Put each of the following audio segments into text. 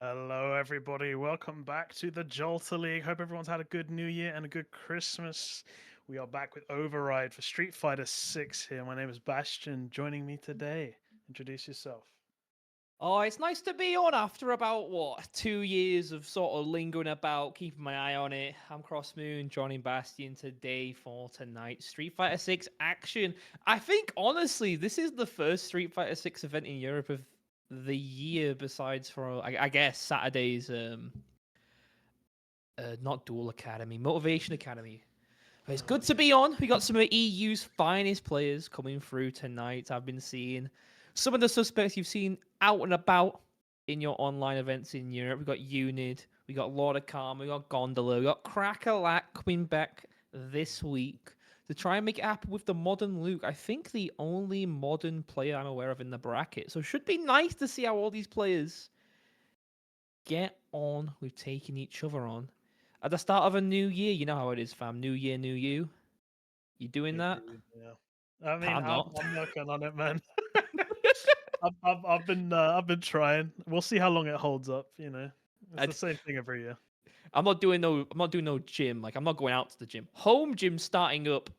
Hello, everybody. Welcome back to the Jalta League. Hope everyone's had a good New Year and a good Christmas. We are back with Override for Street Fighter 6 here. My name is Bastion. Joining me today, introduce yourself. Oh, it's nice to be on after about 2 years of sort of lingering about, keeping my eye on it. I'm Crossmoon, joining Bastion today for tonight Street Fighter 6 action. I think honestly, this is the first Street Fighter 6 event in Europe of the year, besides for I guess Saturday's not Duel Academy, Motivation Academy. But it's good to Yeah. be on. We got some of the EU's finest players coming through tonight. I've been seeing some of the suspects you've seen out and about in your online events in Europe. We got Unid, we got Lord of Karma, we got Gondola, we got Crackerlack coming back this week to try and make it happen with the modern Luke. I think the only modern player I'm aware of in the bracket. So it should be nice to see how all these players get on with taking each other on. At the start of a new year, you know how it is, fam. New year, new you. You doing that? Indeed, yeah. I mean, I'm I'm, not. I'm working on it, man. I've been trying. We'll see how long it holds up. It's I, the same thing every year. I'm not doing no gym. Like I'm not going out to the gym. Home gym starting up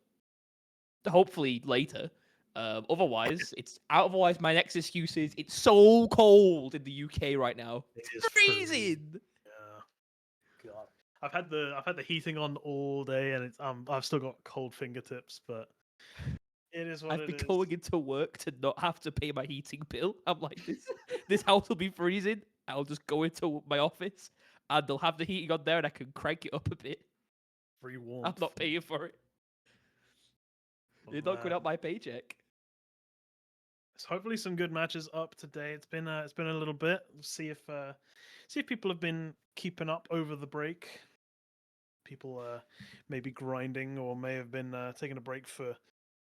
hopefully later. Otherwise, it's out. Otherwise, my next excuse is it's so cold in the UK right now. It It's is freezing. freezing. Yeah. God. I've had the heating on all day, and I've still got cold fingertips, but it is what I've it been is. going into work to not have to pay my heating bill. I'm like this. This house will be freezing. I'll just go into my office and they'll have the heating on there, and I can crank it up a bit. Free I'm warmth. not paying for it. Oh It's not going man. out my paycheck. So hopefully some good matches up today. It's been a little bit. See if people have been keeping up over the break. People may be grinding or may have been taking a break for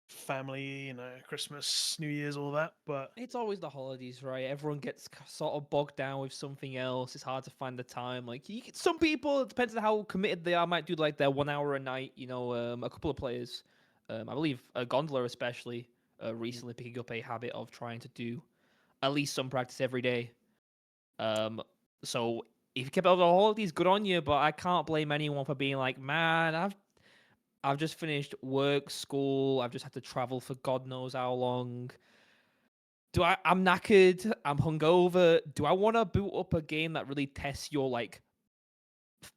family, Christmas, New Year's, all that. But It's always the holidays, right? Everyone gets sort of bogged down with something else. It's hard to find the time. Like some people, it depends on how committed they are, might do like their 1 hour a night. A couple of players, I believe Gondola especially, recently picking up a habit of trying to do at least some practice every day. Um, so if you kept up the holidays, good on you. But I can't blame anyone for being like, man, I've just finished work, school. I've just had to travel for God knows how long. I'm knackered. I'm hungover. Do I want to boot up a game that really tests your like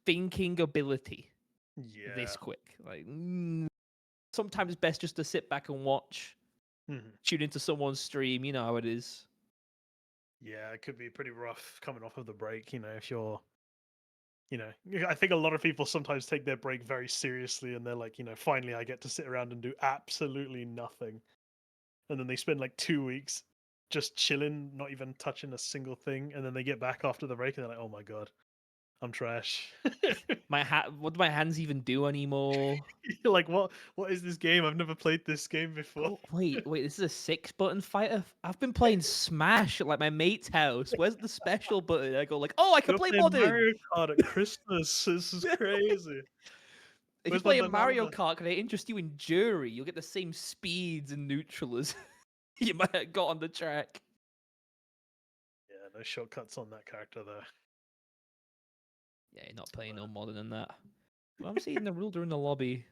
thinking ability yeah. this quick? Like sometimes it's best just to sit back and watch, Mhm. tune into someone's stream. You know how it is. Yeah, it could be pretty rough coming off of the break, if I think a lot of people sometimes take their break very seriously and they're like, finally I get to sit around and do absolutely nothing. And then they spend like 2 weeks just chilling, not even touching a single thing. And then they get back after the break and they're like, oh my God, I'm trash. What do my hands even do anymore? You're like, what is this game? I've never played this game before. Oh wait, this is a 6 button fighter. I've been playing Smash at like my mate's house. Where's the special button? I go like, oh, I can You're play playing modern. Mario Kart at Christmas. This is crazy. If you Where's my play a Mario banana? Kart, can I interest you in Jury? You'll get the same speeds and neutral as you might have got on the track. Yeah, no shortcuts on that character though. Yeah, you're not playing no modern than that. Well, I'm seeing the ruler in the lobby.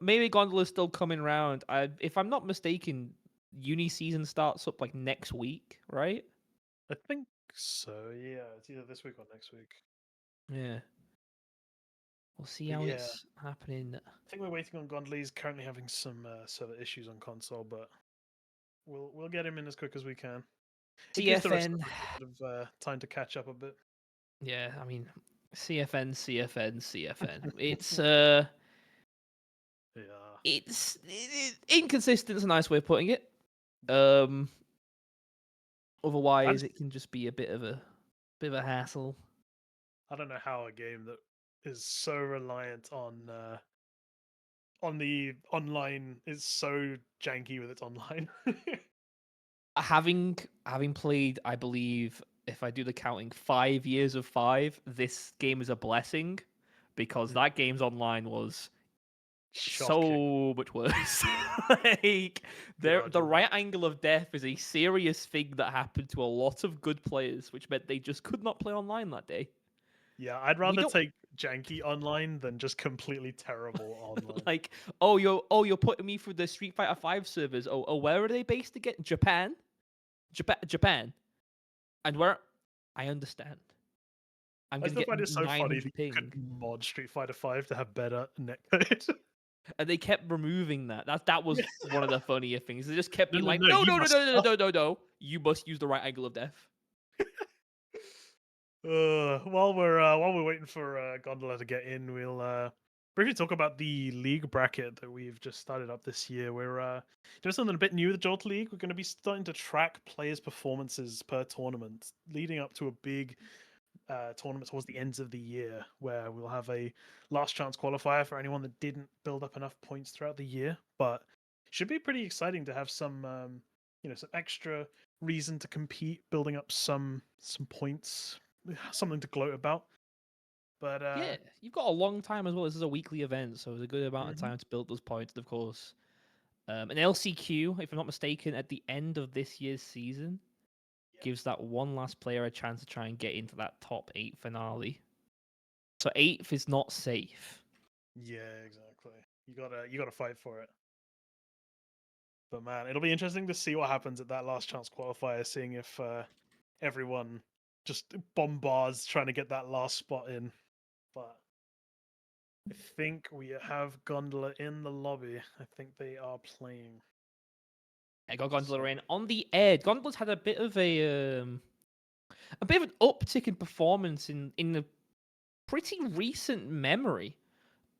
Maybe Gondola's still coming round. If I'm not mistaken, uni season starts up like next week, right? I think so. Yeah, it's either this week or next week. Yeah. We'll see But how yeah, it's happening. I think we're waiting on Gondley. He's currently having some server issues on console, but we'll get him in as quick as we can. It gives the rest of CFN. us a bit of time to catch up a bit. Yeah, I mean, CFN, CFN, CFN. Yeah, Inconsistent is a nice way of putting it. Um, I Otherwise, just it can just be a bit of a hassle. I don't know how a game that is so reliant on the online is so janky with its online. Having played, I believe, if I do the counting, 5 years of five, this game is a blessing because Mm, that game's online was Shocking. so much worse. Like, the God. right angle of death is a serious thing that happened to a lot of good players, which meant they just could not play online that day. Yeah, I'd We rather don't take janky online than just completely terrible online. like, you're putting me through the Street Fighter 5 servers. Oh, where are they based again? Japan? Japan. And where I understand. I'm I gonna still get find it so funny 900 that you could ping. mod Street Fighter 5 to have better netcode. And they kept removing that. That was one of the funnier things. They just kept No, being no, like, no, no, you no, no, must no, no, no, no, no. You must use the right angle of death. While we're waiting for Gondola to get in, we'll briefly talk about the league bracket that we've just started up this year. We're doing something a bit new with the Jalta League. We're going to be starting to track players' performances per tournament, leading up to a big tournament towards the ends of the year, where we'll have a last chance qualifier for anyone that didn't build up enough points throughout the year. But it should be pretty exciting to have some some extra reason to compete, building up some points, something to gloat about. But Yeah, you've got a long time as well. This is a weekly event, so it's a good amount of mhm. time to build those points. And of course, an LCQ, if I'm not mistaken, at the end of this year's season, gives that one last player a chance to try and get into that top 8 finale. So 8th is not safe. Yeah, exactly. You gotta fight for it. But man, it'll be interesting to see what happens at that last chance qualifier, seeing if everyone just bombards trying to get that last spot in. But I think we have Gondola in the lobby. I think they are playing. I got Gondola So in on the edge. Gondola's had a bit of an uptick in performance in the pretty recent memory.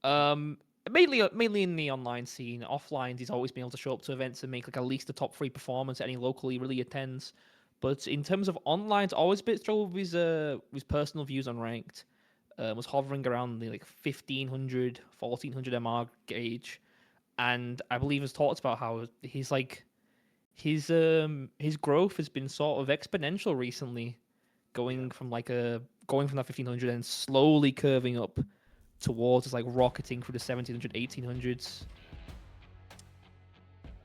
Mainly in the online scene. Offline, he's always been able to show up to events and make like at least a top 3 performance at any local he really attends. But in terms of online, it's always a bit struggle with his personal views on ranked. Was hovering around the like 1500, 1400 MR gauge, and I believe has talked about how he's like his growth has been sort of exponential recently, going from that 1500 and slowly curving up towards like rocketing through the 1700, 1800s.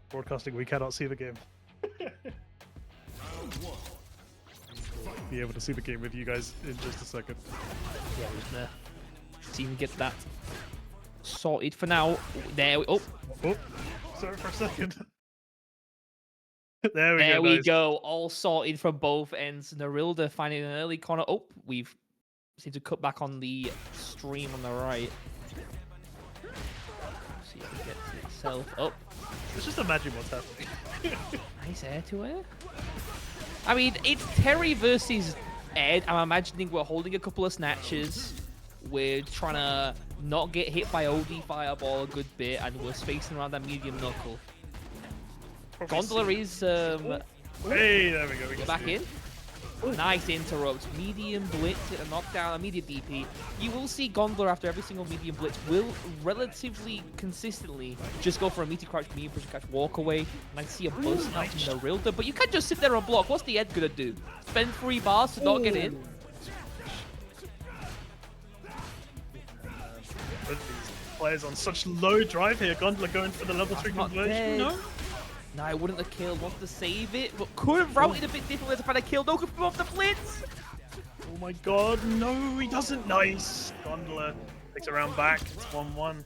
broadcasting, we cannot see the game. Be able to see the game with you guys in just a second. Yeah, we're just gonna see him get that sorted for now. There we Oh, sorry for a second. There we There go. we Nice. go. All sorted from both ends. Narilda finding an early corner. Oh, we've seemed to cut back on the stream on the right. See if he gets itself up. Let's just imagine what's happening. Nice air to air. I mean, it's Terry versus Ed. I'm imagining we're holding a couple of snatches. We're trying to not get hit by OD Fireball a good bit, and we're spacing around that medium knuckle. Gondola is Hey, there we go. We get can back see in. it. Nice interrupt. Medium blitz, a knockdown, immediate DP. You will see Gondola after every single medium blitz will relatively consistently just go for a meaty crouch, medium push, catch, walk away. And I see a buzz now from Narilda, but you can't just sit there and block. What's the Ed gonna do? Spend 3 bars to not get in? These players on such low drive here. Gondola going for the level 3 Not conversion. dead. No. No, I wouldn't have killed. Wants to save it, but could have routed a bit differently to find a kill. No, could come off the blitz. Oh my god, no, he doesn't. Nice. Gondola takes a round back. It's 1-1.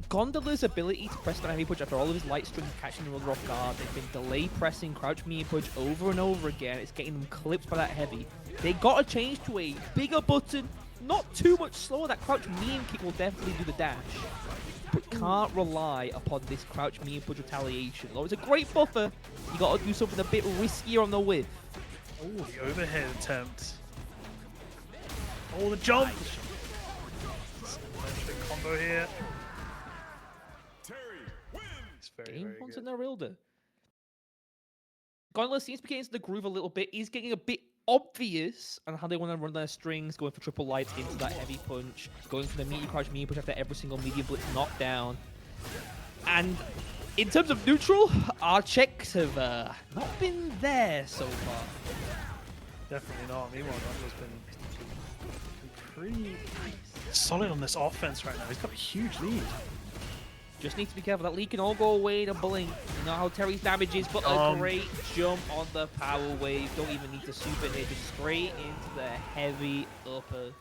Gondola's ability to press down heavy punch after all of his light string catching the roller off guard. They've been delay pressing crouch medium punch over and over again. It's getting them clipped by that heavy. They got to change to a bigger button, not too much slower. That crouch medium kick will definitely do the dash, but can't rely upon this crouch medium punch retaliation. Although it's a great buffer, you got to do something a bit riskier on the whiff. Oh, the overhead attempt. Oh, the jump. Combo here. It's very, Game very onto good. Narilda. Gondola seems to be getting into the groove a little bit. He's getting a bit obvious on how they want to run their strings, going for triple lights into that heavy punch, going for the medium crouch medium punch after every single medium blitz knockdown. And in terms of neutral, our checks have not been there so far. Definitely not. Meanwhile, Gondla's been pretty solid on this offense right now. He's got a huge lead. Just need to be careful. That lead can all go away in a blink. You know how Terry's damage is, but a great jump on the power wave. Don't even need to super hit, just straight into the heavy upper.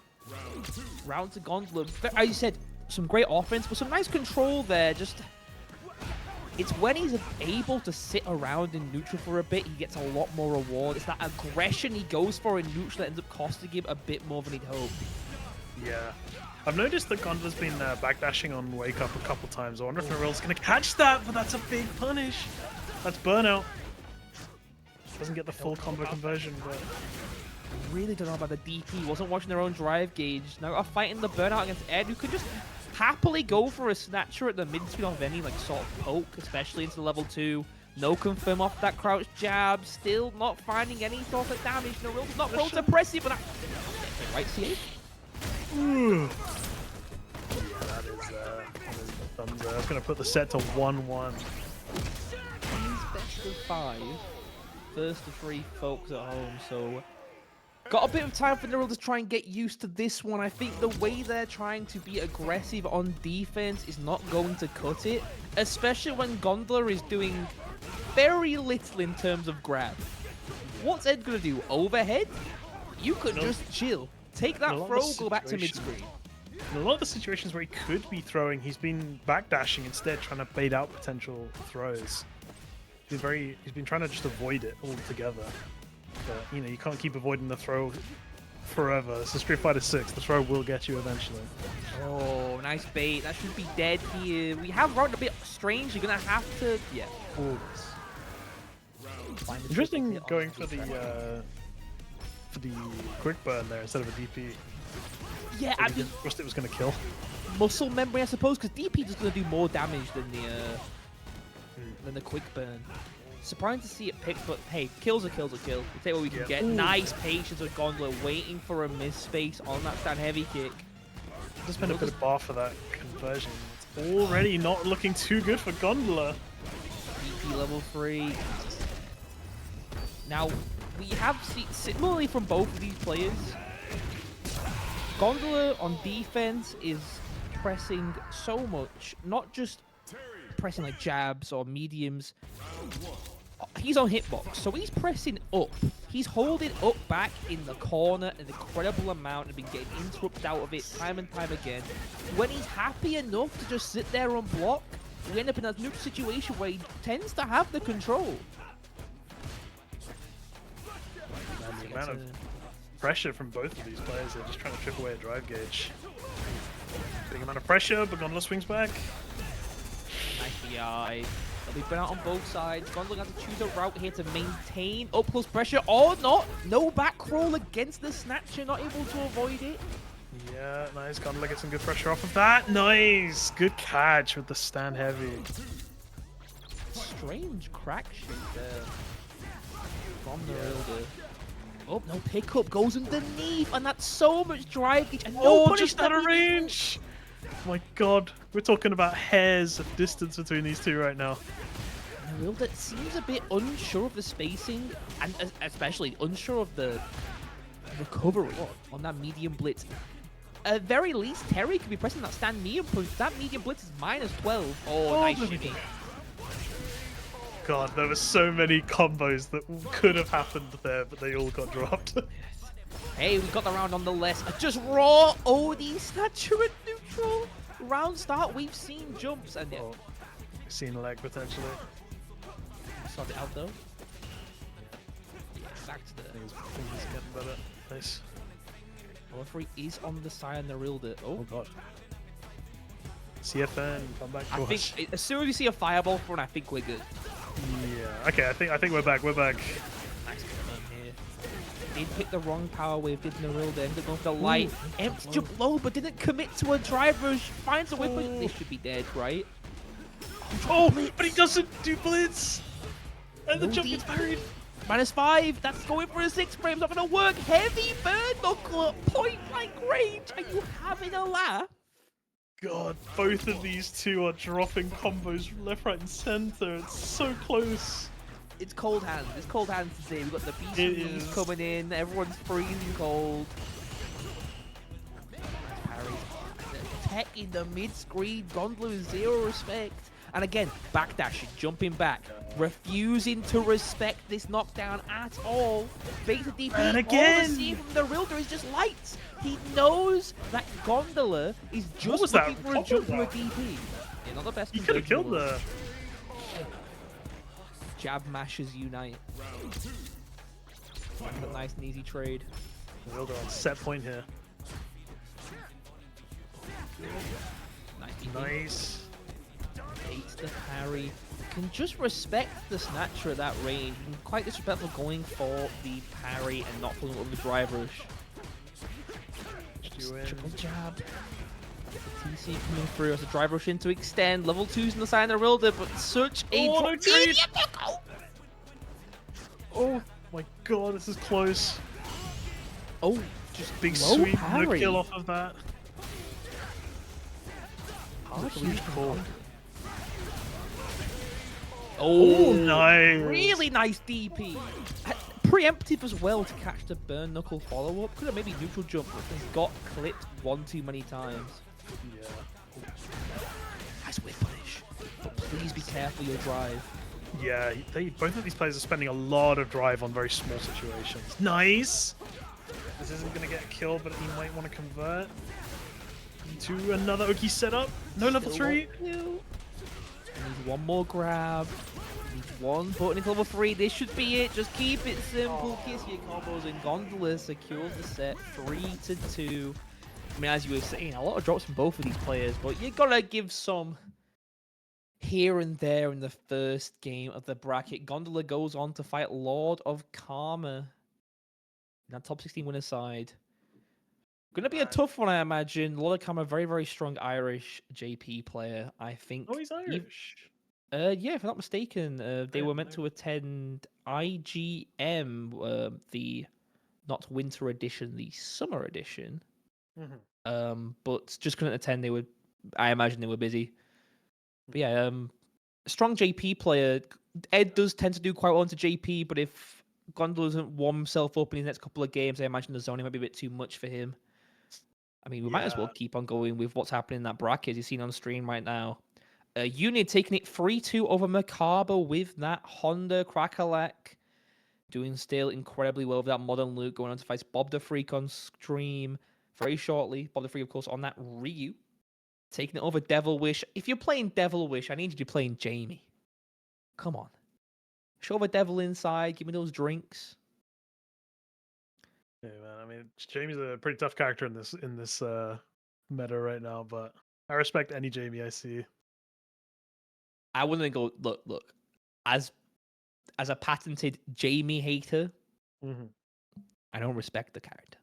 Round to Gondola. As you said, some great offense, but some nice control there. Just it's when he's able to sit around in neutral for a bit, he gets a lot more reward. It's that aggression he goes for in neutral that ends up costing him a bit more than he'd hoped. Yeah. I've noticed that Gondla's been backdashing on Wake Up a couple times. I wonder if Narille's going to catch that, but that's a big punish. That's burnout. Doesn't get the full combo conversion, but... I really don't know about the DP. Wasn't watching their own drive gauge. Now are fighting the burnout against Ed, who could just happily go for a snatcher at the mid-speed off any like sort of poke, especially into level 2. No confirm off that crouch jab. Still not finding any sort of damage. Narille's not pro to press it, but that... Right, CA? Ooh. Yeah, that is thumbs there. I was going to put the set to 1-1. Best of 5. First of 3 folks at home, so... Got a bit of time for Narille to try and get used to this one. I think the way they're trying to be aggressive on defense is not going to cut it, especially when Gondola is doing very little in terms of grab. What's Ed going to do? Overhead? You could just chill. Take that throw, go back to mid-screen. In a lot of the situations where he could be throwing, he's been backdashing instead, trying to bait out potential throws. He's been trying to just avoid it altogether. But, you know, you can't keep avoiding the throw forever. This is Street Fighter 6. The throw will get you eventually. Oh, nice bait. That should be dead here. We have run a bit strange. You're going to have to... Yeah, forwards. Interesting going for the quick burn there instead of a DP. Yeah, I mean... Trust it was going to kill. Muscle memory, I suppose, because DP is going to do more damage than the quick burn. Surprising to see it picked, but hey, kill's a kill. We'll take what we can get. Ooh. Nice patience with Gondola, waiting for a miss space on that stand heavy kick. Just been a bit of bar for that conversion. It's already not looking too good for Gondola. DP level 3. Now, we have seen, similarly from both of these players, Gondola on defense is pressing so much, not just pressing like jabs or mediums. He's on hitbox, so he's pressing up. He's holding up back in the corner an incredible amount and been getting interrupted out of it time and time again. When he's happy enough to just sit there on block, we end up in a neutral situation where he tends to have the control. And the amount of pressure from both of these players, they're just trying to chip away a drive gauge. Big amount of pressure, but Gondola swings back. Nice BI. They'll be burnt out on both sides. Gondola has to choose a route here to maintain up close pressure or not. No back roll against the snatcher, not able to avoid it. Yeah, nice. Gondola gets some good pressure off of that. Nice. Good catch with the stand heavy. Strange crack shit there from the Rilder. Oh, no pickup. Goes underneath, and that's so much drive gauge. And no just out of range. Oh my god, we're talking about hairs of distance between these two right now. Rilder seems a bit unsure of the spacing, and especially unsure of the recovery on that medium blitz. At very least, Terry could be pressing that stand medium punch. That medium blitz is -12. Oh, nice shimmy. God, there were so many combos that could have happened there, but they all got dropped. Hey, we got the round nonetheless. Just raw OD snatcher at neutral. Round start, we've seen jumps and we've seen leg potentially. Sort it out though. Yeah, back to the. I think he's getting better. Nice. Referee is on the side of the Rilder. Oh god. CFN, come back. I think as soon as you see a fireball front, I think we're good. Yeah. Okay. I think we're back. We're back. Nice confirm here. Did pick the wrong power wave. Did Narille ended up going for the light. Empty jump low, but didn't commit to a drive rush. Finds a whip, but they should be dead, right? Oh, but he doesn't do blitz. And the jump gets buried. -5. That's going for a 6 frame. Not going to work. Heavy bird knuckle at point blank range. Are you having a laugh? God, both of these two are dropping combos left, right, and center. It's so close. it's cold hands. It's cold hands today. We've got the It BCBs is. coming in. Everyone's freezing cold. Parry. Tech in the mid-screen. Gondola with zero respect. And again, backdashing, jumping back, refusing to respect this knockdown at all. Beta DP, And all again! we see from the Rilder is just lights. He knows that Gondola is just was looking that for a combo jump to a round? DP. Yeah, not the best He could have conversion in killed the world. the. Jab mashes unite. A nice and easy trade. Wilder on set point here. Nice DP. Nice. Hates the parry. Can just respect the snatcher at that range. And quite disrespectful going for the parry and not pulling up with the drive rush. Triple jab. TC coming through as a drive rush in to extend. Level 2's in the side of the Rilder, but such a Oh, drop. no trade. Medium echo! Oh my god, this is close. Oh, just Big low sweep, parry. no kill off of that. Hard Huge huge call. Oh, nice. really nice DP. Preemptive as well to catch the burn knuckle follow-up. Could have maybe neutral jump, but has got clipped one too many times. Yeah. Nice whip punish. But please be careful your drive. Yeah, both of these players are spending a lot of drive on very small situations. Nice! This isn't going to get a kill, but he might want to convert to another Oki setup. No level Still 3. Needs one more grab. Needs one button into level 3. This should be it. Just keep it simple. Kiss your combos, and Gondola secures the set 3-2. I mean, as you were saying, a lot of drops from both of these players, but you gotta give some here and there in the first game of the bracket. Gondola goes on to fight Lord of Karma in that top 16 winner side. Gonna be a tough one, I imagine. Lord of Karma, very, very strong Irish JP player, I think. Oh, he's Irish. Yeah, if I'm not mistaken, they Yeah, were meant no. to attend IGM, the not winter edition, the summer edition. But just couldn't attend. I imagine they were busy. But yeah, strong JP player. Ed does tend to do quite well into JP, but if Gondola doesn't warm himself up in his next couple of games, I imagine the zoning might be a bit too much for him. I mean, we might as well keep on going with what's happening in that bracket, as you've seen on stream right now. Unit taking it 3-2 over Macabre with that Honda Crackalack. Doing still incredibly well with that Modern Luke, going on to fight Bob the Freak on stream very shortly. Bob the Freak, of course, on that Ryu. Taking it over Devil Wish. If you're playing Devil Wish, I need you to be playing Jamie. Come on. Show the devil inside. Give me those drinks. Yeah, man. I mean, Jamie's a pretty tough character in this meta right now, but I respect any Jamie I see. I wouldn't go look. As a patented Jamie hater, I don't respect the character.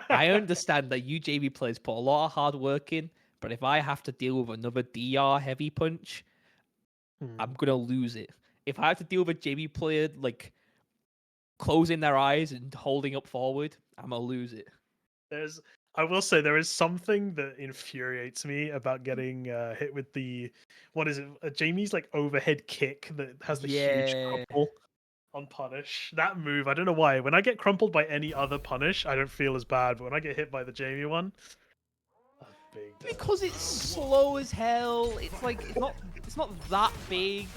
I understand that you JV players put a lot of hard work in, but if I have to deal with another DR heavy punch, I'm gonna lose it. If I have to deal with a JV player like closing their eyes and holding up forward, I'm gonna lose it. I will say there is something that infuriates me about getting hit with the Jamie's like overhead kick that has the huge crumple on punish. That move, I don't know why. When I get crumpled by any other punish, I don't feel as bad, but when I get hit by the Jamie one, big deal. Because it's slow as hell. It's like it's not that big,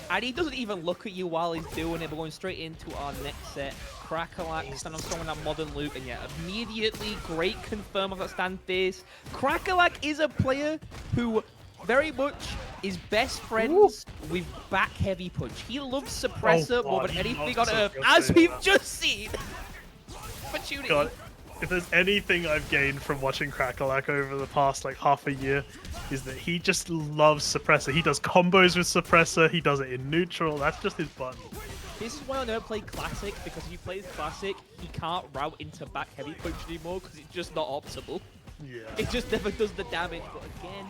and he doesn't even look at you while he's doing it. We're going straight into our next set. Crackalack stand on strong on that Modern Luke, and yeah, immediately great confirm of that stand face. Crackalack is a player who very much is best friends with back heavy punch. He loves suppressor more than anything on earth, as we've just seen. Opportunity. God, if there's anything I've gained from watching Crackalack over the past like half a year, is that he just loves suppressor. He does combos with suppressor. He does it in neutral. That's just his button. This is why I never play Classic, because if he plays Classic, he can't route into back heavy punch anymore because it's just not optimal. Yeah. It just never does the damage, but again,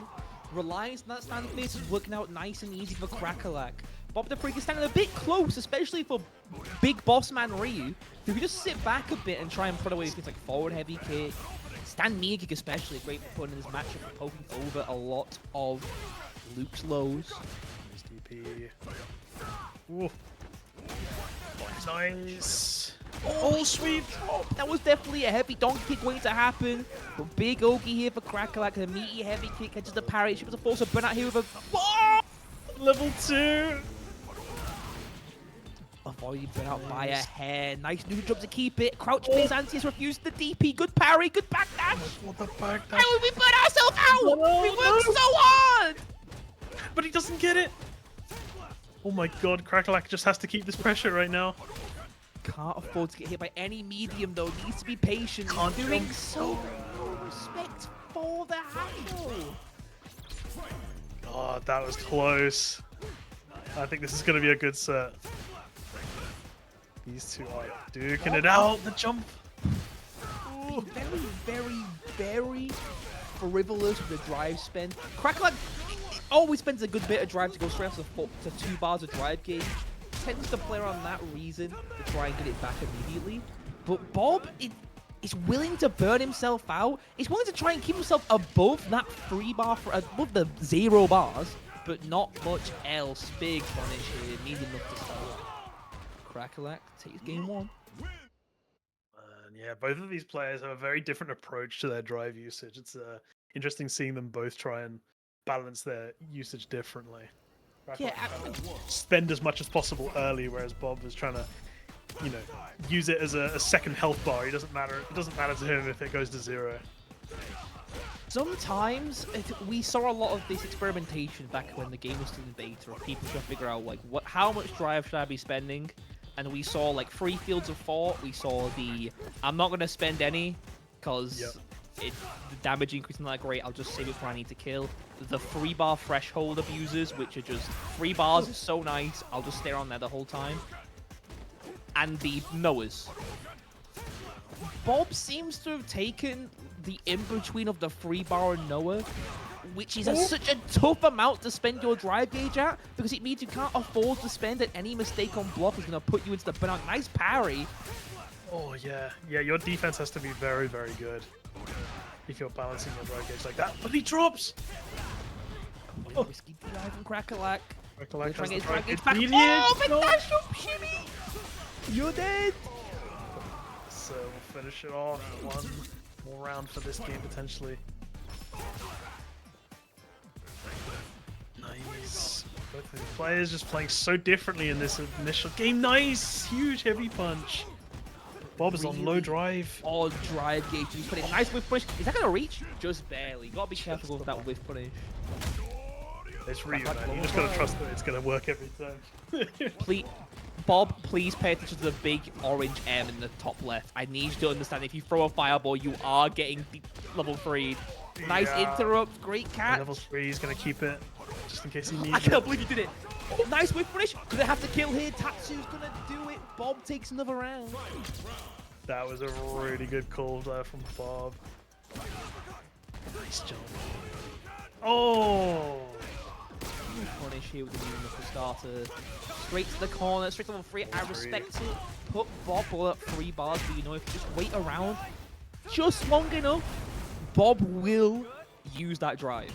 reliance on that stand face is working out nice and easy for Crackalack. Bob the Freak is standing a bit close, especially for big boss man Ryu, who can just sit back a bit and try and put away things like forward heavy kick. Stand knee kick especially, great for putting in this matchup and poking over a lot of Luke's lows. DP. Ooh. Nice. Oh, sweet. Oh, that was definitely a heavy donkey kick waiting to happen. But big Ogie here for Crackalack. A meaty heavy kick catches the parry. She was a force of burnout here with a... Oh! Level 2. Avoided burnout by a hair. Nice new jump to keep it. Crouch base anti has refused the DP. Good parry. Good backdash. What the backdash? How would we burn ourselves out? No, We worked no. so hard. But he doesn't get it. Oh my god, Crackalack just has to keep this pressure right now. Can't afford to get hit by any medium though. Needs to be patient. Can't He's doing jump. so respect for the handle. Oh, that was close. I think this is going to be a good set. These two are duking it out. The jump. Ooh, very frivolous with the drive spend. Crackalack always spends a good bit of drive to go straight to 2 bars of drive gauge. Tends to play around that reason to try and get it back immediately. But Bob is willing to burn himself out. He's willing to try and keep himself above that 3 bar, above the 0 bars, but not much else. Big punish here, needs enough to start. Crackalack takes game 1. And yeah, both of these players have a very different approach to their drive usage. It's interesting seeing them both try and balance their usage differently. Yeah, Spend as much as possible early, whereas Bob is trying to, you know, use it as a second health bar. It doesn't matter to him if it goes to 0. sometimes we saw a lot of this experimentation back when the game was still in beta, of people trying to figure out like how much drive should I be spending, and we saw like 3 fields of thought. We saw the I'm not gonna spend any because the damage increase isn't that great. I'll just save it for I need to kill. The 3 bar threshold abusers, which are just 3 bars is so nice. I'll just stay on there the whole time. And the Noahs. Bob seems to have taken the in-between of the 3 bar and Noah, which is such a tough amount to spend your drive gauge at, because it means you can't afford to spend it. Any mistake on block is going to put you into the burnout. Nice parry. Oh yeah, your defense has to be very, very good if you're balancing your drive gauge like that. But he drops. Oh. Risky dive from Crackalack. Crackalack has Trying to the get drive his gauge back. median. Oh, but No. dash up shimmy. You're dead. So we'll finish it off. 1 more round for this game potentially. Nice. Both of the players just playing so differently in this initial game. Nice, huge heavy punch. Bob is on low drive. Odd drive gauge. He's putting a nice whiff punish. Is that gonna reach? Just barely. You gotta be careful with that whiff punish. It's Ryu, man. You just gotta trust that it's gonna work every time. Please, Bob, please pay attention to the big orange M in the top left. I need you to understand if you throw a fireball, you are getting level 3. Nice interrupt. Great catch. Level 3, he's gonna keep it just in case he needs I it. can't believe you did it. Oh, nice whiff punish. Gonna have to kill here. Tatsu's gonna do it. Bob takes another round. That was a really good call there from Bob. Nice jump. Oh! Punish here with the new knuckle starter. Straight to the corner, straight to level 3. I respect it. Put Bob all at 3 bars, but you know, if you just wait around just long enough, Bob will use that drive.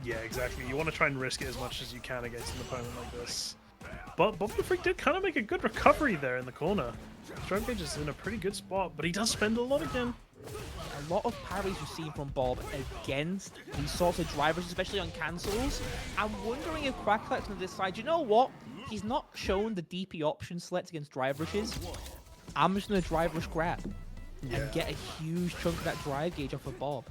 Yeah, exactly. You want to try and risk it as much as you can against an opponent like this. But Bob the Freak did kind of make a good recovery there in the corner. Drive gauge is in a pretty good spot, but he does spend a lot again. A lot of parries we've seen from Bob against these sorts of drivers, especially on cancels. I'm wondering if Crackalack's going to decide, you know what? He's not shown the DP option select against drive rushes. I'm just going to drive rush grab and get a huge chunk of that drive gauge off of Bob.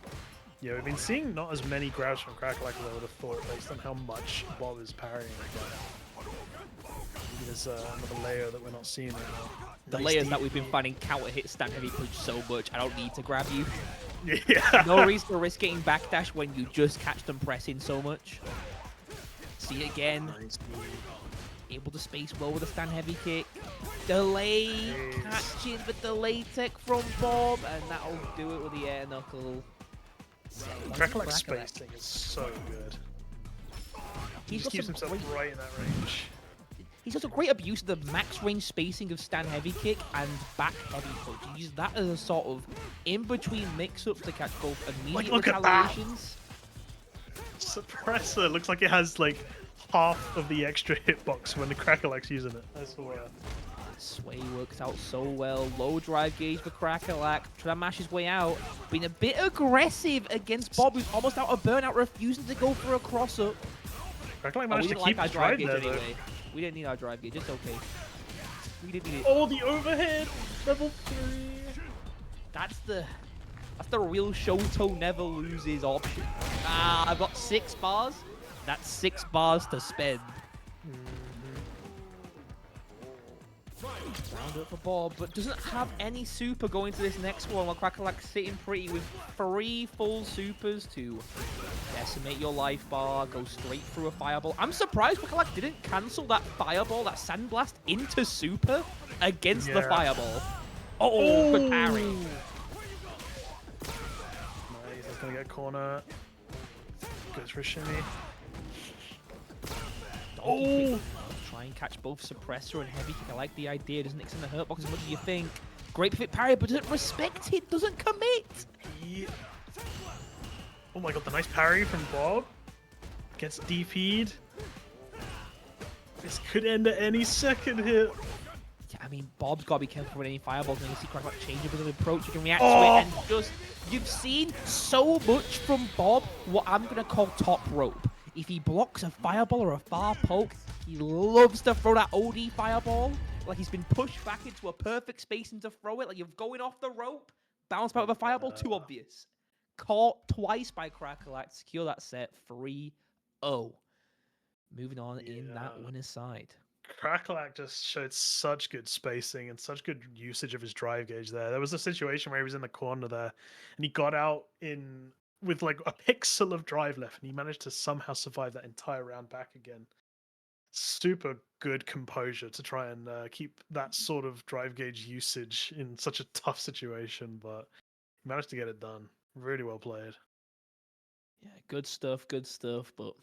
Yeah, we've been seeing not as many grabs from Crackalack as I would have thought based on how much Bob is parrying again. Maybe there's another layer that we're not seeing right now. The layers that we've been finding counter hit stand heavy punch so much, I don't need to grab you. Yeah. No reason to risk getting backdash when you just catch them pressing so much. See it again. Nice. Able to space well with a stand heavy kick. Delay catching the delay tech from Bob, and that'll do it with the air knuckle. Crackalack's spacing is so good. He just keeps himself right in that range. He's got a great abuse of the max range spacing of stand heavy kick and back heavy punch. He uses that as a sort of in-between mix-up to catch both immediate retaliations. Suppressor looks like it has like half of the extra hitbox when the Crackalack's using it. I swear. Sway works out so well. Low drive gauge for Crackalack. Trying to mash his way out. Being a bit aggressive against Bob, who's almost out of burnout, refusing to go for a cross-up. Crackalack We managed to didn't keep like our his drive drive gauge there, though. anyway. We didn't need our drive gauge. It's okay. We didn't need it. Oh, the overhead! Level 3! That's the real Shoto never loses option. Ah, I've got 6 bars. That's 6 bars to spend. Round up for Bob, but doesn't have any super going to this next one, while Crackalack's sitting pretty with 3 full supers to decimate your life bar, go straight through a fireball. I'm surprised Crackalack didn't cancel that fireball, that sandblast, into super against the fireball. Oh, good parry. Nice, he's gonna get a corner. Goes for a shimmy. Oh! Try and catch both suppressor and heavy kick. I like the idea. Doesn't extend the hurt box as much as you think. Great pivot parry, but doesn't respect it. Doesn't commit. Yeah. Oh my god, the nice parry from Bob. Gets DP'd. This could end at any second here. Yeah, I mean, Bob's got to be careful with any fireballs. And you see Crackalack change a bit of approach. You can react to it and just... You've seen so much from Bob, what I'm going to call top rope. If he blocks a fireball or a far poke, he loves to throw that OD fireball. Like he's been pushed back into a perfect spacing to throw it. Like you're going off the rope. Bounce back with a fireball. Too obvious. Caught twice by Crackalack. Secure that set. 3-0. Moving on in that winner's side. Crackalack just showed such good spacing and such good usage of his drive gauge there. There was a situation where he was in the corner there and he got out with like a pixel of drive left and he managed to somehow survive that entire round back again. Super good composure to try and keep that sort of drive gauge usage in such a tough situation, but he managed to get it done. Really well played. Yeah, good stuff, but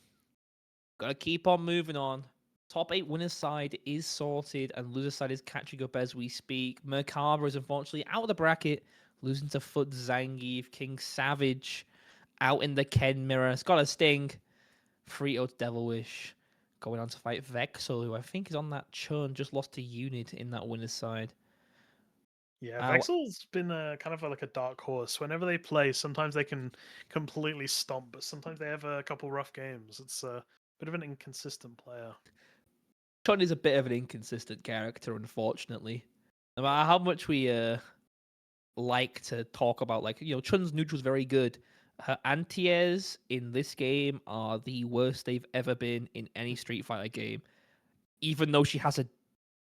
gotta keep on moving on. Top 8 winner's side is sorted, and loser's side is catching up as we speak. Merkaba is unfortunately out of the bracket, losing to Foot Zangief. King Savage out in the Ken mirror. It's got a sting. 3-0 to Devil Wish. Going on to fight Vexel, who I think is on that churn, just lost to Unit in that winner's side. Yeah, Vexel's been kind of like a dark horse. Whenever they play, sometimes they can completely stomp, but sometimes they have a couple rough games. It's a bit of an inconsistent player. Chun is a bit of an inconsistent character, unfortunately. No matter how much we like to talk about, like, you know, Chun's neutral's very good. Her anti-airs in this game are the worst they've ever been in any Street Fighter game, even though she has a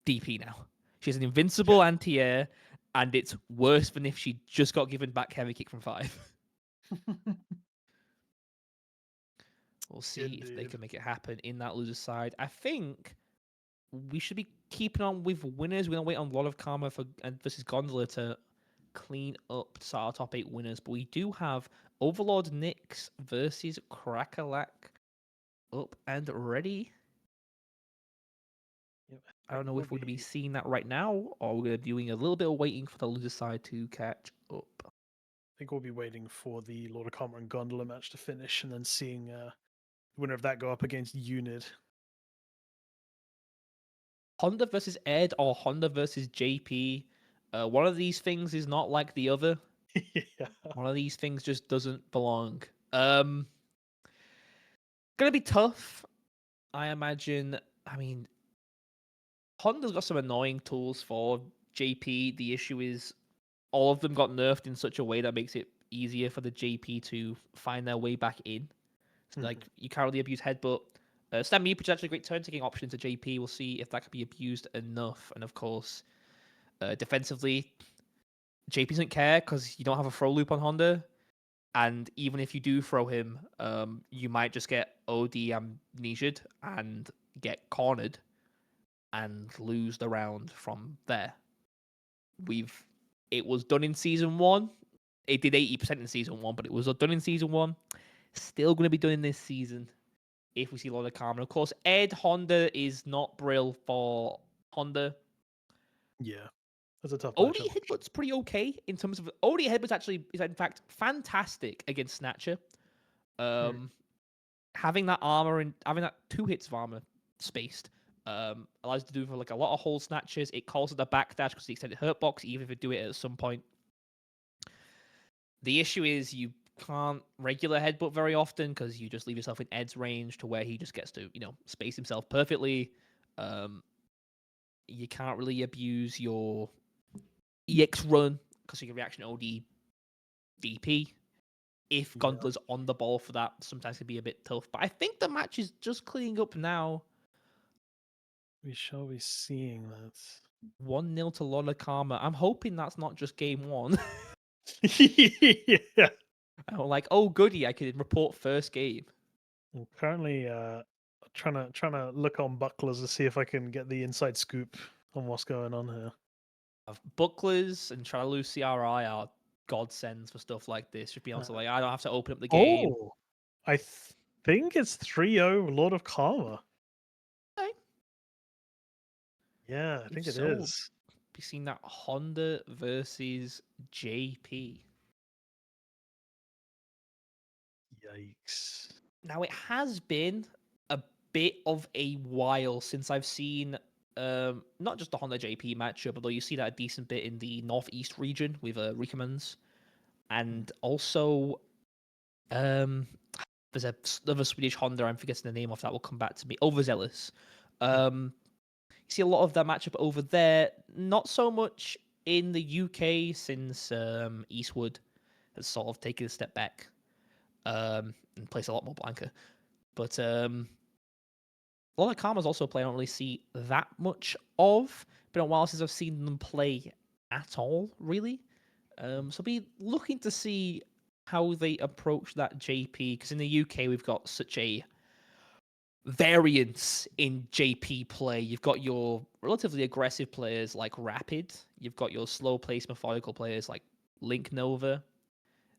DP now. She has an invincible anti-air, and it's worse than if she just got given back heavy kick from 5. We'll see if they can make it happen in that loser side. I think we should be keeping on with winners. We're going to wait on a lot of Karma versus Gondola to clean up to our top 8 winners. But we do have Overlord Nyx versus Crackalack up and ready. Yep. I don't know if we're going to be seeing that right now, or we're going to be doing a little bit of waiting for the loser side to catch up. I think we'll be waiting for the Lord of Karma and Gondola match to finish and then seeing the winner of that go up against Unid. Honda versus Ed or Honda versus JP. One of these things is not like the other. Yeah. One of these things just doesn't belong. Gonna be tough, I imagine. I mean, Honda's got some annoying tools for JP. The issue is all of them got nerfed in such a way that makes it easier for the JP to find their way back in. So, like, you can't really abuse Headbutt. Stand Mute is actually a great turn-taking option to JP. We'll see if that can be abused enough. And, of course, defensively, JP doesn't care because you don't have a throw loop on Honda. And even if you do throw him, you might just get OD amnesia'd and get cornered and lose the round from there. It was done in Season 1. It did 80% in Season 1, but it was done in Season 1. Still going to be done in this season if we see a lot of Karma. Of course, Ed Honda is not Brill for Honda. Yeah, that's a tough OD matchup. Headbutt's pretty okay in terms of... OD Headbutt's actually is, in fact, fantastic against Snatcher. Having that armor and having that 2 hits of armor spaced Allows you to do for like a lot of hold snatches. It calls it a backdash because the extended hurt box, even if you do it at some point. The issue is you can't regular headbutt very often because you just leave yourself in Ed's range to where he just gets to, space himself perfectly. You can't really abuse your EX run because you can reaction OD DP. If Gondler's on the ball for that, sometimes it can be a bit tough. But I think the match is just cleaning up now. We shall be seeing that. 1-0 to Lola Karma. I'm hoping that's not just game one. Yeah. I'm like, oh goody, I can report first game. I'm currently trying to look on bucklers to see if I can get the inside scoop on what's going on here. Bucklers and Charlus CRI are godsends for stuff like this. Just be able to I don't have to open up the game. Oh, I think it's 3-0 Lord of Karma. Okay. Yeah, I think it is. Be seeing that Honda versus JP. Yikes. Now it has been a bit of a while since I've seen not just the Honda JP matchup, although you see that a decent bit in the Northeast region with Rickermans. And also there's another Swedish Honda, I'm forgetting the name of that, will come back to me. Overzealous. You see a lot of that matchup over there. Not so much in the UK since Eastwood has sort of taken a step back and plays a lot more Blanca. But Lola Karma's also a player I don't really see that much of. Been a while since I've seen them play at all, really. So be looking to see how they approach that JP, because in the UK we've got such a variance in JP play. You've got your relatively aggressive players like Rapid. You've got your slow-paced, methodical players like Link Nova.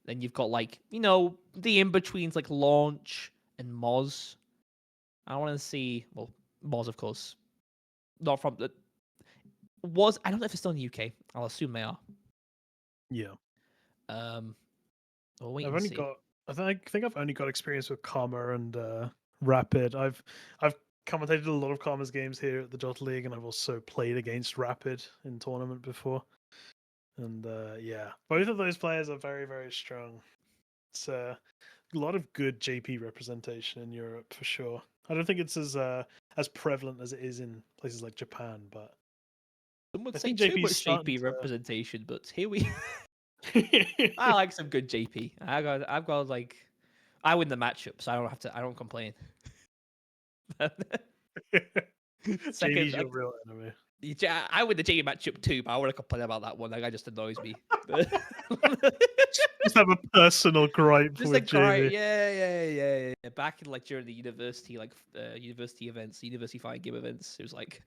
Then you've got the in-betweens like Launch and Moz. I want to see, well, Moz, of course, not from the I don't know if it's still in the UK. I'll assume they are. Yeah. We'll wait I've and only see. got. I think I've only got experience with Karma and Rapid. I've commentated a lot of Karma's games here at the Jalta League, and I've also played against Rapid in tournament before. And yeah, both of those players are very, very strong. It's a lot of good JP representation in Europe for sure. I don't think it's as prevalent as it is in places like Japan, but some would I say think too JP's much starting JP to... representation, but here we. I like some good JP. I've got like, I win the matchup, so I don't complain. JP's your real enemy. I win the JP matchup too, but I want to complain about that one. That guy just annoys me. Just have a personal gripe Just with a gripe, JP. yeah. Back in during the university, university events, university fighting game events, it was like,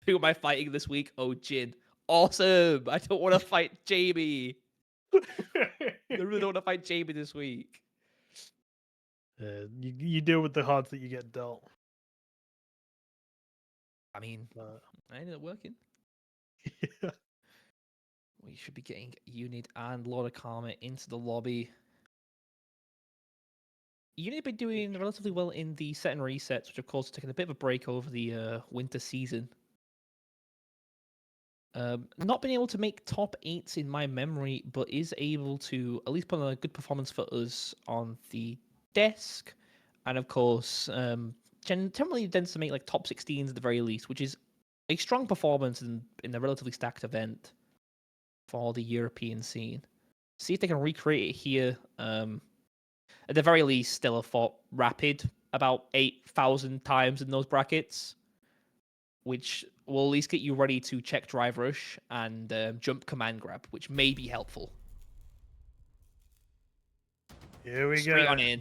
who am I fighting this week? Oh, Jin. Awesome. I don't want to fight Jamie. I really don't want to fight Jamie this week. You deal with the cards that you get dealt. I mean, I ended up working. Yeah. We should be getting Unit and Lord of Karma into the lobby. Unit have been doing relatively well in the set and resets, which of course has taken a bit of a break over the winter season. Not been able to make top 8s in my memory, but is able to at least put on a good performance for us on the desk. And of course, generally tends to make like top 16s at the very least, which is a strong performance in a relatively stacked event for the European scene. See if they can recreate it here. At the very least, still have fought Rapid about 8,000 times in those brackets, which will at least get you ready to check Drive Rush and jump Command Grab, which may be helpful. Here we Straight go. on in.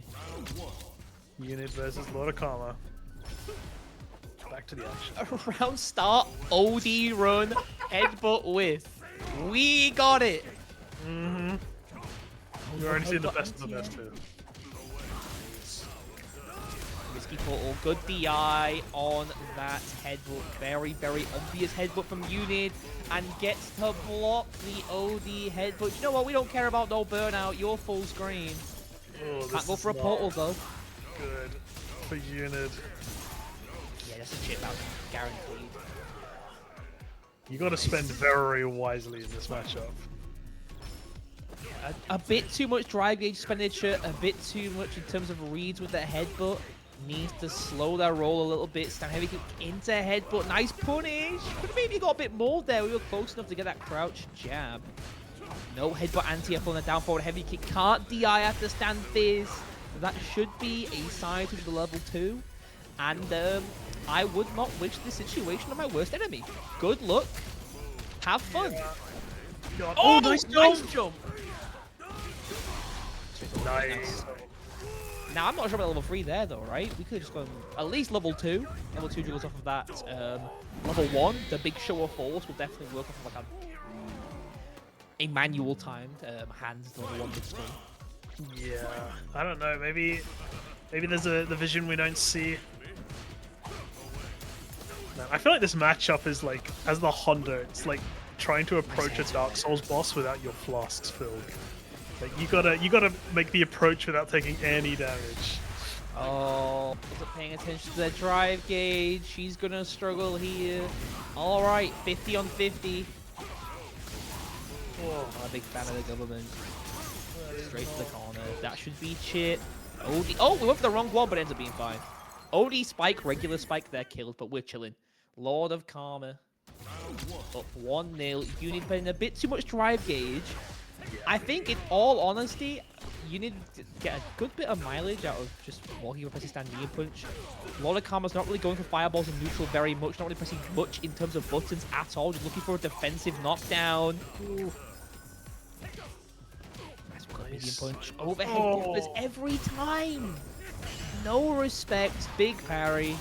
Unit versus Lord of Karma. Back to the action. Round start, OD run, headbutt with. We got it. Mm-hmm. We've already seen the best of the best here. Whiskey Portal, good DI on that headbutt. Very, very obvious headbutt from Unit. And gets to block the OD headbutt. You know what? We don't care about no burnout. You're full screen. Oh, Can't go for a portal though. Good for Unit. Yeah, that's a chip out, guaranteed. You got to spend very wisely in this matchup. A bit too much drive gauge expenditure, a bit too much in terms of reads with the headbutt. Needs to slow that roll a little bit. Stand heavy kick into headbutt. Nice punish. Could have maybe got a bit more there. We were close enough to get that crouch jab. No headbutt anti-F on the down forward heavy kick. Can't DI after stand fizz. That should be a side to the level 2. And I would not wish this situation on my worst enemy. Good luck. Have fun. God. Oh, nice nice jump. jump. Nice. Now, I'm not sure about level 3 there, though, right? We could have just gone at least level 2. Level 2 jiggles off of that. Level 1, the big show of force, will definitely work off of like a manual timed hands level 1 with stun. Yeah, I don't know. Maybe there's the vision we don't see. Man, I feel like this matchup is like, as the Honda, it's like trying to approach a Dark Souls boss without your flasks filled. Like you gotta make the approach without taking any damage. Oh, wasn't paying attention to the drive gauge. She's gonna struggle here. All right, 50 on 50. Oh, I'm a big fan of the government. Straight to the corner. That should be chit. OD. Oh, we went for the wrong one, but it ends up being fine. OD spike, regular spike, they're killed, but we're chilling. Lord of Karma. Up 1-0. Unit playing a bit too much drive gauge. I think, in all honesty, you need to get a good bit of mileage out of just walking up pressing standing punch. Lord of Karma's not really going for fireballs in neutral very much, not really pressing much in terms of buttons at all, just looking for a defensive knockdown. Ooh. Medium punch. Overhead differs every time. No respect. Big parry.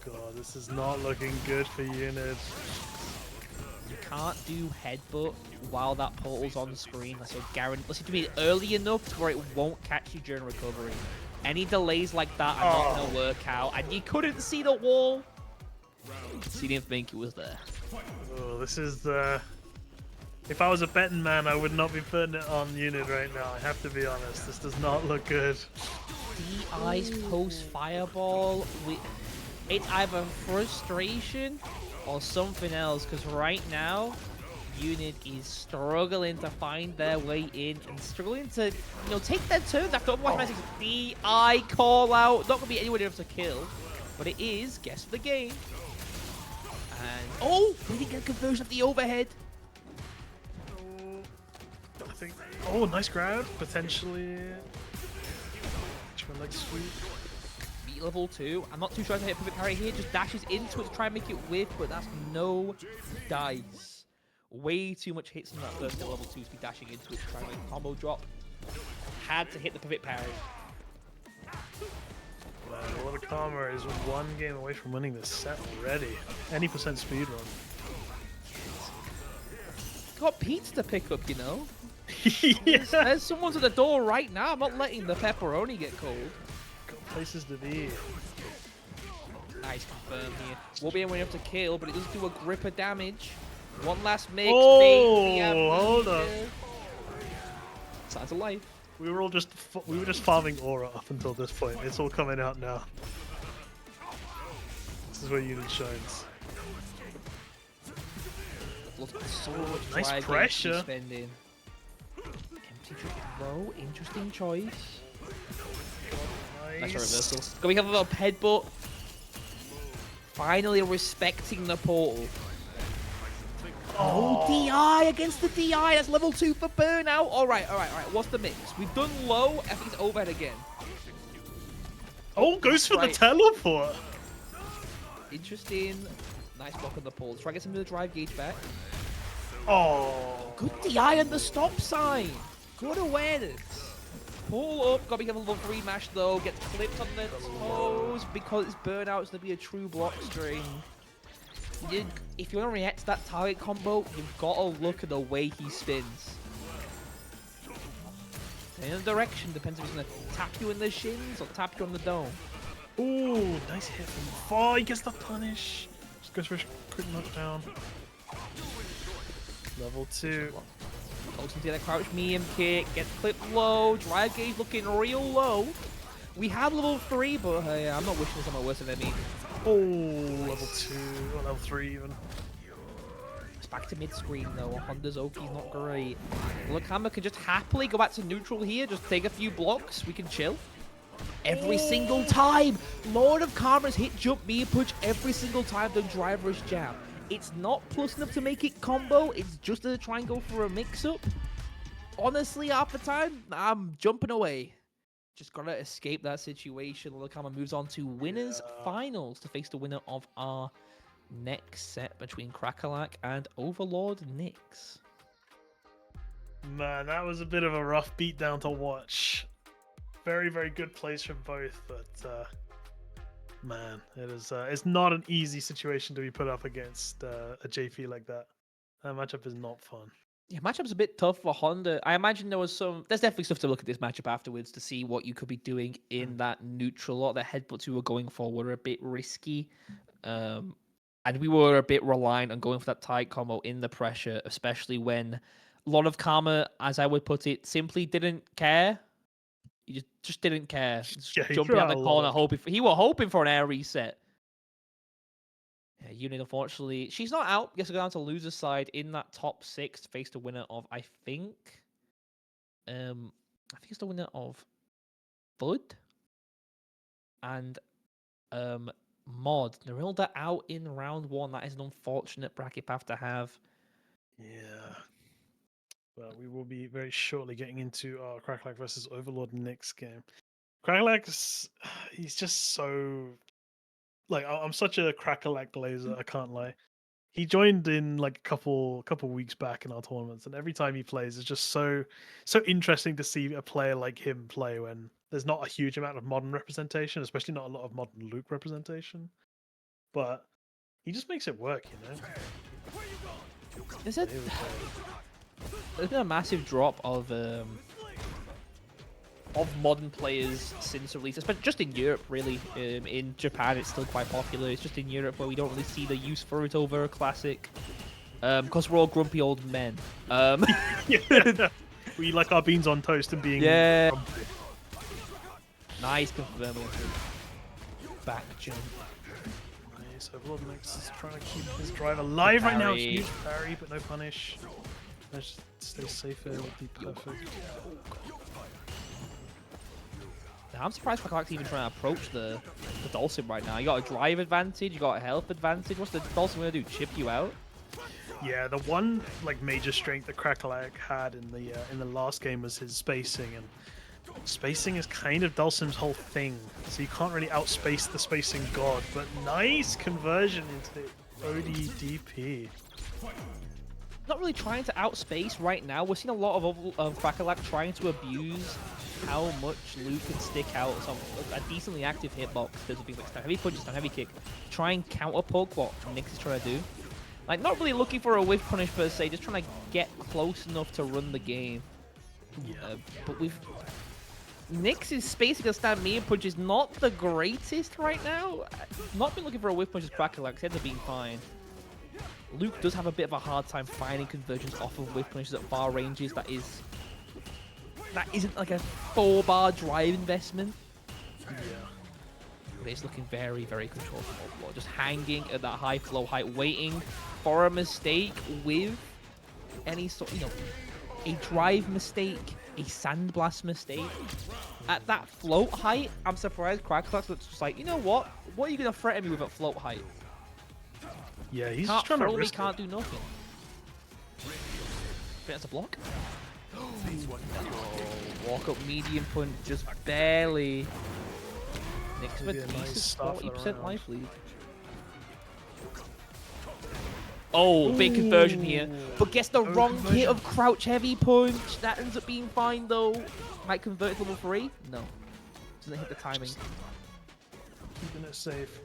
God, this is not looking good for Unit. You can't do headbutt while that portal's on the screen. That's a guarantee. Unless you do it early enough to where it won't catch you during recovery. Any delays like that are not going to work out. And you couldn't see the wall. So you didn't think it was there. Oh, this is the... If I was a betting man, I would not be putting it on Unit right now. I have to be honest. This does not look good. DI's post fireball. It's either frustration or something else. Because right now, Unit is struggling to find their way in and struggling to, take their turns after otherwise DI call out. Not gonna be anyone able to kill, but it is guess of the game. And we didn't get a conversion of the overhead. Oh, nice grab, potentially. Leg sweep. Beat level 2. I'm not too sure I can hit perfect parry here. Just dashes into it to try and make it whiff, but that's no dice. Way too much hits on that first level 2 to be dashing into it to try and make a combo drop. Had to hit the perfect parry. Man, Lord of Karma is one game away from winning this set already. Any percent speed run. Got pizza to pick up, Yeah. There's someone's at the door right now. I'm not letting the pepperoni get cold. Got places to be. Nice confirm here. Won't be able to kill, but it does do a grip of damage. One last mix. Hold up. Signs of life. We were just farming aura up until this point. It's all coming out now. This is where Unit shines. So much nice pressure. Spending. Empty trick throw. Interesting choice. Nice reversal. Can we have a little headbutt? Finally respecting the portal. Oh, DI against the DI. That's level 2 for burnout. All right. What's the mix? We've done low. I think it's overhead again. Oh, goes for the teleport. Interesting. Nice block on the pull. Try to get some of the drive gauge back. Oh. Good DI on the stop sign. Good awareness. Pull up. Gotta be level 3 mash though. Gets clipped on the toes because it's burnout. It's gonna be a true block string. If you want to react to that target combo, you've got to look at the way he spins. In the direction depends if he's going to tap you in the shins or tap you on the dome. Ooh, nice hit from far. He gets the punish. Just goes for a quick knockdown. Level 2. Goes into the crouch medium kick, gets clipped low, drive gauge looking real low. We have level 3, but yeah, I'm not wishing this on my worst enemy. Oh, level 2 or level 3 even. It's back to mid-screen though. Honda's Oki's not great. Lookhammer can just happily go back to neutral here, just take a few blocks. We can chill. Every single time! Lord of Karma's hit jump me punch every single time the driver's jab. It's not plus enough to make it combo, it's just to try and go for a mix-up. Honestly, half the time, I'm jumping away. Just gotta escape that situation. Lookhammer moves on to winners finals to face the winner of our next set between Crackalack and Overlord Nyx. Man, that was a bit of a rough beatdown to watch. Very, very good plays from both, but man, it's not an easy situation to be put up against a JP like that. That matchup is not fun. Yeah, matchup's a bit tough for Honda. I imagine there's definitely stuff to look at this matchup afterwards to see what you could be doing in that neutral. A lot of the headbutts we were going for were a bit risky. And we were a bit reliant on going for that tight combo in the pressure, especially when a lot of Karma, as I would put it, simply didn't care. He just didn't care. Just jumping down the corner, he was hoping for an air reset. Yeah, Unit, unfortunately, she's not out. Guess we're going to loser's side in that top 6 to face the winner of, I think it's the winner of Bud and Mod. Nerilda out in round 1. That is an unfortunate bracket path to have. Yeah. Well, we will be very shortly getting into our Crackalack versus Overlord Nyx game. Crackalack, he's just so... Like, I'm such a Crackalack glazer, I can't lie. He joined in like a couple weeks back in our tournaments, and every time he plays, it's just so interesting to see a player like him play when there's not a huge amount of modern representation, especially not a lot of modern Luke representation. But he just makes it work, you know. There's been a massive drop of modern players since release, especially just in Europe, really. In Japan, it's still quite popular. It's just in Europe where we don't really see the use for it over Classic, because we're all grumpy old men. Yeah. We like our beans on toast and being grumpy. Nice confirming. Back jump. Nice. Overlord Nyx is trying to keep his drive alive right now. Huge parry, but no punish. Let's stay safe here would be perfect. I'm surprised Crackalack's even trying to approach the Dhalsim right now. You got a drive advantage, you got a health advantage. What's the Dhalsim gonna do? Chip you out? Yeah, the one like major strength that Crackalack had in the last game was his spacing, and spacing is kind of Dhalsim's whole thing. So you can't really outspace the spacing god. But nice conversion into ODDP. Not really trying to outspace right now. We're seeing a lot of Crackalack trying to abuse how much Luke can stick out some a decently active hitbox. There's things like heavy punch, heavy kick. Try and counter poke what Nyx is trying to do. Like, not really looking for a whiff punish per se, just trying to get close enough to run the game. Yeah. But Nyx's spacing against stand me and punch is not the greatest right now. Not been looking for a whiff punch as Crackalack. His heads are being fine. Luke does have a bit of a hard time finding conversions off of whiff punishes at far ranges. That isn't like a 4-bar drive investment. Yeah. But it's looking very, very controlled from Overlord. Just hanging at that high flow height, waiting for a mistake with any sort, a drive mistake, a sandblast mistake. At that float height, I'm surprised Crackalack looks just like, you know what? What are you going to threaten me with at float height? Yeah, he's just trying to risk can't do nothing. That's a block. Walk up medium punch, just barely. Nyx with a decent 40% life lead. Oh, big conversion here, but gets the wrong hit of crouch heavy punch. That ends up being fine though. Might convert to level 3. No, doesn't hit the timing. Keeping it safe.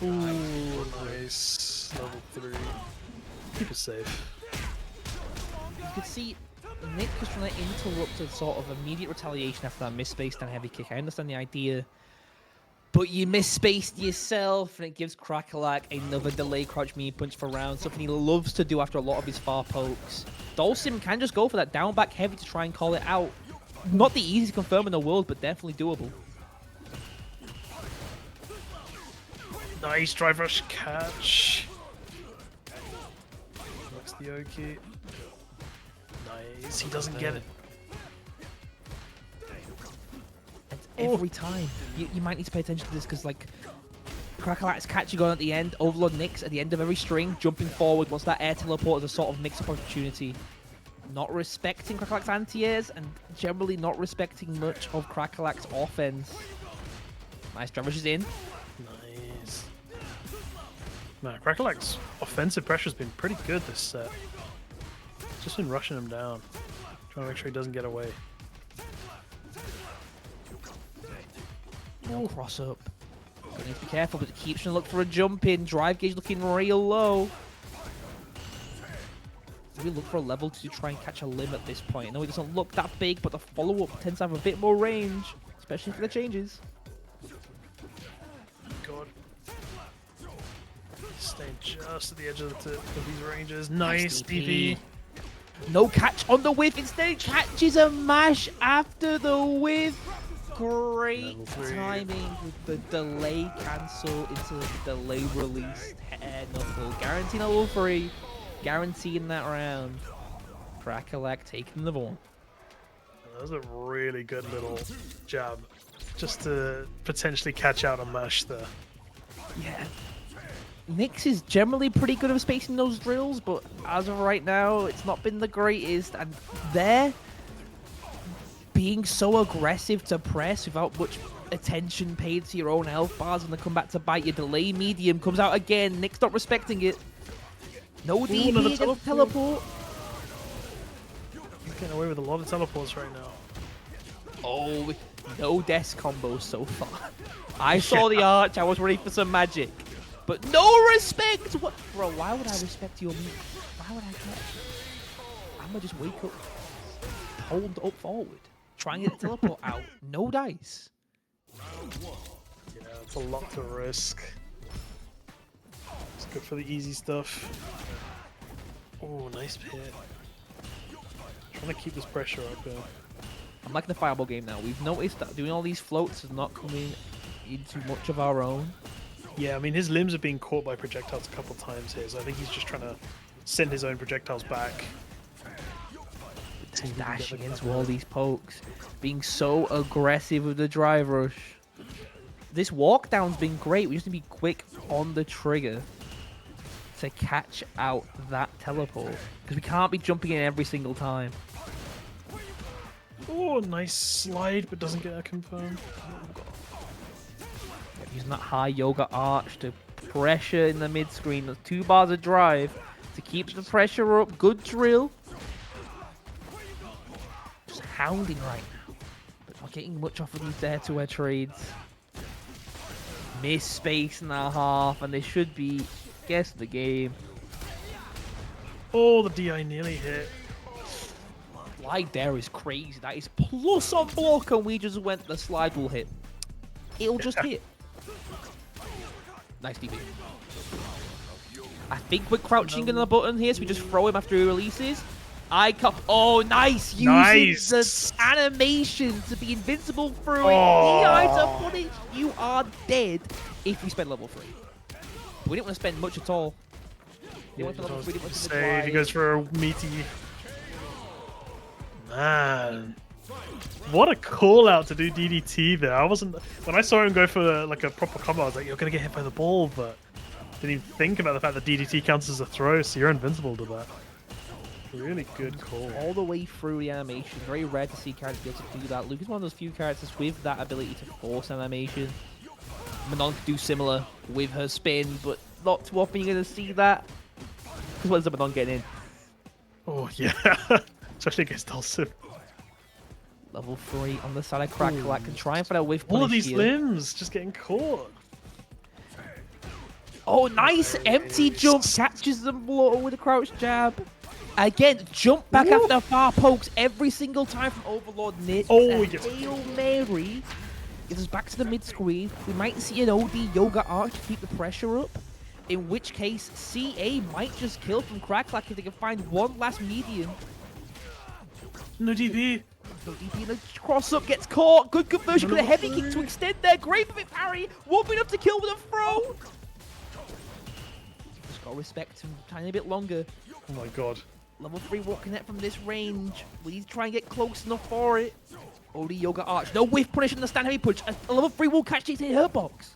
Ooh, nice. Level 3. Keep it safe. You can see Nyx was trying to interrupt a sort of immediate retaliation after that misspaced and heavy kick. I understand the idea, but you misspaced yourself, and it gives Crackalack another delay crouch me punch for round, something he loves to do after a lot of his far pokes. Dhalsim can just go for that down back heavy to try and call it out. Not the easiest confirm in the world, but definitely doable. Nice drive rush catch. That's the Oki. Nice. He doesn't get it. And every time. You might need to pay attention to this because, like, Crackalack's catching on at the end, Overlord Nyx at the end of every string, jumping forward once that air teleport is a sort of mix-up opportunity. Not respecting Crackalack's anti-airs and generally not respecting much of Crackalack's offense. Nice drive rushes in. Nice. Man, Crackalack's offensive pressure's been pretty good this set. Just been rushing him down. Trying to make sure he doesn't get away. No cross up. Gonna need to be careful, but it keeps trying to look for a jump in. Drive gauge looking real low. We look for a level to try and catch a limb at this point. I know it doesn't look that big, but the follow-up tends to have a bit more range, especially for the changes. God. Staying just at the edge of the tip of these ranges. Nice DP. No catch on the whiff. Instead, catches a mash after the whiff. Great timing with the delay cancel into the delay release. Knuckle. Guaranteeing level 3. Guaranteeing that round. Crackalack taking the ball. That was a really good little jab. Just to potentially catch out a mash there. Yeah. Nyx is generally pretty good at spacing those drills, but as of right now, it's not been the greatest. And there, being so aggressive to press without much attention paid to your own health bars when they come back to bite your delay medium comes out again. Nyx not respecting it. No DP against teleport. He's getting away with a lot of teleports right now. Oh, no death combos so far. I saw the arch, I was ready for some magic. But no respect! What? Bro, why would I respect your move? Why would I care? I'm gonna just wake up, hold up forward, try and get the teleport out. No dice. Yeah, it's a lot to risk. It's good for the easy stuff. Oh, nice pit. Trying to keep this pressure up there. I'm liking the fireball game now. We've noticed that doing all these floats is not coming into much of our own. Yeah, I mean, his limbs are being caught by projectiles a couple times here, so I think he's just trying to send his own projectiles back. Dashing into all these pokes. Being so aggressive with the drive rush. This walk down's been great. We just need to be quick on the trigger to catch out that teleport. Because we can't be jumping in every single time. Oh, nice slide, but doesn't get a confirm. Using that high yoga arch to pressure in the mid screen. There's 2 bars of drive to keep the pressure up. Good drill. Just hounding right now. But not getting much off of these air-to-air trades. Miss space and a half, and they should be guess the game. Oh, the DI nearly hit. Slide there is crazy. That is plus on block, and we just went the slide will hit. It'll just hit. Nice DP. I think we're crouching in the button here, so we just throw him after he releases. Oh, nice! Using the animation to be invincible through it. DI to punish. You are dead if we spend level 3. We didn't want to spend much at all. Save. He goes for a meaty. Man, what a call out to do DDT there. I wasn't when I saw him go for like a proper combo. I was like, you're gonna get hit by the ball, but didn't even think about the fact that DDT counts as a throw, so you're invincible to that. Really good call. All the way through the animation. Very rare to see characters be able to do that. Luke is one of those few characters with that ability to force animation. Manon could do similar with her spin, but not too often you're going to see that. Because when's the Manon getting in? Oh, yeah. Especially against Dulcim. Level 3 on the side of Crackalack can try and find out with punish all of these here. limbs just getting caught. Oh, nice empty jump. Catches them with a crouch jab. Again, jump back after far pokes every single time from Overlord Nyx. Oh, yes. Hail Mary. Gets us back to the mid screen. We might see an OD Yoga Arch to keep the pressure up. In which case, CA might just kill from Crackalack if they can find one last medium. No DP. So DP in the cross up gets caught. Good conversion with a heavy kick to extend there. Great for it, parry. Won't be enough to kill with a throw. Just got to respect him a tiny bit longer. Oh my god. Level 3 won't connect from this range. We need to try and get close enough for it. OD Yoga Arch. No whiff punish on the stand heavy punch. A level 3 will catch these in her box.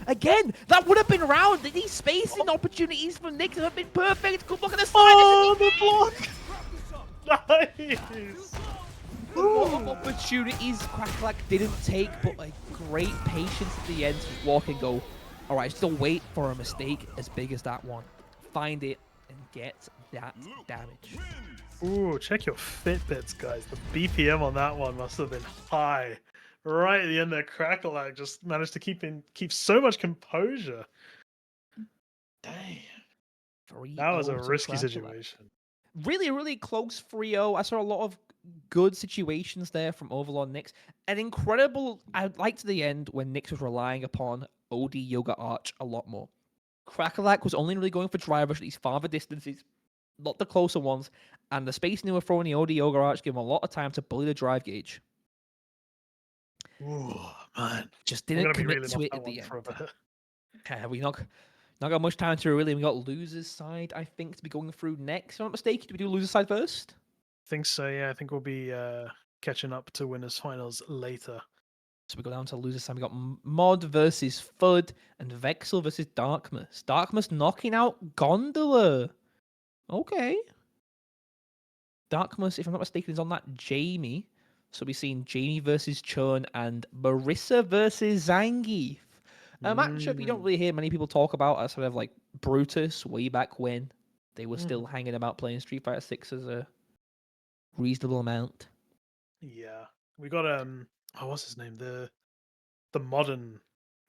Again, that would have been round. These spacing opportunities from Nick have been perfect. Good block on the side. Oh, the block! Nice! A lot of opportunities Crackalack didn't take, but a great patience at the end to walk and go, all right, still wait for a mistake as big as that one. Find it and get that damage. Ooh, check your Fitbits, guys. The BPM on that one must have been high. Right at the end there, Crackalack just managed to keep so much composure. Damn. That was a risky situation. Really, really close 3-0. I saw a lot of good situations there from Overlord Nyx. An incredible, I liked the end when Nyx was relying upon OD Yoga Arch a lot more. Crackalack was only really going for drive rush at these farther distances, not the closer ones, and the spacing they were throwing the OD Yoga Arch gave him a lot of time to bully the drive gauge. Ooh, man. Just didn't commit to it at the end. Yeah, we not got much time to really. We got losers side, I think, to be going through next. If I'm not mistaken, do we do losers side first? I think so, yeah. I think we'll be catching up to winners finals later. So we go down to losers side. We got Mod versus FUD and Vexel versus Darkmas. Darkmas knocking out Gondola. Okay. Darkmas, if I'm not mistaken, is on that Jamie. So we've seen Jamie versus Chun and Marissa versus Zangief. A matchup you don't really hear many people talk about outside of like Brutus way back when they were still hanging about playing Street Fighter 6 as a reasonable amount. Yeah. We got oh, what's his name? The modern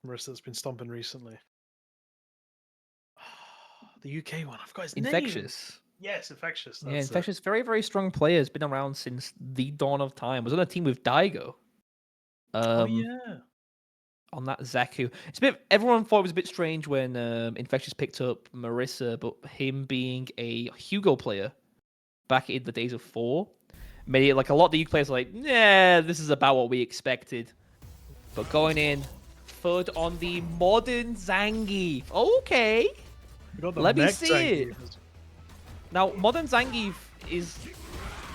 Marissa that's been stomping recently. The UK one. I forgot his name. Infectious. Yes, Infectious. Yeah, Infectious. Very, very strong player. Has been around since the dawn of time. Was on a team with Daigo. Oh yeah. On that Zaku. It's a bit. Everyone thought it was a bit strange when Infectious picked up Marissa, but him being a Hugo player back in the days of 4 made it like a lot of the UK players are like, yeah, this is about what we expected. But going in, FUD on the modern Zangief. Okay. Let me see it. Now, modern Zangief is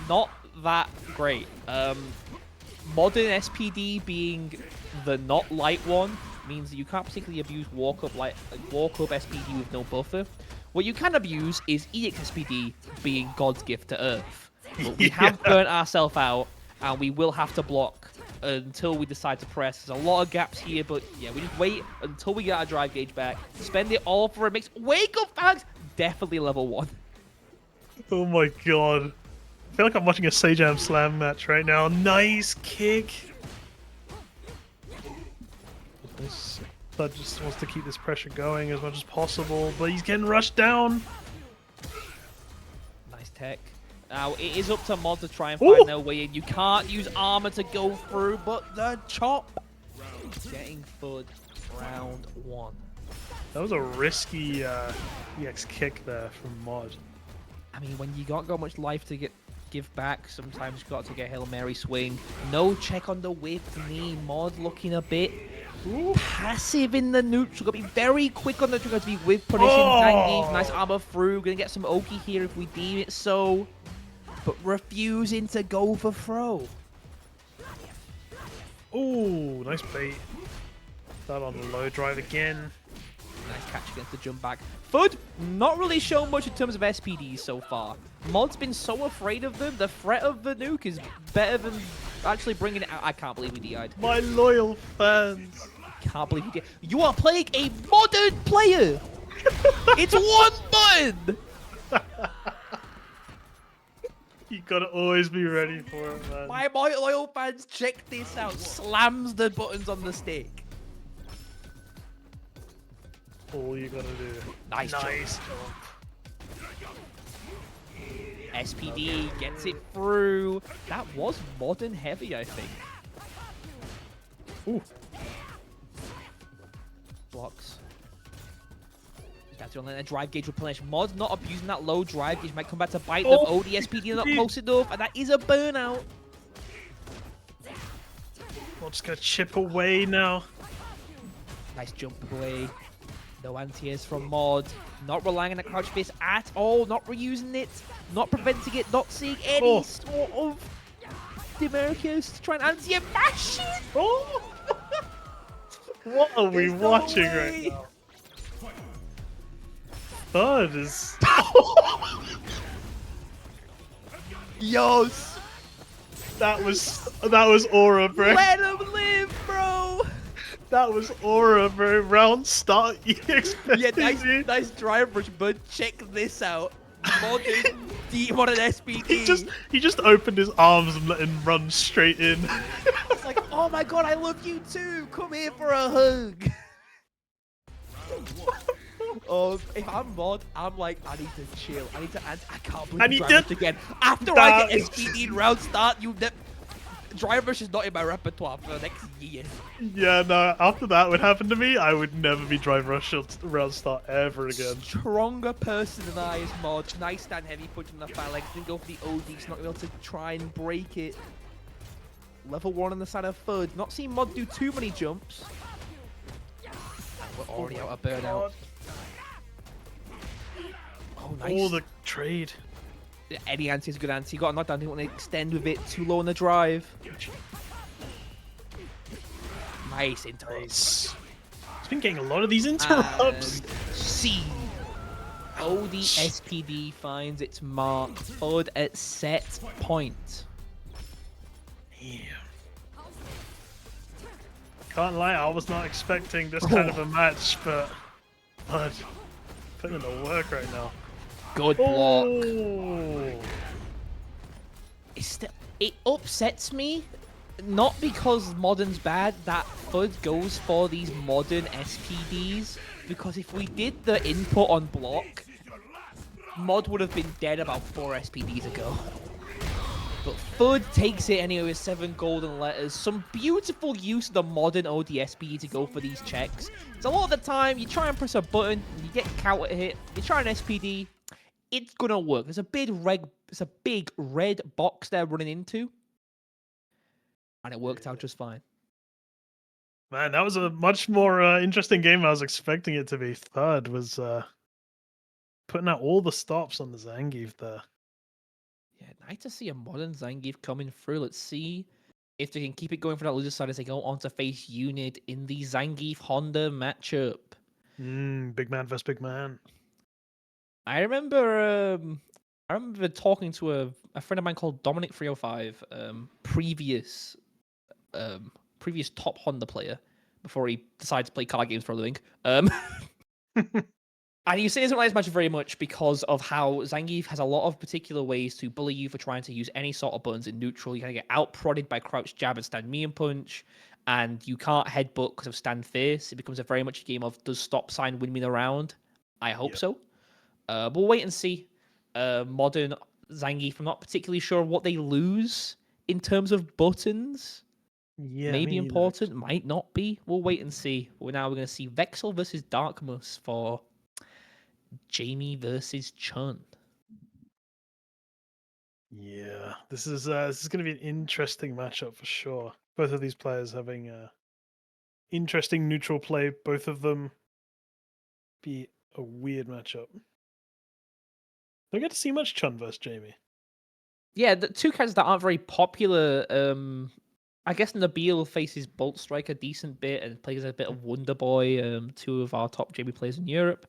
not that great. Modern SPD being the not light one means that you can't particularly abuse walk up SPD with no buffer. What you can abuse is EX SPD being God's gift to Earth. But we have burnt ourselves out, and we will have to block until we decide to press. There's a lot of gaps here, but yeah, we just wait until we get our drive gauge back. Spend it all for a mix. Wake up, Fags! Definitely level 1. Oh my god. I feel like I'm watching a Sajam Slam match right now. Nice kick. Bud just wants to keep this pressure going as much as possible, but he's getting rushed down. Nice tech. Now, it is up to Mod to try and find their way in. You can't use armor to go through, but the chop getting FUD round 1. That was a risky EX kick there from Mod. I mean, when you got much life to give back, sometimes you got to get Hail Mary swing. No check on the whip knee. Mod looking a bit passive in the neutral. Got to be very quick on the trigger to be with punishing Zangief. Nice armor through. Gonna get some Oki here if we deem it so. But refusing to go for throw. Oh, nice bait. That on the low drive again. Nice catch against the jump back. FUD, not really shown much in terms of SPDs so far. Mod's been so afraid of them. The threat of the nuke is better than actually bringing it out. I can't believe he DI'd. My loyal fans. Can't believe he did. You are playing a modern player. It's one button. You gotta always be ready for it, man. My loyal fans, check this out. Slams the buttons on the stick. All you gotta do. Nice jump. Jump. SPD gets it through. That was modern heavy, I think. Ooh. Blocks. That's on the drive gauge replenish. Mod's not abusing that low drive gauge. Might come back to bite them. OD SPD not close enough, and that is a burnout. We're just gonna chip away now. Nice jump away. No anti-airs from Mod. Not relying on the crouch base at all. Not reusing it. Not preventing it. Not seeing any sort of demericus to try and anti-air mash it. Oh! What are we There's no watching way. right now? Third is. Yos. That was aura, bro. Let him live, bro. That was aura, bro. Round start. You expected Yeah, nice drive rush, but check this out. Modern SPD. He just opened his arms and let him run straight in. It's like, oh my god, I love you too. Come here for a hug. Oh, if I'm Mod, I'm like, I need to chill. I need to. I can't believe drive rush again. After I get SPD in round start, drive rush is not in my repertoire for the next year. Yeah, no. After that would happen to me, I would never be drive rush round start ever again. Stronger person than I is Mod. Nice stand heavy punch on the phalanx. Didn't go for the OD. He's not able to try and break it. Level 1 on the side of FUD. Not seen Mod do too many jumps. And we're already out of burnout. Oh, nice. Oh, the trade. Any anti is a good anti. Got a knockdown. Didn't want to extend with it too low on the drive. Nice interrupts. He's been getting a lot of these interrupts. And C. OD SPD finds its mark. FUD at set point. Yeah. Can't lie, I was not expecting this kind of a match, but putting in the work right now. Good block. Oh. It upsets me, not because Modern's bad, that FUD goes for these Modern SPDs, because if we did the input on block, Mod would have been dead about 4 SPDs ago. But FUD takes it anyway with 7 golden letters. Some beautiful use of the Modern OD SPD to go for these checks. So a lot of the time, you try and press a button, and you get counter hit, you try an SPD, it's gonna work. There's a big red box they're running into, and it worked out just fine. Man, that was a much more interesting game than I was expecting it to be. Third was putting out all the stops on the Zangief there. Yeah, nice to see a Modern Zangief coming through. Let's see if they can keep it going for that loser side as they go on to face Unit in the Zangief Honda matchup. Big man versus big man. I remember talking to a friend of mine called Dominic305, previous top Honda player before he decided to play card games for a living. And he said he doesn't like this match very much because of how Zangief has a lot of particular ways to bully you for trying to use any sort of buttons in neutral. You kind of get out-prodded by crouch jab and stand me and punch, and you can't headbutt because of stand face. It becomes a very much a game of does stop sign win me the round? I hope so. We'll wait and see. Modern Zangief, I'm not particularly sure what they lose in terms of buttons. Yeah, maybe important, might not be. We'll wait and see. Now we're going to see Vexel versus Darkmus for Jamie versus Chun. Yeah, this is going to be an interesting matchup for sure. Both of these players having interesting neutral play. Both of them be a weird matchup. Don't get to see much Chun versus Jamie. Yeah, the two characters that aren't very popular. I guess Nabil faces Bolt Strike a decent bit and plays a bit of Wonder Boy, 2 of our top Jamie players in Europe.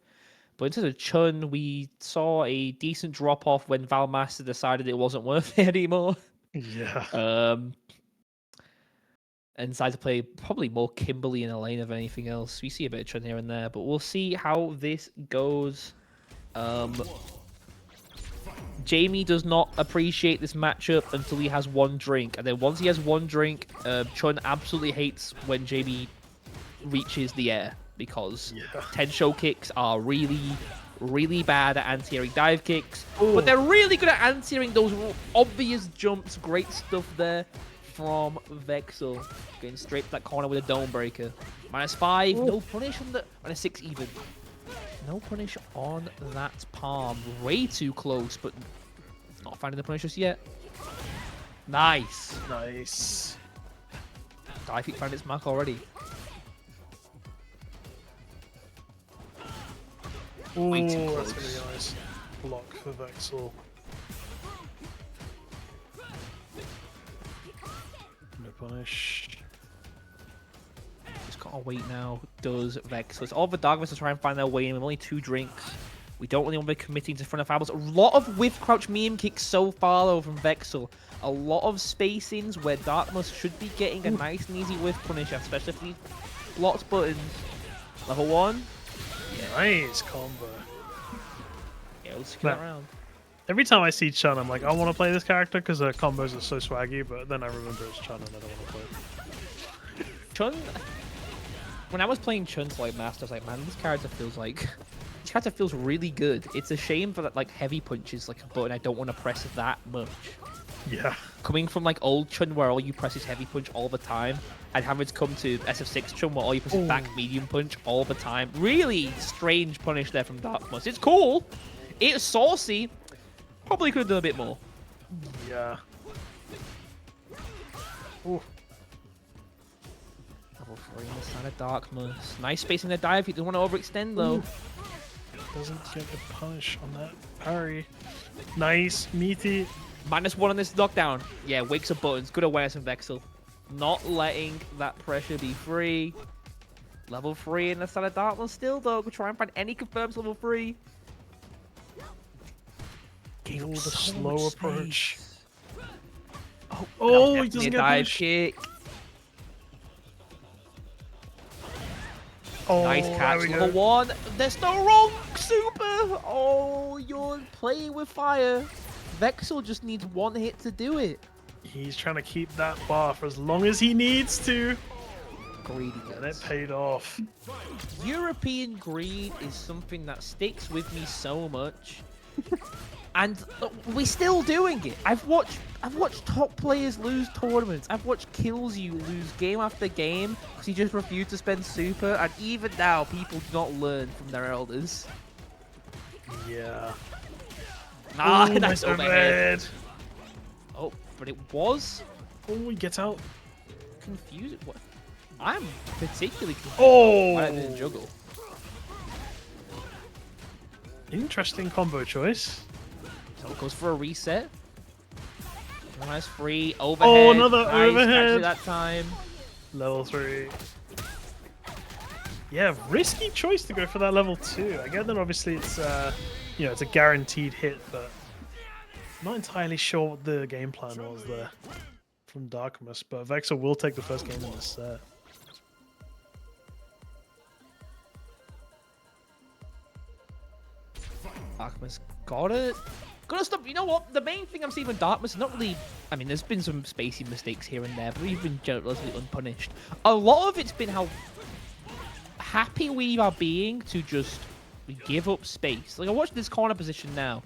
But in terms of Chun, we saw a decent drop-off when Valmaster decided it wasn't worth it anymore. Yeah. And decided to play probably more Kimberly in a lane of anything else. We see a bit of Chun here and there, but we'll see how this goes. Jamie does not appreciate this matchup until he has one drink. And then once he has one drink, Chun absolutely hates when Jamie reaches the air. Because Tensho kicks are really, really bad at anti-airing dive kicks. Ooh. But they're really good at anti-airing those obvious jumps. Great stuff there from Vexel. Getting straight to that corner with a dome breaker. -5, no punish on the... -6 even. No punish on that palm. Way too close, but not finding the punish just yet. Nice. Nice. Dive kick found its mark already. Ooh, Way too that's close. really nice. Block for Vexel. No punish. Just gotta wait now. Does Vex? So it's all the Darkness to try and find their way in with only 2 drinks. We don't really want to be committing to front of Fabulous. A lot of whiff crouch meme kicks so far though from Vexel. A lot of spacings where Darkness should be getting a nice and easy whiff punish, especially if he blocks buttons. Level 1. Nice combo. Yeah, let's get around. Every time I see Chun, I'm like, I want to play this character because her combos are so swaggy, but then I remember it's Chun and I don't want to play it. Chun, when I was playing Chun's like Master, I was like, man, this character feels really good. It's a shame for that like heavy punches like a button I don't want to press that much. Yeah. Coming from like old Chun where all you press is heavy punch all the time, and having to come to SF6 Chun where all you press is back medium punch all the time. Really strange punish there from Darkmus. It's cool. It's saucy. Probably could have done a bit more. Yeah. Ooh. Level 3 on the side of Darkmus. Nice space in the dive. He doesn't want to overextend though. Ooh. Doesn't get the punish on that parry. Nice, meaty. -1 on this knockdown. Yeah, wakes up buttons. Good awareness from Vexel. Not letting that pressure be free. Level 3 in the side of Darkness still though. We'll try and find any confirms level 3. Ooh, the slow approach. Oh, he doesn't get dive punished. kick. Oh, Nice catch. there we Level go. 1. There's no wrong super. Oh, you're playing with fire. Vexel just needs 1 hit to do it. He's trying to keep that bar for as long as he needs to. Greedy. And it paid off. European greed is something that sticks with me so much. And we're still doing it. I've watched top players lose tournaments. I've watched Kills You lose game after game because he just refused to spend super. And even now, people do not learn from their elders. Yeah. Ah, Ooh, nice nice overhead. overhead. Oh, but it was Oh, he gets out. confusing. What? I'm particularly confused. Oh! Why I didn't juggle. Interesting combo choice. So it goes for a reset. Nice free overhead. Oh, another Nice overhead. catch that time. Level 3. Yeah, risky choice to go for that level 2. I get that obviously it's you know, it's a guaranteed hit, but I'm not entirely sure what the game plan was there from Darkmus, but Vexel will take the first game in this set. Darkmus got it. Gotta stop. You know what? The main thing I'm seeing with Darkmus is not really. I mean, there's been some spacey mistakes here and there, but we've been relatively unpunished. A lot of it's been how happy we are being to just give up space. Like, I watched this corner position now.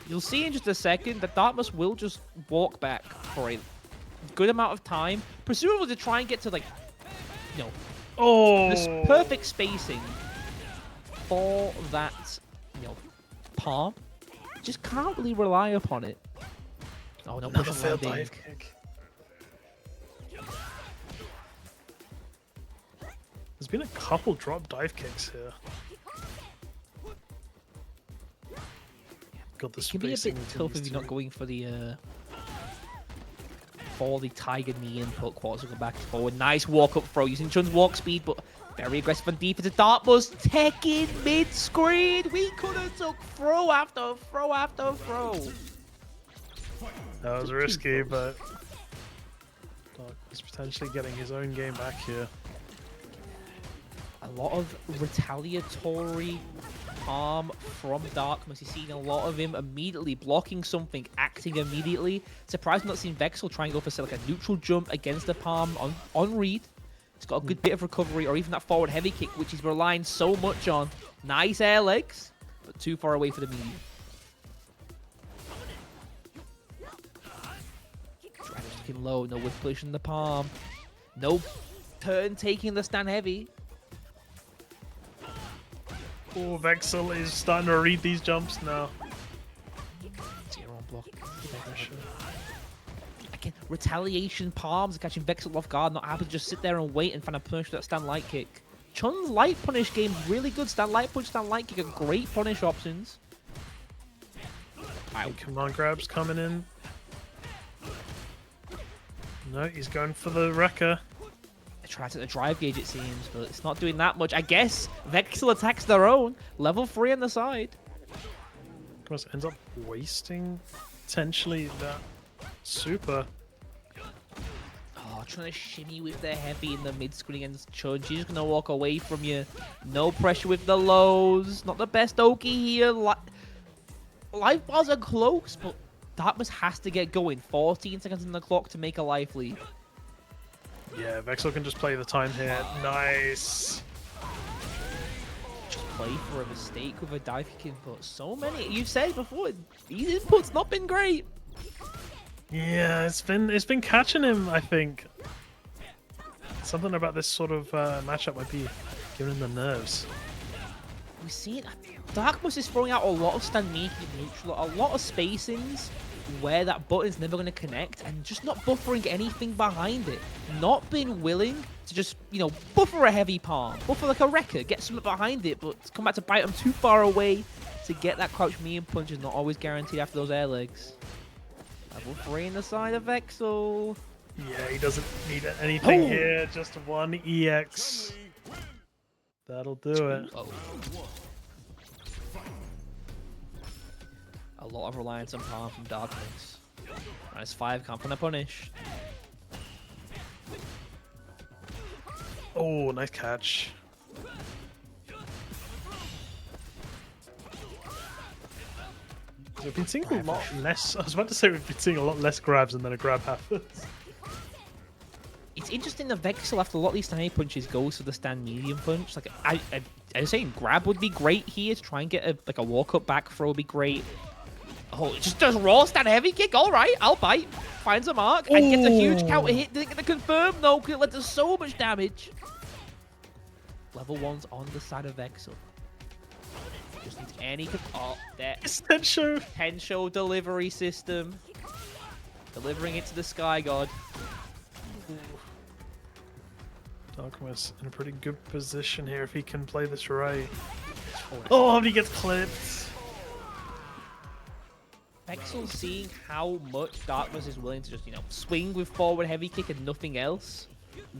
You'll see in just a second that Dartmouth will just walk back for a good amount of time, presumably to try and get to, like, you know, this perfect spacing for that, you know, palm. Just can't really rely upon it. Oh, no, Another push failed landing. dive kick. There's been a couple drop dive kicks here. Got the It can be a spacing bit into tough these if you're not two. going for the tiger knee input quarters to go back and forward. Nice walk up throw using Chun's walk speed, but very aggressive on defense. Dartmouth taking mid screen. We could have took throw after throw after throw. That was risky, but Dark is potentially getting his own game back here. A lot of retaliatory harm from Darkmus. You're seeing a lot of him immediately blocking something, acting immediately. Surprised I'm not seeing Vexel try and go for, say, like a neutral jump against the palm on read. He's got a good bit of recovery, or even that forward heavy kick, which he's relying so much on. Nice air legs, but too far away for the medium. Looking low, no whiff push in the palm. No turn taking the stand heavy. Oh, Vexel is starting to read these jumps now. Zero on block. Again, retaliation palms, catching Vexel off guard, not happy to just sit there and wait and find a punish that stand light kick. Chun's light punish game really good. Stand light punch, stand light kick are great punish options. Command grabs coming in. No, he's going for the wrecker. They try to the drive gauge, it seems, but it's not doing that much. I guess Vexel attacks their own. Level 3 on the side. Of course, ends up wasting potentially that super. Oh, trying to shimmy with their heavy in the mid screen against Chun. She's just going to walk away from you. No pressure with the lows. Not the best Oki here. Life bars are close, but Darkness has to get going. 14 seconds on the clock to make a life lead. Yeah, Vexel can just play the time here. Nice. Just play for a mistake with a dive kick input. So many. You've said before, these inputs not been great. Yeah, it's been catching him, I think. Something about this sort of matchup might be giving him the nerves. We see it. Darkness is throwing out a lot of stand making neutral, a lot of spacings where that button's never going to connect, and just not buffering anything behind it. Not being willing to just, you know, buffer a heavy palm, buffer like a wrecker, get something behind it, but come back to bite them too far away to get that crouch medium punch is not always guaranteed after those air legs. Level 3 in the side of Vexel. Yeah, he doesn't need anything here, just one EX. That'll do it. A lot of reliance on palm from Darkness. -5, can't find a punish. Oh, nice catch. We've been seeing a lot less. I was about to say we've been seeing a lot less grabs, and then a grab happens. It's interesting that Vexel, after a lot of these tiny punches, goes for the stand medium punch. Like I was saying, grab would be great here to try and get a walk up back throw would be great. Oh, it just does raw stand heavy kick. All right, I'll bite. Finds a mark and gets a huge counter hit. Didn't get the confirm. No, because it led to so much damage. Level 1's on the side of Vexel. Just needs any. Oh, there. It's Tensho. Tensho delivery system. Delivering it to the Sky God. Darkness in a pretty good position here if he can play this right. Oh, and he gets clipped. Vexel seeing how much Darkness is willing to just, you know, swing with forward heavy kick and nothing else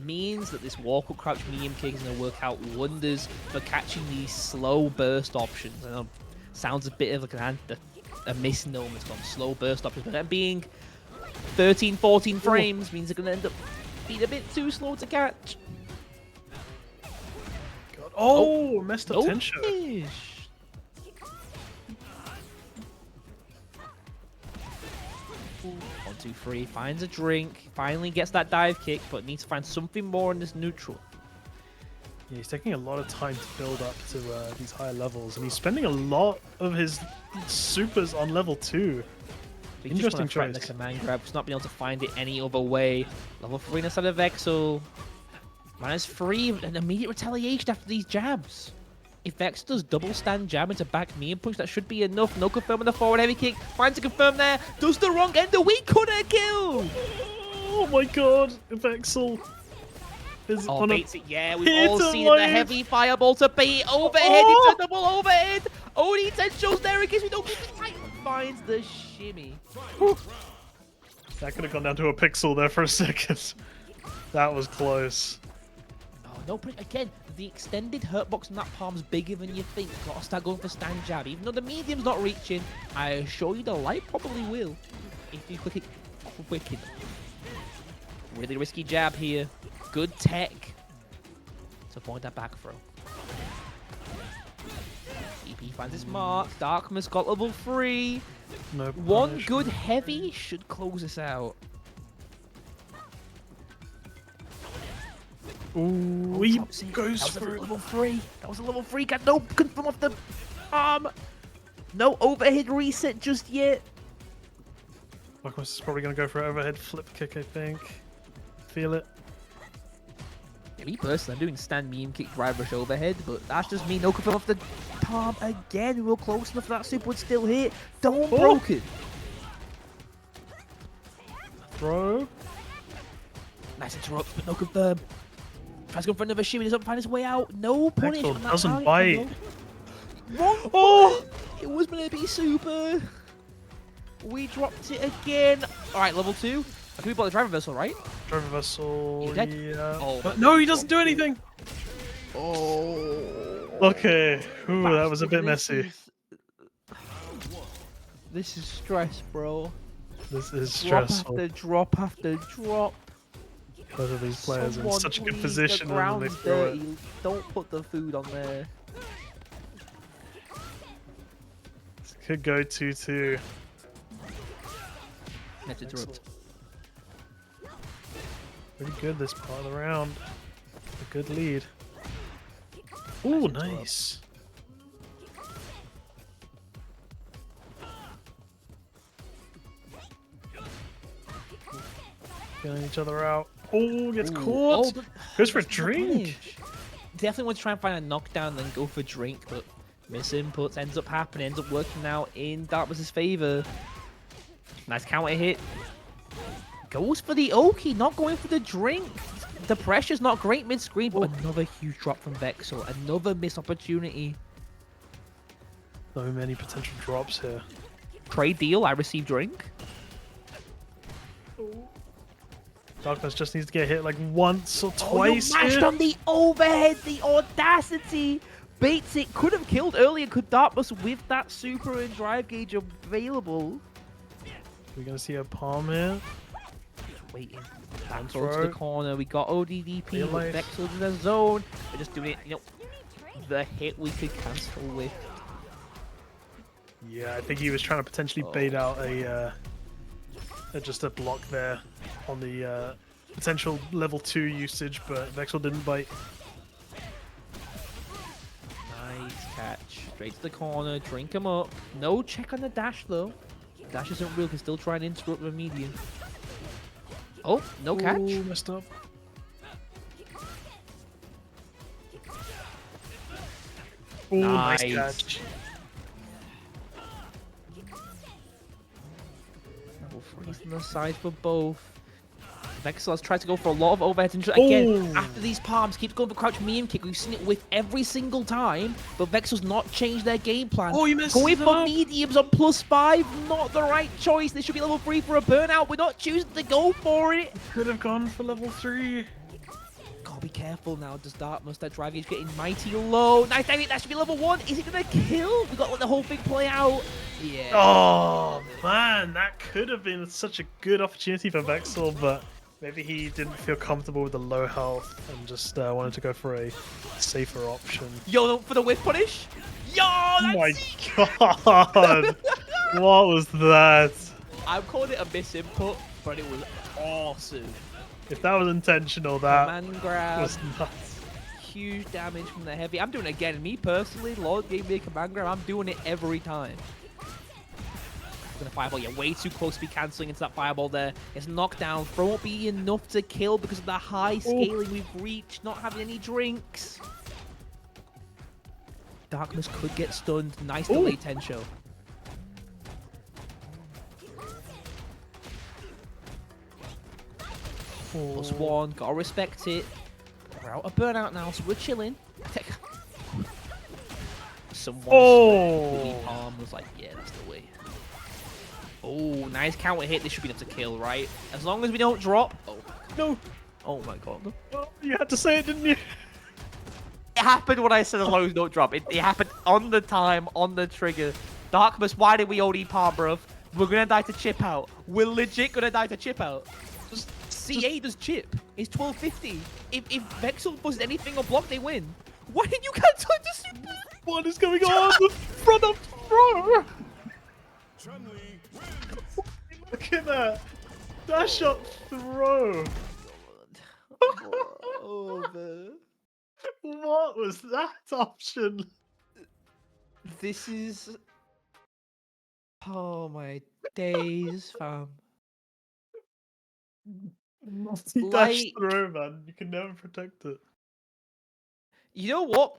means that this walk up crouch medium kick is going to work out wonders for catching these slow burst options. I know sounds a bit of like a misnomer. It's called slow burst options, but that being 13, 14 frames means they're going to end up being a bit too slow to catch. God. Oh, messed up Tensho. Fish. 1, 2, 3, finds a drink, finally gets that dive kick, but needs to find something more in this neutral. Yeah, he's taking a lot of time to build up to these higher levels, and he's spending a lot of his supers on level 2. Interesting choice. The command grab, just not being able to find it any other way. Level 3 instead of Vexel. -3, an immediate retaliation after these jabs. If Vexel does double stand jab into back medium punch, that should be enough. No confirm on the forward heavy kick. Finds a confirm there. Does the wrong end. The weak corner kill. Oh my god. Vexel is on baits it. Yeah, we've all seen the heavy fireball to bait it. Overhead. It's a double overhead. Only Tensho's there in case we don't get it right. Finds the shimmy. Whew. That could have gone down to a pixel there for a second. That was close. Oh, no, but again, the extended hurt box on that palm's bigger than you think. Gotta start going for stand jab. Even though the medium's not reaching, I assure you the light probably will. If you click it quick enough. Really risky jab here. Good tech to avoid that back throw. EP finds his mark. Darkness got level 3. No One punish. good heavy should close us out. Ooh, he goes that was for a level 3. That was a level 3. Got no confirm off the arm. No overhead reset just yet. Darkness is probably going to go for an overhead flip kick, I think. Feel it. Yeah, me personally, I'm doing stand medium kick drive rush overhead, but that's just me. No confirm off the palm again. We were close enough that super would still hit. Don't broken. throw. Nice interrupt, but no confirm. Tries to go for another shimmy, doesn't find his way out. No punish. Vexel on that doesn't target. bite. Wrong Oh! It was going to be super. We dropped it again. All right, level 2. I think we bought the driver vessel, right? Driver vessel, He's dead. yeah. Oh, But no, he doesn't do anything. Oh. Okay, ooh, that was a bit messy. This is stress, bro. This is Drop stressful. after drop after drop. Both of these players are in Someone such a good please, position the and then they ground's throw dirty. it. Don't put the food on there. This could go 2-2. Let's interrupt. Pretty good this part of the round. A good lead. Ooh, nice. Getting each other out. Oh, gets caught. but Goes for a there's no drink. punish. Definitely want to try and find a knockdown, then go for a drink, but miss inputs ends up happening, ends up working out in Darkness's favor. Nice counter hit. Goes for the Oki, not going for the drink. The pressure's not great mid-screen, but another huge drop from Vexel. Another missed opportunity. So many potential drops here. Trade deal, I receive drink. Darkness just needs to get hit like once or Oh, twice. you mashed here. on the overhead, the audacity. Baits it, could have killed earlier, could Darkness with that super and drive gauge available. We're gonna see a palm here. Just waiting. And Close to throw. the corner, we got ODDP, Real but life. Vexel's in the zone. We're just doing it, the hit we could cancel with. Yeah, I think he was trying to potentially bait out just a block there on the potential level 2 usage, but Vexel didn't bite. Nice catch. Straight to the corner, drink him up. No check on the dash though. Dash isn't real, can still try and interrupt the medium. Oh, no catch. Ooh, messed up. Ooh, nice catch. Level 3's on the side for both. Vexel has tried to go for a lot of overhead and again, Ooh. after these palms, keeps going for crouch medium kick. We've seen it with every single time, but Vexel's not changed their game plan. Oh, you messed Going it for up. mediums on +5, not the right choice. This should be level 3 for a burnout. We're not choosing to go for it. Could have gone for level 3. Gotta be careful now. Does Dartmouth, that drive gauge getting mighty low? Nice diving, that should be level 1. Is it gonna kill? We got to let the whole thing play out. Yeah. Oh man, that could have been such a good opportunity for Vexel, but maybe he didn't feel comfortable with the low health and just wanted to go for a safer option. Yo, for the whiff punish. Yo, Oh that's my god! What was that? I'm calling it a misinput, but it was awesome. If that was intentional, that Man grab, was nuts. huge damage from the heavy. I'm doing it again. Me personally, Lord gave me a command grab. I'm doing it every time. Gonna fireball. You're way too close to be cancelling into that fireball there. It's knocked down. Throw won't be enough to kill because of the high scaling we've reached. Not having any drinks. Darkness could get stunned. Nice delay Tensho. +1. Gotta respect it. We're out of burnout now, so we're chilling. Someone palm was like, yeah, that's the way. Oh, nice counter hit. This should be enough to kill, right? As long as we don't drop. Oh, No! oh my god. Oh, you had to say it, didn't you? It happened when I said as long as we don't drop. It happened on the time, on the trigger. Darkness, why did we OD palm, bruv? We're gonna die to chip out. We're legit gonna die to chip out. CA does chip. It's 1250. If Vexel does anything or block, they win. Why didn't you cancel the super? What is going on? The front of throw! Look at that! Dash up throw! What was that option? This is... Oh my days, fam. Multi-dash Like- throw, man. You can never protect it. You know what?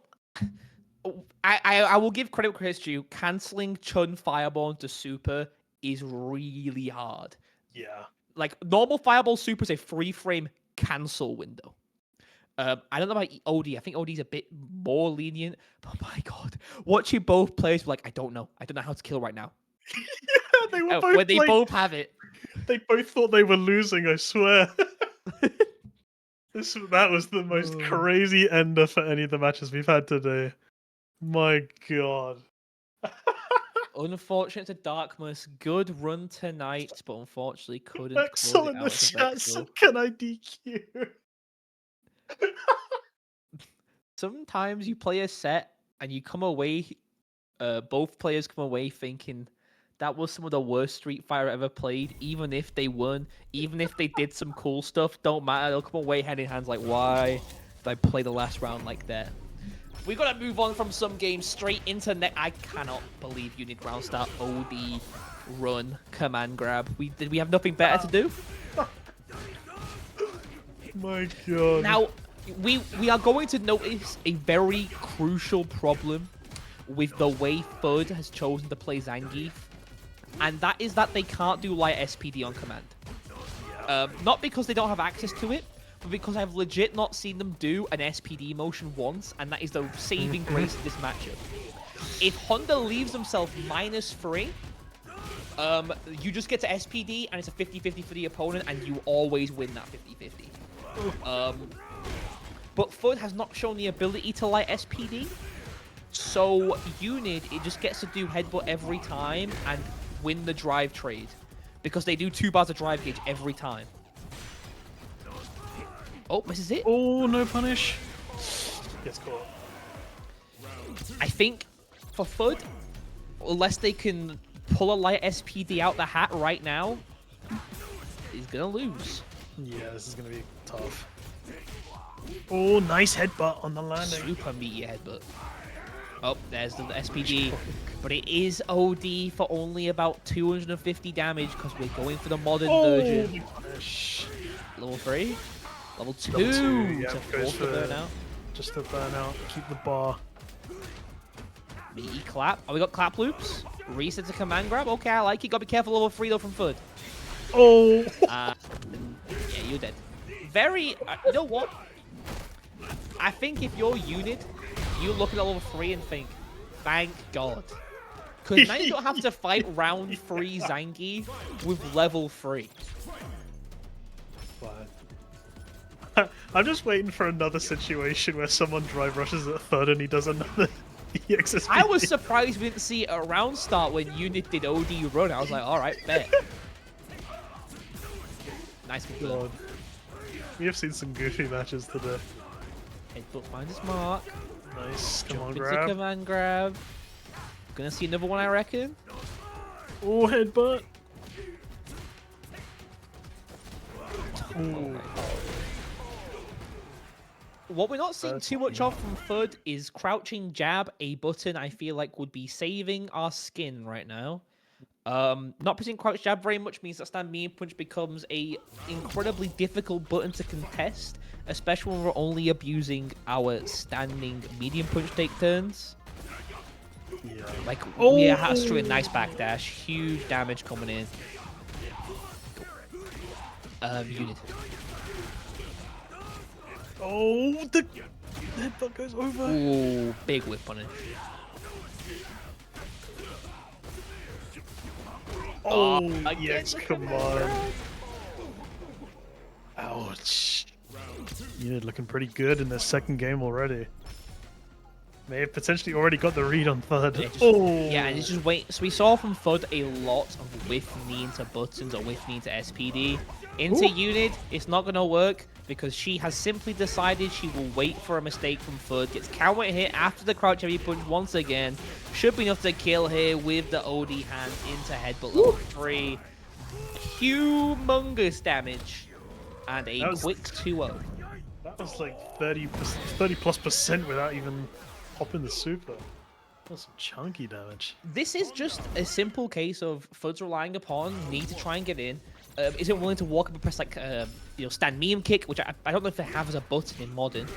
I will give credit where credit's due. Canceling Chun Fireball to Super is really hard. Yeah. like normal Fireball Super is a 3-frame cancel window. I don't know about OD. I think OD is a bit more lenient. But my god, watching both players be like, I don't know how to kill right now. Yeah, they were both When they both have it. They both thought they were losing, I swear. That was the most crazy ender for any of the matches we've had today. My god. Unfortunate to Darkmus. Good run tonight, but unfortunately couldn't close Excel it in out the with a chat Vexel. said, can I DQ? Sometimes you play a set and you come away, both players come away thinking that was some of the worst Street Fighter ever played, even if they won, even if they did some cool stuff, don't matter, they'll come away hand in hands like, why did I play the last round like that? We gotta move on from some games straight into I cannot believe Unit Ground Start OD run command grab. Did we have nothing better to do? My god. Now, we are going to notice a very crucial problem with the way FUD has chosen to play Zangief, and that is that they can't do light SPD on command. Not because they don't have access to it, but because I've legit not seen them do an SPD motion once, and that is the saving grace of this matchup. If Honda leaves himself -3, you just get to SPD, and it's a 50-50 for the opponent, and you always win that 50-50. But FUD has not shown the ability to light SPD, so Unid, it just gets to do headbutt every time and win the drive trade, because they do 2 bars of drive gauge every time. Oh, misses it. Oh, no punish. Gets caught. I think for FUD, unless they can pull a light SPD out the hat right now, he's gonna lose. Yeah, this is gonna be tough. Oh, nice headbutt on the landing. Super meaty headbutt. Oh, there's the SPD. But it is OD for only about 250 damage because we're going for the modern version. Level 3? Level 2 yeah, to force the burnout. Just the burnout. Keep the bar. Meaty clap. Oh, we got clap loops. Reset to command grab. Okay, I like it. Gotta be careful level 3 though from FUD. Oh! Yeah, you're dead. You know what? I think if you're Unit, you look at level 3 and think, thank God. Because now you don't have to fight round 3 Zangief with level 3. I'm just waiting for another situation where someone drive rushes at third and he does another EXSP. I was surprised we didn't see a round start when Unit did OD run. I was like, alright, bet. Nice God. We have seen some goofy matches today. Headbutt finds his mark. Nice. Come on, Into grab. command grab. Gonna see another one, I reckon. Oh, headbutt. Oh. What we're not seeing too much of from FUD is crouching jab, a button I feel like would be saving our skin right now. Not pressing crouch jab very much means that stand medium punch becomes a incredibly difficult button to contest, especially when we're only abusing our standing medium punch take turns. Yeah. Like, we have to do a nice backdash, huge damage coming in. Unit. Oh, the headbutt goes over. Ooh, big whip punish. Oh, yes, come on. Ouch. Unit looking pretty good in their second game already. May have potentially already got the read on third. Yeah, and it's just wait. So we saw from FUD a lot of whiff knee into buttons or whiff knee into SPD. Into Unit, it's not going to work because she has simply decided she will wait for a mistake from FUD. Gets counter hit after the crouch heavy punch once again. Should be enough to kill here with the OD hand into headbutt level 3. Humongous damage. And a quick 2-0. That was like 30+% without even popping the super. That's some chunky damage. This is just a simple case of FUD's relying upon need to try and get in. Isn't willing to walk up and press like stand medium kick, which I don't know if they have as a button in modern.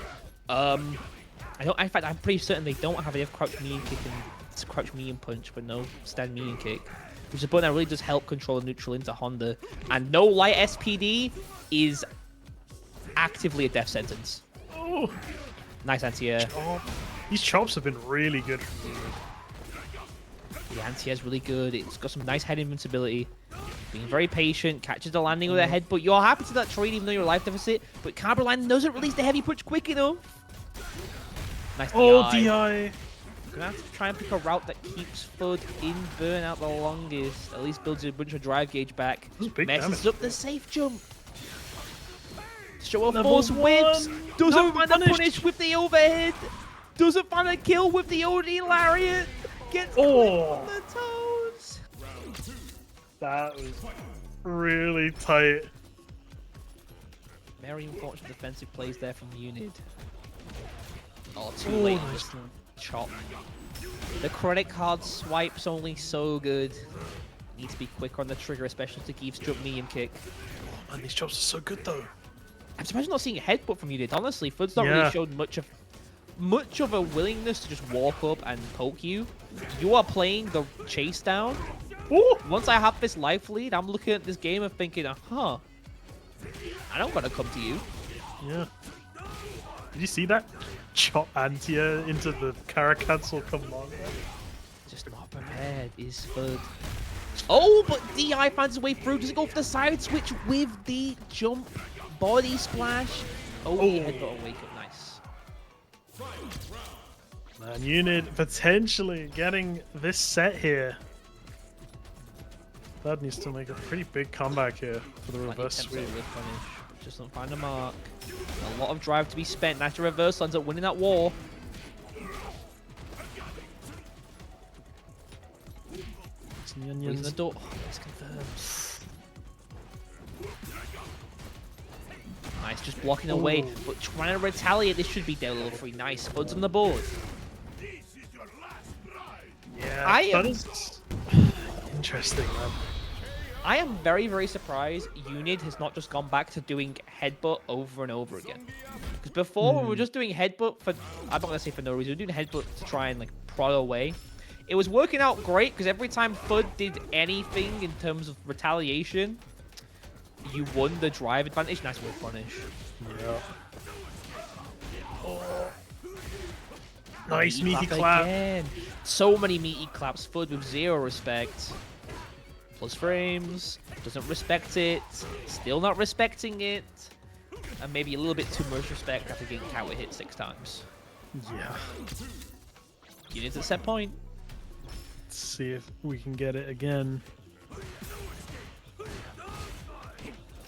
In fact, I'm pretty certain they don't have it. They have crouch medium kick and crouch medium punch, but no stand medium kick. which is a button that really does help control the neutral into Honda. And no light SPD is actively a death sentence. Oh, Nice anti-air. these chops have been really good from Unid. The anti-air is really good. It's got some nice head invincibility. Being very patient, catches the landing with a headbutt. You're happy to that trade even though you're life deficit, but Cabra landing doesn't release the heavy punch quick enough. Nice DI. Gonna have to try and pick a route that keeps FUD in burnout the longest. At least builds a bunch of drive gauge back. Messes up the safe jump. Show off force whips. Doesn't find a punish with the overhead. Doesn't find a kill with the OD lariat. Gets on the toes. That was really tight. Very unfortunate defensive plays there from Unid. Oh, too late. Nice. Chop. The credit card swipe's only so good. Need to be quick on the trigger, especially to give jump medium kick. Oh, man, these chops are so good though. I'm surprised not seeing a headbutt from Unid. Honestly, FUD's not really showed much of a willingness to just walk up and poke you. You are playing the chase down. Ooh. Once I have this life lead, I'm looking at this game and thinking, huh, I don't gotta come to you. Yeah. Did you see that? Chop anti-air into the Kara cancel command. Just not prepared is FUD. Oh, but DI finds his way through. Does it go for the side switch with the jump body splash? Oh, headbutt and wake up. Nice. Man, Unid potentially getting this set here. That needs to make a pretty big comeback here for the reverse sweep. Just don't find a mark. A lot of drive to be spent. Nice to reverse, ends up winning that war. Raising the door. Oh, it's confirmed. Nice, just blocking away, but trying to retaliate. This should be down level 3. Nice, FUD's on the board. Yeah, that is interesting, man. I am very, very surprised Unid has not just gone back to doing headbutt over and over again. Because before, when we were just doing headbutt for, I'm not going to say for no reason, we were doing headbutt to try and like prod away. It was working out great because every time FUD did anything in terms of retaliation, you won the drive advantage. Nice whip punish. Yeah. Nice meaty clap. Again. So many meaty claps. FUD with 0 respect. Plus frames. Doesn't respect it. Still not respecting it. And maybe a little bit too much respect after getting counter hit 6 times. Yeah. Unid's at set point. Let's see if we can get it again.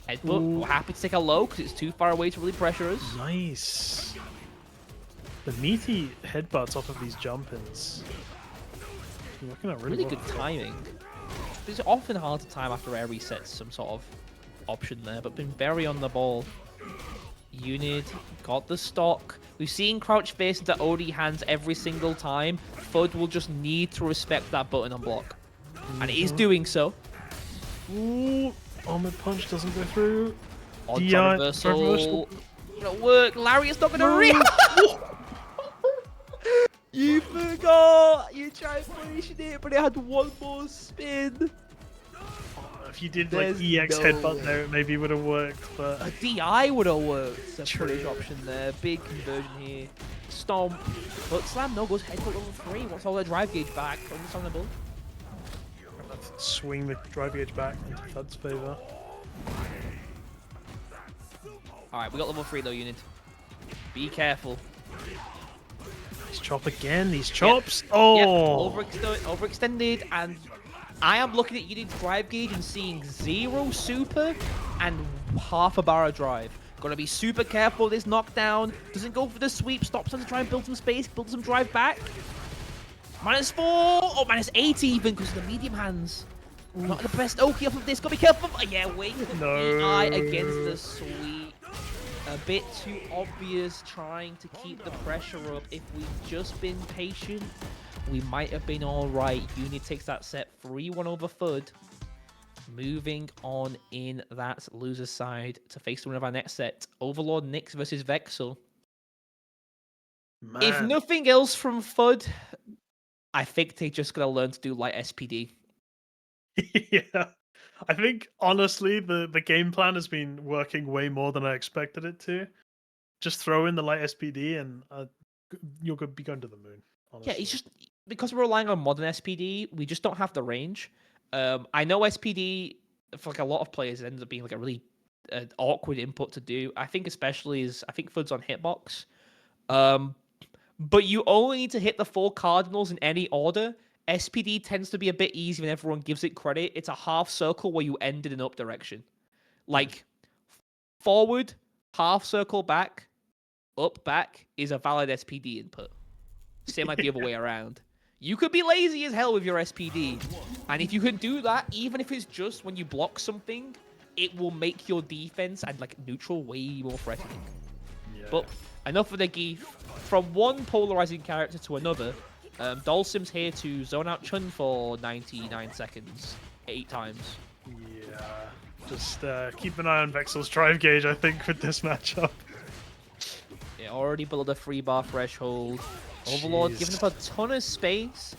Headbutt. We're happy to take a low because it's too far away to really pressure us. Nice. The meaty headbutts off of these jump-ins. Working out really good timing. It's often hard to time after air resets some sort of option there, but been very on the ball. Unid got the stock. We've seen crouch face into OD hands every single time. FUD will just need to respect that button on block. And it is doing so. Ooh, armored punch doesn't go through. DI reversal. It'll work. Lariat's not gonna You forgot! You tried punishing it, but it had one more spin. If you did like EX headbutt there, it maybe would have worked, but a DI would have worked. A punish option there. Big conversion here. Stomp. But slam no goes headbutt level 3. What's all the drive gauge back? Understandable. Swing the drive gauge back into FUD's favor. Alright, we got level 3 though, Unid. Be careful. Nice chop again, these chops. Yep. Oh! Yep. Overextended, and I am looking at Unid's drive gauge and seeing 0 super and half a bar of drive. Gotta be super careful. This knockdown doesn't go for the sweep. Stops on to try and build some space, build some drive back. -4. Oh, -8 even because of the medium hands. Not the best Oki off of this. Gotta be careful. Yeah, wait. No. DI against the sweep. A bit too obvious, trying to keep the pressure up. If we'd just been patient, we might have been all right. Unid takes that set 3-1 over FUD. Moving on in that loser side to face one of our next set. Overlord Nyx versus Vexel. Man. If nothing else from FUD, I think they just gotta learn to do light SPD. Yeah. I think honestly the game plan has been working way more than I expected it to. Just throw in the light SPD and you'll be going to the moon, Yeah, it's honestly. just because we're relying on modern SPD, we just don't have the range. I know SPD for like a lot of players it ends up being like a really awkward input to do. I think especially is I think FUD's on hitbox. Um, but you only need to hit the 4 cardinals in any order. SPD tends to be a bit easy when everyone gives it credit. It's a half circle where you end in an up direction. Like forward, half circle back, up back is a valid SPD input. Same like the other way around. You could be lazy as hell with your SPD. And if you can do that, even if it's just when you block something, it will make your defense and like neutral way more threatening. Yeah. But enough of the geef. From one polarizing character to another, Dulcim's here to zone out Chun for 99 seconds, 8 times. Yeah. Just keep an eye on Vexel's drive gauge, I think, with this matchup. Yeah, already below the 3-bar threshold. Overlord Jeez. giving up a ton of space.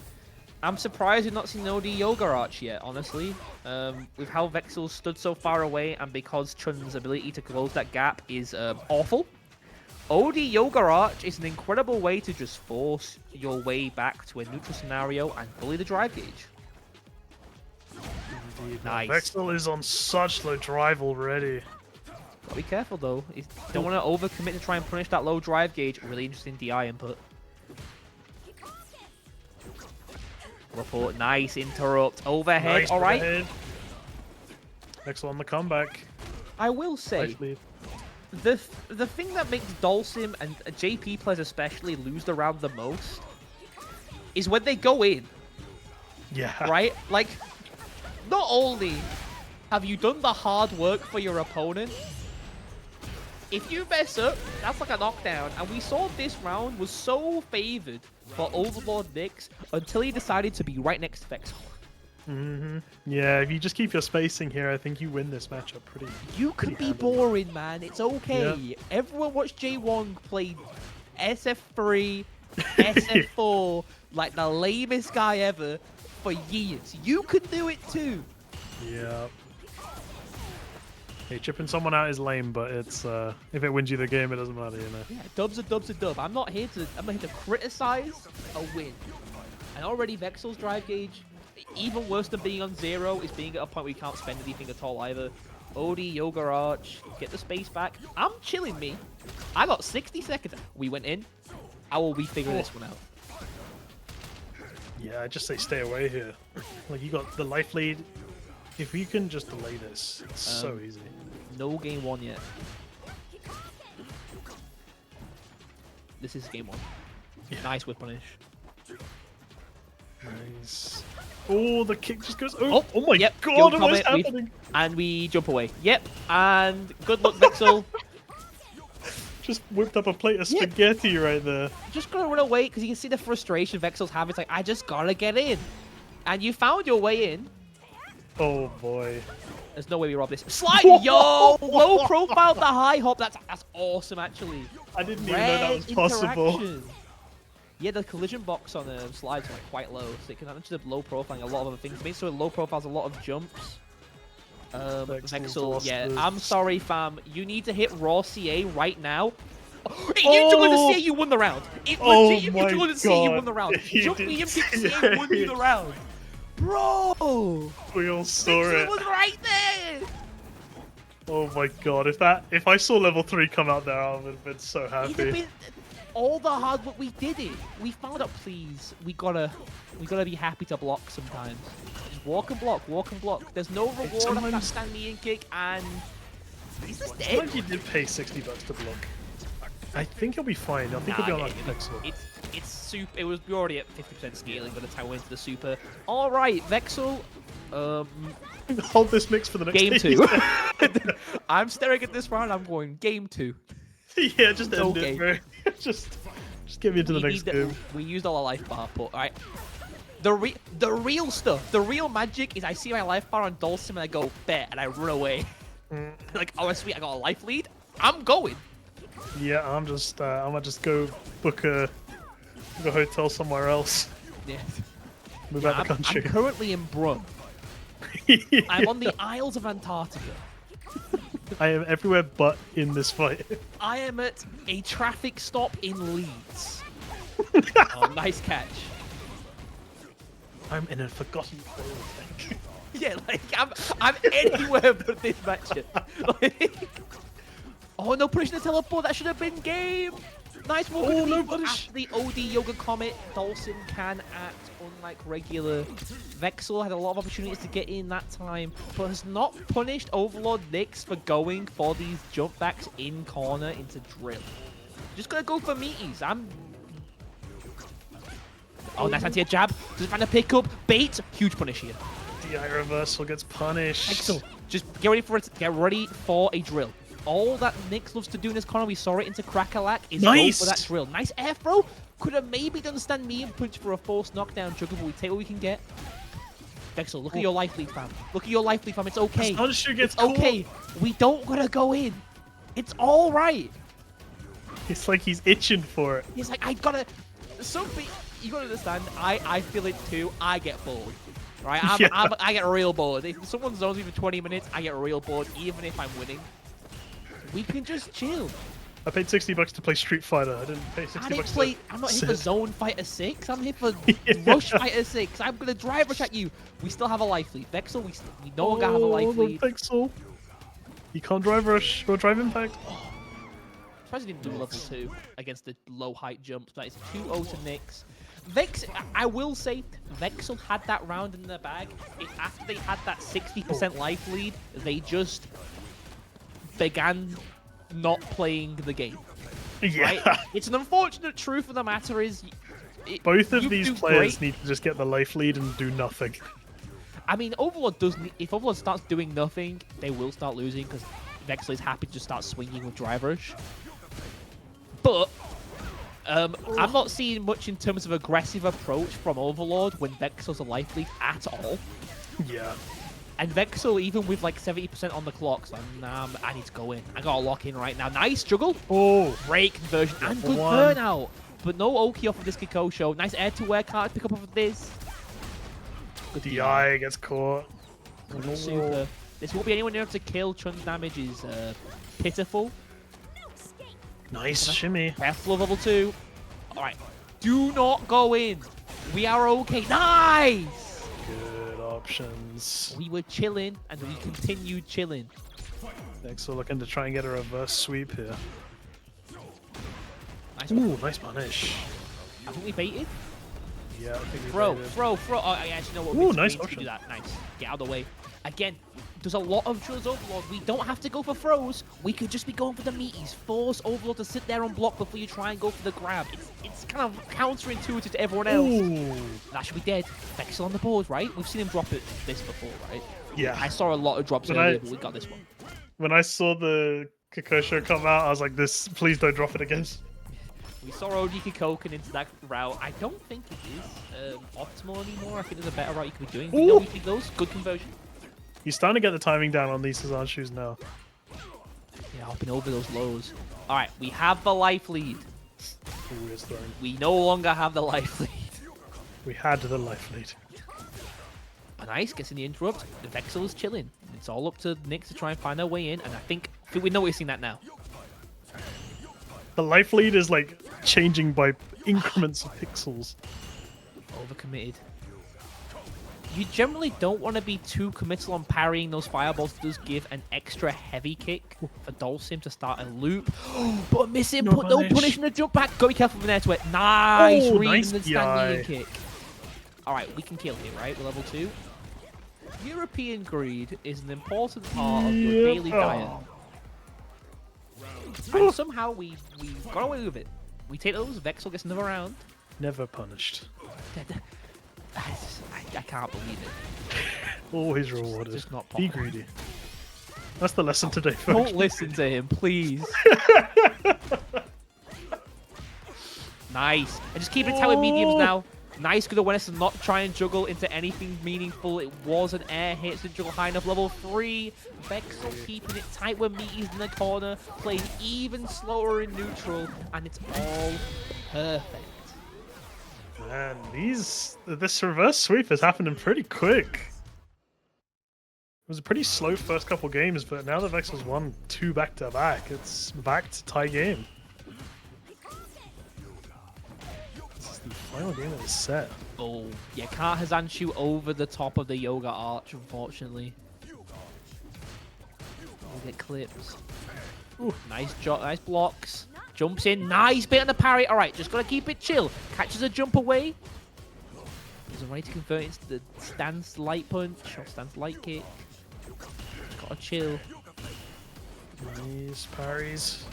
I'm surprised we've not seen OD Yoga Arch yet, honestly. With how Vexel stood so far away and because Chun's ability to close that gap is awful. OD Yoga Arch is an incredible way to just force your way back to a neutral scenario and bully the drive gauge. Indeed. Nice. Vexel is on such low drive already. Gotta be careful though. You don't want to overcommit to try and punish that low drive gauge. Really interesting DI input. Report, nice interrupt. Overhead, Nice alright. overhead. Vexel on the comeback. I will say, Nice lead. the thing that makes Dulcim and JP players especially lose the round the most is when they go in, Yeah. right? Like, not only have you done the hard work for your opponent, if you mess up, that's like a knockdown. And we saw this round was so favored for Overlord Nyx until he decided to be right next to Vexel. Yeah, if you just keep your spacing here, I think you win this matchup pretty. You can be handily. boring, man. It's okay. Yeah. Everyone watched Jay Wong play SF3, SF4, like the lamest guy ever for years. You could do it too. Yeah. Hey, chipping someone out is lame, but it's if it wins you the game, it doesn't matter, you know. Yeah, dub's a dub. I'm not here to criticize a win. And already Vexel's drive gauge, even worse than being on 0, is being at a point where you can't spend anything at all either. OD, Yoga Arch, get the space back. I'm chilling me. I got 60 seconds. We went in. I will be figuring this one out. Yeah, I just say stay away here. Like, you got the life lead. If you can just delay this, it's so easy. No game 1 yet. This is game 1. Yeah. Nice whip punish. Nice. Oh, the kick just goes. Oh my yep, god, what is comment, happening? And we jump away. Yep, and good luck, Vexel. Just whipped up a plate of spaghetti right there. Just gotta run away because you can see the frustration Vexel's having. It's like, I just gotta get in. And you found your way in. Oh boy. There's no way we rob this. Slide! Yo! Low profile, the high hop. That's awesome, actually. I didn't even know that was possible. Interaction. Yeah, the collision box on slides are like quite low, so it can actually have low profile and a lot of other things. It makes so low profiles a lot of jumps. Vexel, yeah, I'm sorry, fam. You need to hit raw CA right now. If you juggled the CA, you won the round. If you juggled the CA, you won the round. Jump medium kick CA won you the round. Bro! We all saw Vexel it. was right there! Oh my god, if I saw level 3 come out there, I would have been so happy. All the hard work, we did it. We found out, please. We gotta be happy to block sometimes. Just walk and block, walk and block. There's no reward on that stand medium kick, and he's just dead. Sometimes you did pay $60 to block. I think he'll be fine. I think he'll be on like Vexel. It's super. It was already at 50% scaling by the time we went to the super. All right, Vexel. Hold this mix for the next game 2. I'm staring at this round. I'm going game 2. Yeah, just end it, bro. just get me into the next game. We used all our life bar, but alright. The real stuff, the real magic is I see my life bar on Dulcim and I go, bet, and I run away. Like, oh sweet, I got a life lead. I'm going. Yeah, I'm gonna just go book a hotel somewhere else. Yeah. Move out the country. I'm currently in Brun. I'm on the Isles of Antarctica. I am everywhere but in this fight. I am at a traffic stop in Leeds. Oh, nice catch. I'm in a forgotten oil tank. Yeah, like I'm anywhere but this matchup. Like, oh no, punishing the teleport. That should have been game. Nice walk. Oh, no but punish. after the OD Yoga Comet, Dhalsim can act unlike regular. Vexel had a lot of opportunities to get in that time, but has not punished Overlord Nyx for going for these jump backs in corner into drill. Just gonna go for meaties. Oh, nice anti jab. Just trying to pick up bait. Huge punish here. DI reversal gets punished. Excellent. Just get ready for it. Get ready for a drill. All that Nyx loves to do in this corner, we saw it into Crackalack, is Nice. go for that drill. Nice air throw. Could have maybe done stand me and punch for a forced knockdown juggle, but we take what we can get. Vexel, look at your life lead, fam. Look at your life lead, fam. It's okay. It's okay. We don't gotta go in. It's all right. It's like he's itching for it. He's like, I gotta. Something you gotta understand. I feel it too. I get bored. Right? I get real bored. If someone zones me for 20 minutes, I get real bored, even if I'm winning. We can just chill. I paid $60 to play Street Fighter. I didn't pay $60 I'm not here for Zone Fighter 6. I'm here for Rush Fighter 6. I'm gonna drive rush at you. We still have a life lead. Vexel, we no longer have a life lead. Vexel. You can't drive rush or drive impact. Surprised he didn't do level 2 against the low height jumps. But it's 2-0 to Nyx. I will say, Vexel had that round in their bag. After they had that 60% life lead, they just began not playing the game. Yeah. Right? It's an unfortunate truth of the matter is... Both of these players need to just get the life lead and do nothing. I mean, Overlord does... If Overlord starts doing nothing, they will start losing because Vexel is happy to just start swinging with Drive Rush. But... I'm not seeing much in terms of aggressive approach from Overlord when Vexel's a life lead at all. Yeah. And Vexel, even with like 70% on the clock, so nah, I need to go in. I gotta lock in right now. Nice juggle. Oh, great conversion and good burnout. But no Oki off of this Kikosho. Nice air to wear card pick up off of this. Good DI gets caught. Super. This won't be anyone near enough to kill. Chun's damage is pitiful. Nice shimmy. Careful of level 2. Alright. Do not go in. We are okay. Nice! Good options. We were chilling and we continued chilling. Vexel looking to try and get a reverse sweep here. Nice Ooh, nice punish. I think we baited. Yeah, I think we throw. baited. Oh, I actually know what Ooh, we nice need to option. do that. Nice. Get out of the way. Again, there's a lot of drills Overlord. We don't have to go for throws. We could just be going for the meaties. Force Overlord to sit there and block before you try and go for the grab. It's kind of counterintuitive to everyone else. Ooh. That should be dead. Vexel on the board, right? We've seen him drop this before, right? Yeah. I saw a lot of drops earlier, but we got this one. When I saw the Kikosho come out, I was like, "This, please don't drop it again." We saw OG Kikoken into that route. I don't think it is optimal anymore. I think there's a better route you could be doing. We know we think those. Good conversion. He's starting to get the timing down on these Hazan shoes now. Yeah, hopping over those lows. All right, we have the life lead. Ooh, it's thrown. We no longer have the life lead. We had the life lead. Nice, gets in the interrupt. The Vexel is chilling. It's all up to Nyx to try and find our way in, and I think we're noticing that now. The life lead is like changing by increments of pixels. Overcommitted. You generally don't want to be too committal on parrying those fireballs. It does give an extra heavy kick for Dhalsim to start a loop. But miss him, put no punish in the jump back. Go be careful with an air to it. Nice read nice and the standing kick. Alright, we can kill here, right? We're level 2. European greed is an important part of your daily diet. And somehow we got away with it. We take those, Vexel gets another round. Never punished. I can't believe it. Always rewarded. Just not Be possible. greedy. That's the lesson today, folks. Don't listen to him, please. Nice. And just keep it tight with mediums now. Nice good awareness to not try and juggle into anything meaningful. It was an air hit to juggle high enough. Level 3. Vexel keeping it tight with meaties in the corner. Playing even slower in neutral. And it's all perfect. Man, this reverse sweep is happening pretty quick. It was a pretty slow first couple games, but now that Vexel's won 2 back-to-back, it's back to tie game. This is the final game of the set. Oh, yeah, can't Hazanshu over the top of the Yoga Arch, unfortunately. We'll get clips. Ooh, nice blocks. Jumps in, nice bit on the parry. All right, just gotta keep it chill. Catches a jump away. He's ready to convert it into the stance light punch or stance light kick. Gotta chill. Nice parries.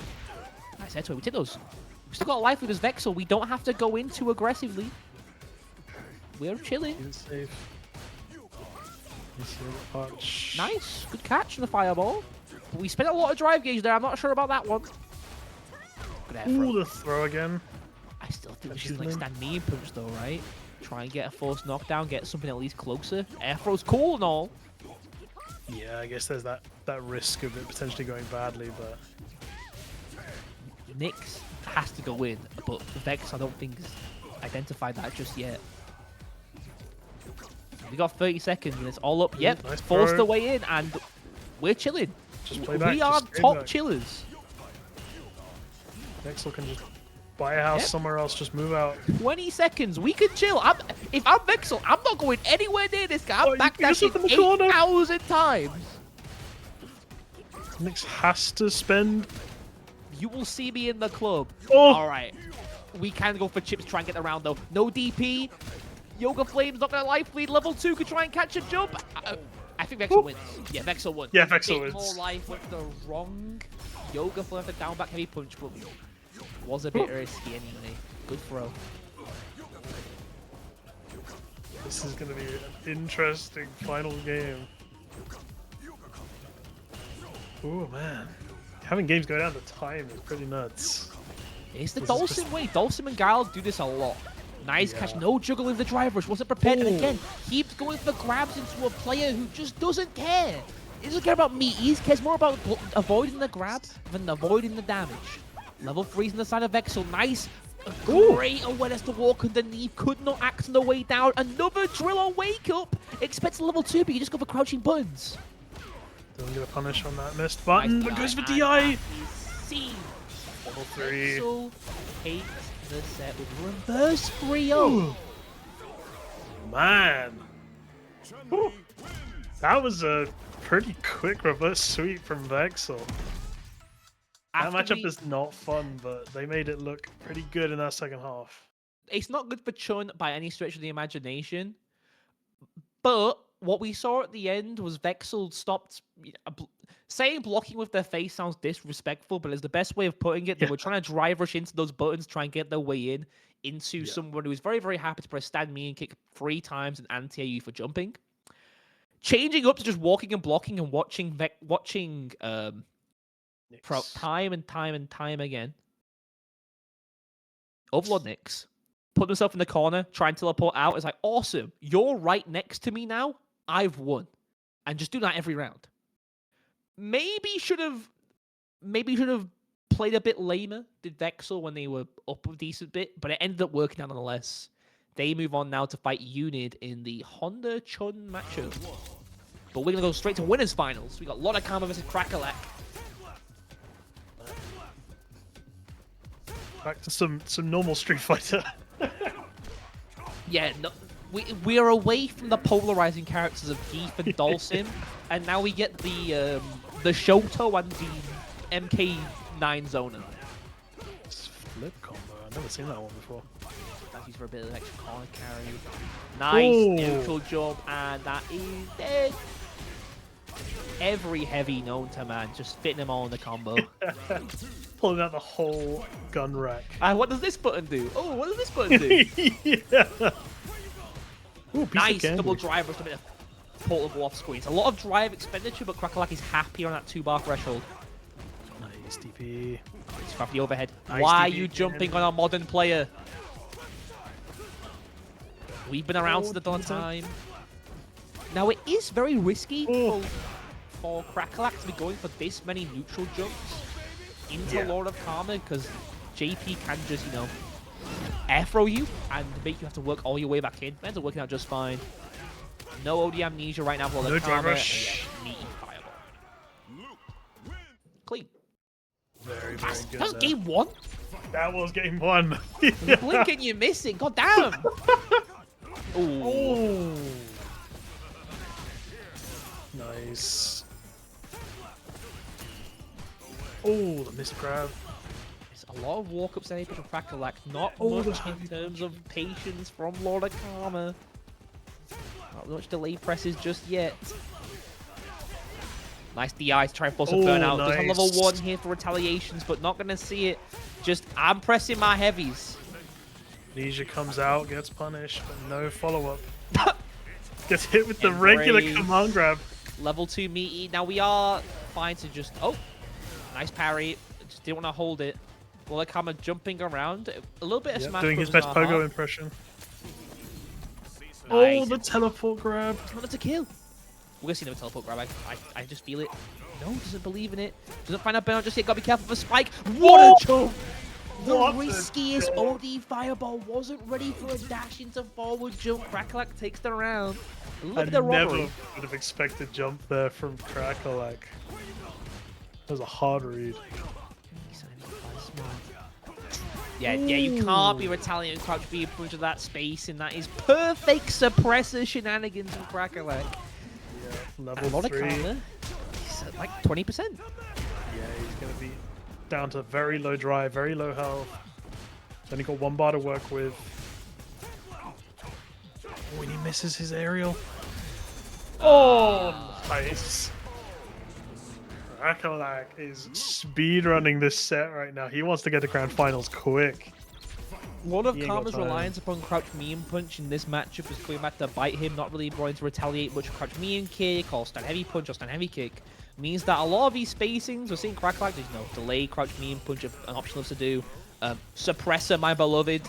Nice head to it. We take those. We still got life with this Vexel. We don't have to go in too aggressively. We're chilling. Safe. Punch. Nice. Good catch on the fireball. But we spent a lot of drive gauge there. I'm not sure about that one. Ooh, the throw again. I still think we should like stand me and punch though, right? Try and get a forced knockdown, get something at least closer. Air throw's cool and all. Yeah, I guess there's that risk of it potentially going badly, but Nyx has to go in, but Vex I don't think has identified that just yet. We got 30 seconds and it's all up. Yep, nice forced the way in and we're chilling. Just play back, we are top chillers. Vexel can just buy a house somewhere else, just move out. 20 seconds, we can chill. If I'm Vexel, I'm not going anywhere near this guy. I'm backdashing 8,000 times. Nyx has to spend. You will see me in the club. Oh. All right. We can go for chips, try and get the round though. No DP. Yoga Flame's not going to life lead. Level 2 could try and catch a jump. I think Vexel wins. Yeah, Vexel won. Yeah, Vexel wins. More life with the wrong Yoga Flame, the down back heavy punch, but was a bit risky anyway. Good throw. This is going to be an interesting final game. Oh man, having games go down to time is pretty nuts. It's the Dawson way. Dawson and Guile do this a lot. Nice catch, no juggle with the drive rush, wasn't prepared, and again, keeps going for grabs into a player who just doesn't care. He doesn't care about meat, he cares more about avoiding the grab than avoiding the damage. Level 3's on the side of Vexel, nice. Great awareness to walk underneath, could not act on the way down. Another drill on wake up. Expects level 2, but you just go for crouching buttons. Doesn't get a punish on that missed button, but goes for DI. Level 3. Vexel takes the set with reverse 3-0. Man. Ooh. That was a pretty quick reverse sweep from Vexel. That matchup is not fun, but they made it look pretty good in that second half. It's not good for Chun by any stretch of the imagination, but what we saw at the end was Vexel stopped. Saying blocking with their face sounds disrespectful, but it's the best way of putting it. They were trying to drive rush into those buttons, try and get their way in into someone who is very, very happy to press stand me and kick 3 times and anti-AU for jumping. Changing up to just walking and blocking and watching time and time again. Overlord Nyx put himself in the corner, try and teleport out. It's like, awesome, you're right next to me now. I've won. And just do that every round. Maybe should have played a bit lamer, did Vexel, when they were up a decent bit, but it ended up working out nonetheless. They move on now to fight Unid in the Honda Chun matchup. But we're going to go straight to winners finals. We got Lotta Karma versus Crackalack. Back to some normal Street Fighter. Yeah, no, we're away from the polarizing characters of Geef and Dawson, and now we get the Shoto and the MK9 Zoner. Flip combo. I've never seen that one before. That's used for a bit of extra corner carry. Nice neutral jump, and that is dead. Every heavy known to man, just fitting them all in the combo. Pulling out the whole gun rack. What does this button do? Oh, what does this button do? Yeah. Ooh, nice double drive with a bit of portable off screen. It's a lot of drive expenditure, but Crackalack is happy on that 2-bar threshold. Nice DP. It's from the overhead. Nice Why DP are you jumping on a modern player? We've been around since the dawn of time. Now, it is very risky for Crackalack to be going for this many neutral jumps into Lord of Karma, because JP can just, air throw you and make you have to work all your way back in. It ends up working out just fine. No OD amnesia right now for Lord of Karma. Drive rush. meaty fireball. Clean. Very, very good. That was there. game 1. That was game 1. You blink and you're missing. God damn. Ooh. Oh. Nice. Oh, the missed grab. There's a lot of walk-ups there for Crackalack. Not Oh, much the in terms of patience from Lord of Karma. Not much delay presses just yet. Nice DI to try and force a burnout. Nice. Does have level 1 here for retaliations, but not going to see it. Just, I'm pressing my heavies. Nisha comes out, gets punished, but no follow-up. Gets hit with the regular command grab. Level 2 meaty. Now we are fine to just... Oh, nice parry. Just didn't want to hold it. Well, Karma jumping around. A little bit of smash. Doing his Brothers best in our Pogo heart. impression. Nice. Oh, the teleport grab. Oh, that's a kill. We're gonna see another teleport grab. I just feel it. No, doesn't believe in it. Doesn't find out burnout just yet. Gotta be careful for Spike. What a jump! The What a riskiest jump. OD fireball wasn't ready for a dash into forward jump. Crackalack takes the round. Look I at the never robbery. would have expected jump there from Crackalack. That was a hard read. Yeah, you can't be retaliating crouch B punch of that space, and that is perfect suppressor shenanigans from Crackalack. Yeah, A level lot of 3. Karma. He's at like 20%. Yeah, he's going to be down to very low drive, very low health. He's only got 1 bar to work with. Oh, and he misses his aerial. Oh, nice. Crackalack is speedrunning this set right now. He wants to get to grand finals quick. One of He ain't got Karma's time. reliance upon crouch medium punch in this matchup was coming back to bite him, not really wanting to retaliate much crouch medium kick or stand heavy punch or stand heavy kick. Means that a lot of these spacings, we're seeing Crackalack, there's no delay, crouch medium punch, an option loves to do. Suppressor, my beloved.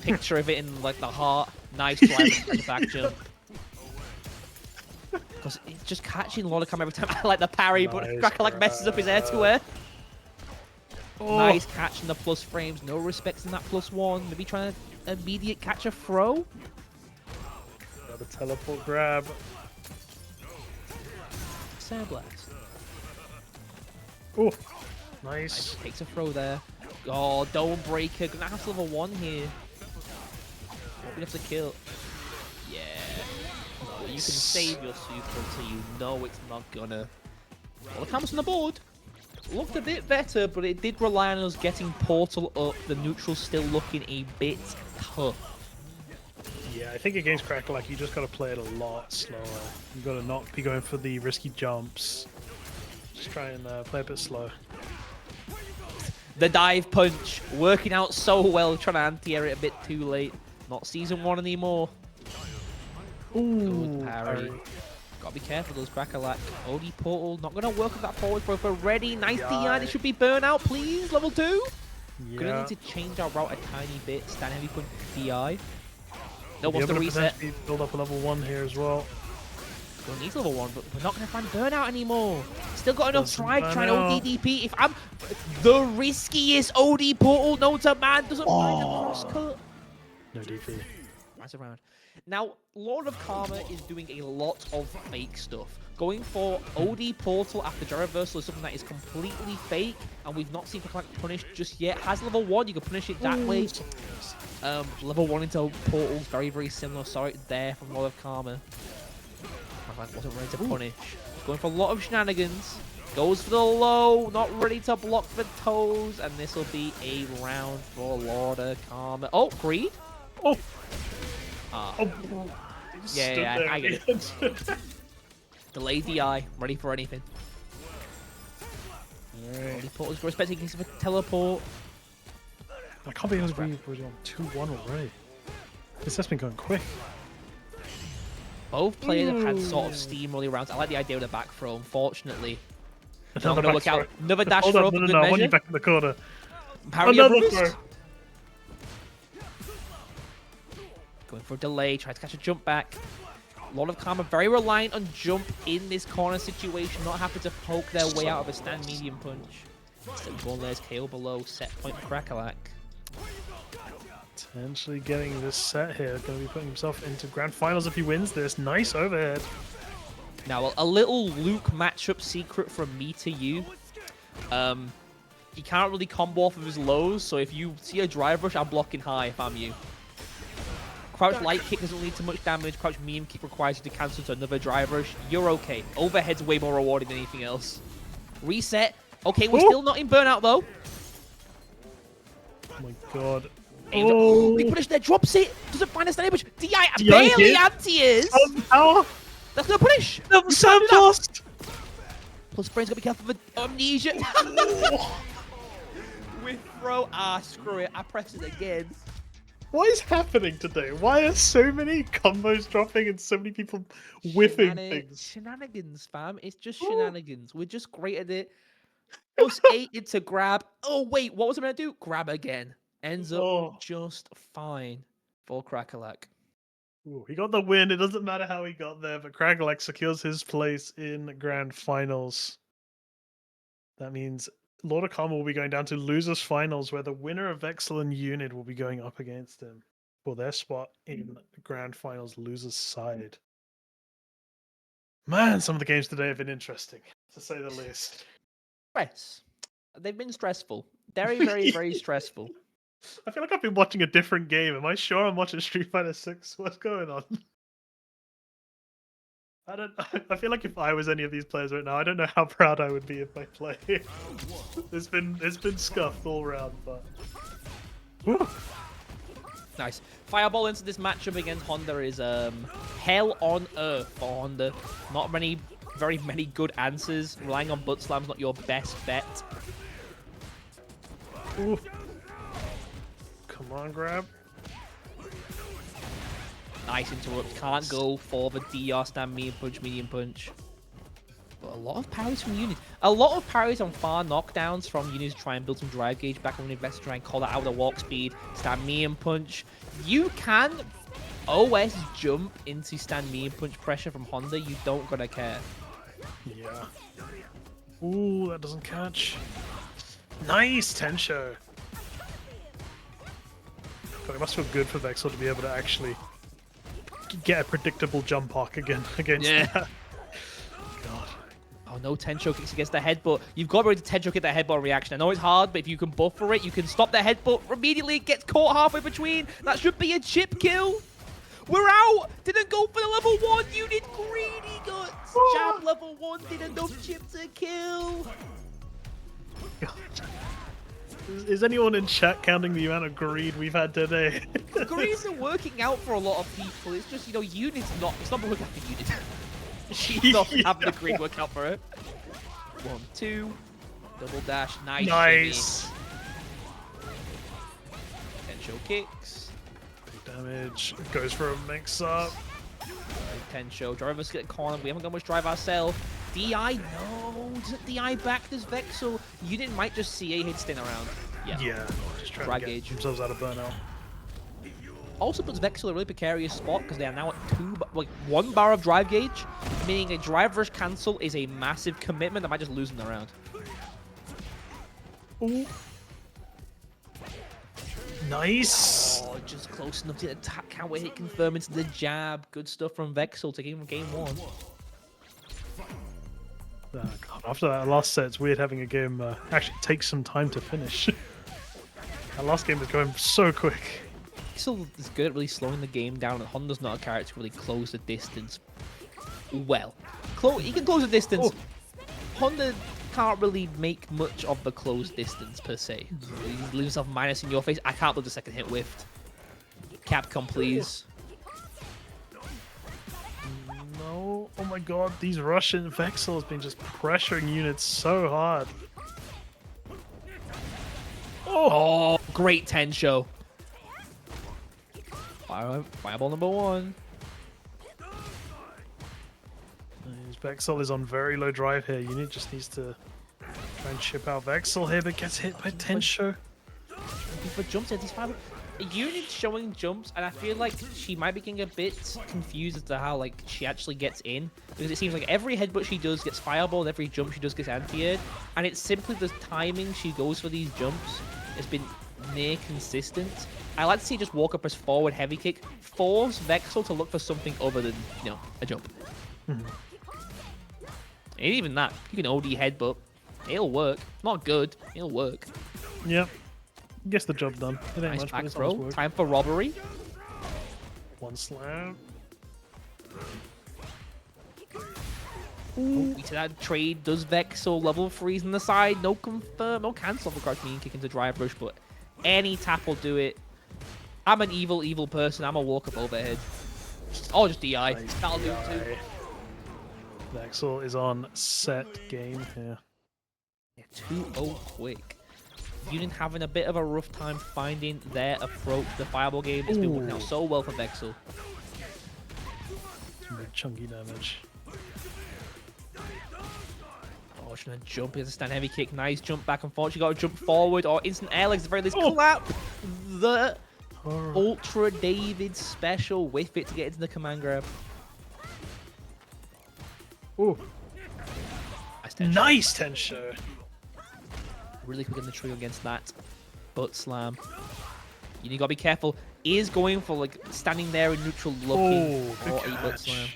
Picture of it in like the heart. Nice drive and back jump. Because it's just catching a lot of Karma every time. I like the parry, but Nice Crackalack messes up his air to air. Oh. Nice catch in the plus frames. No respects in that +1. Maybe trying to immediate catch a throw. Got the teleport grab. Sand blast. Oh, nice. Takes a throw there. Oh, dome breaker. Gonna have level 1 here. Won't be enough to kill. Yeah. You can save your super until you know it's not gonna. Well, the Karma's on the board. Looked a bit better, but it did rely on us getting Portal up. The neutral's still looking a bit tough. Yeah, I think against Crackalack, you just got to play it a lot slower. You got to not be going for the risky jumps. Just try and play a bit slow. The dive punch working out so well, trying to anti-air it a bit too late. Not season 1 anymore. Ooh, Good parry. Gotta be careful, those Crackalack. OD portal, not gonna work with that forward throw for ready. Nice DI, it should be burnout, please. Level 2. Yeah. Gonna need to change our route a tiny bit. Stand heavy punch DI. No Be wants able to reset. potentially build up a level 1 here as well. Don't need level 1, but we're not gonna find burnout anymore. Still got enough Doesn't drive trying to burn out. OD DP. If I'm the riskiest OD portal known to man, doesn't find a cross cut. No DP. Nice around. Now, Lord of Karma is doing a lot of fake stuff. Going for OD Portal after Jar Reversal is something that is completely fake, and we've not seen Crackalack punished just yet. Has level 1, you can punish it that way. Level 1 into Portal's very, very similar. Saw it there from Lord of Karma. Crackalack wasn't ready to punish. Going for a lot of shenanigans. Goes for the low, not ready to block the toes, and this will be a round for Lord of Karma. Oh, Greed? Oh! Oh. Yeah, I get it. Delay DI, ready for anything. Alright. Portal's respecting case of a teleport. I can't believe we're on 2-1 already. This has been going quick. Both players have had sort of steamrolling rounds. I like the idea of the back throw, unfortunately. Not Another gonna back work out. throw. Another dash Hold throw up, for no, good I want you measure. back in the corner. Parry Another boost. throw. Going for a delay, tries to catch a jump back. Lord of Karma very reliant on jump in this corner situation, not happy to poke their way out of a stand medium punch. Still one there's KO below, set point for Crackalack. Potentially getting this set here. Going to be putting himself into grand finals if he wins this. Nice overhead. Now, a little Luke matchup secret from me to you. He can't really combo off of his lows, so if you see a drive rush, I'm blocking high if I'm you. Crouch light kick doesn't lead to much damage. Crouch medium kick requires you to cancel to another drive rush. You're okay. Overhead's way more rewarding than anything else. Reset. Okay, we're still not in burnout, though. Oh my god. Big punish there, drops it. Doesn't find a standing push. DI barely anti-is. How? That's no punish. So lost. Plus, Brain's got to be careful of amnesia. With throw. Ah, screw it. I press it again. What is happening today? Why are so many combos dropping and so many people whiffing things? Shenanigans, fam. It's just shenanigans. We're just great at it. Plus 8 into grab. Oh, wait. What was I going to do? Grab again. Ends up just fine for Crackalack. Ooh, he got the win. It doesn't matter how he got there, but Crackalack secures his place in Grand Finals. That means Lord of Karma will be going down to Losers Finals, where the winner of Vexel and Unit will be going up against him for their spot in Grand Finals Losers side. Man, some of the games today have been interesting, to say the least. Stress. They've been stressful. Very, very, very stressful. I feel like I've been watching a different game. Am I sure I'm watching Street Fighter 6? What's going on? I feel like if I was any of these players right now, I don't know how proud I would be if I play. It's been scuffed all around, but whew. Nice. Fireball into this matchup against Honda is hell on earth for Honda. Not very many good answers. Relying on butt slams not your best bet. Ooh. Come on, grab. Nice interrupt. Can't go for the DR stand medium punch. But a lot of parries from Unit. A lot of parries on far knockdowns from Unit to try and build some drive gauge back when investor try and call that out of the walk speed. Stand medium punch. You can OS jump into stand medium punch pressure from Honda. You don't gotta care. Yeah. Ooh, that doesn't catch. Nice Tensho. God, it must feel good for Vexel to be able to actually get a predictable jump arc again against that. God. Oh no, Tensho kicks against the headbutt. You've got to be able to Tensho kick that headbutt reaction. I know it's hard, but if you can buffer it, you can stop the headbutt. Immediately gets caught halfway between. That should be a chip kill. We're out! Didn't go for the level 1 Unit. Greedy guts. Jab level 1 did enough chip to kill. God. Is anyone in chat counting the amount of greed we've had today? Greed isn't working out for a lot of people. It's just, you know, Unit's not. It's not working out for Unit. She's not having the greed work out for her. 1, 2. Double dash. Nice. Nice. Tensho kicks. Big damage. Goes for a mix up. Tensho. Drivers get cornered. We haven't got much drive ourselves. DI, no. Doesn't DI back this Vexel? Unit might just CA hit staying around. Yeah. Just trying to get gauge themselves out of burnout. Also puts Vexel in a really precarious spot because they are now at 1 bar of drive gauge, meaning a drive rush cancel is a massive commitment that might just lose them the round. Ooh. Nice. Oh, just close enough to attack. Can't wait to confirm into the jab. Good stuff from Vexel to game 1. God, after that last set, it's weird having a game actually take some time to finish. That last game was going so quick. Vexel is good at really slowing the game down, and Honda's not a character to really close the distance well. He can close the distance. Honda can't really make much of the closed distance per se. He leaves himself minus in your face. I can't believe the second hit whiffed. Capcom, please. No. Oh my god, these Russian Vexel has been just pressuring units so hard. Oh, great Tensho. Fireball number 1. Vexel is on very low drive here. Unit just needs to try and chip out Vexel here, but gets hit by Tensho. For jumps at these 5. Unit showing jumps, and I feel like she might be getting a bit confused as to how she actually gets in, because it seems like every headbutt she does gets fireballed, every jump she does gets anti-aired, and it's simply the timing she goes for these jumps has been near consistent. I like to see just walk up as forward heavy kick, force Vexel to look for something other than, a jump. Ain't even that. You can OD headbutt. It'll work. Not good. It'll work. Yep. Gets the job done. It ain't Nice much, but back it's throw. honest work. Time for robbery. One slam. Ooh. To that trade does Vexel level freeze on the side. No confirm. No cancel the crouch mean kick into drive rush, but any tap will do it. I'm an evil person. I'm a walk up overhead. Oh, just DI. Nice That'll do it too. Vexel is on set game here. Yeah, 2-0 quick. Union having a bit of a rough time finding their approach to the fireball game. It's been working out so well for Vexel. Some big chunky damage. Oh, she's gonna jump. He has a stand heavy kick. Nice jump back and forth. She got to jump forward or instant air legs at the very least. Clap the Ultra David special with it to get into the command grab. Ooh. Nice Tensho. Really quick in the trio against that butt slam. You gotta be careful. He is going for like standing there in neutral looking for a butt slam.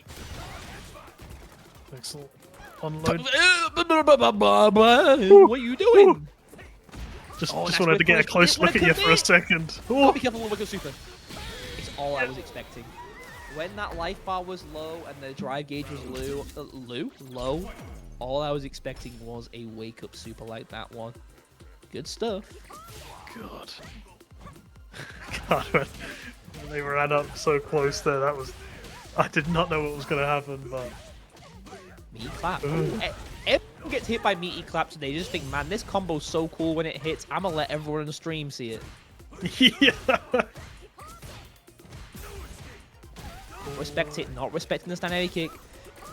Vexel unload. What are you doing? Just nice wanted to get a whip close look at you for a second. Gotta be careful with Wicked Super. It's all I was expecting. When that life bar was low and the drive gauge was low, all I was expecting was a wake up super like that one. Good stuff. God. God, when they ran up so close there, that was... I did not know what was going to happen, but... Meaty clap. Everyone gets hit by meaty claps and they just think, man, this combo's so cool when it hits. I'm going to let everyone on the stream see it. Yeah. Respect it, not respecting the stand heavy kick.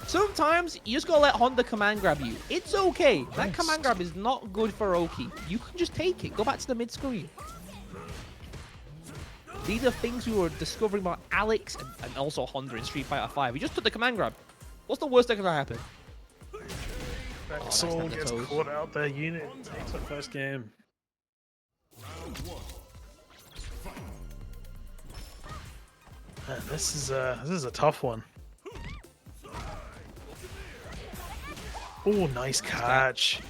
Sometimes you just gotta let Honda command grab you. It's okay. Nice. That command grab is not good for Oki. You can just take it. Go back to the mid screen. These are things we were discovering about Alex and also Honda in Street Fighter 5. We just took the command grab. What's the worst that could happen? Vexel gets caught out there. Unit takes the first game. Man, this is a tough one. Oh, nice catch.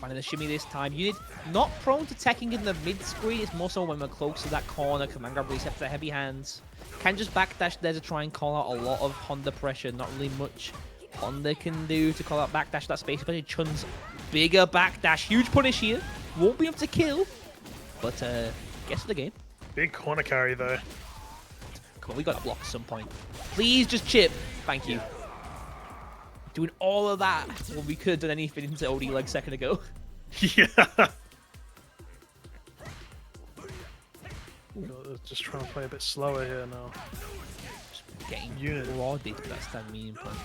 Finding the shimmy this time. Unit not prone to teching in the mid screen. It's more so when we're close to that corner. Command grab reset for the heavy hands. Can just backdash there to try and call out a lot of Honda pressure. Not really much Honda can do to call out backdash that space. Especially Chun's bigger backdash. Huge punish here. Won't be able to kill. But gets to the game. Big corner carry though. Come on, we got to block at some point. Please just chip. Thank you. Doing all of that when we could have done anything into OD like a second ago. Yeah. Just trying to play a bit slower here now. Just getting Unit. rodded with that stand medium punch.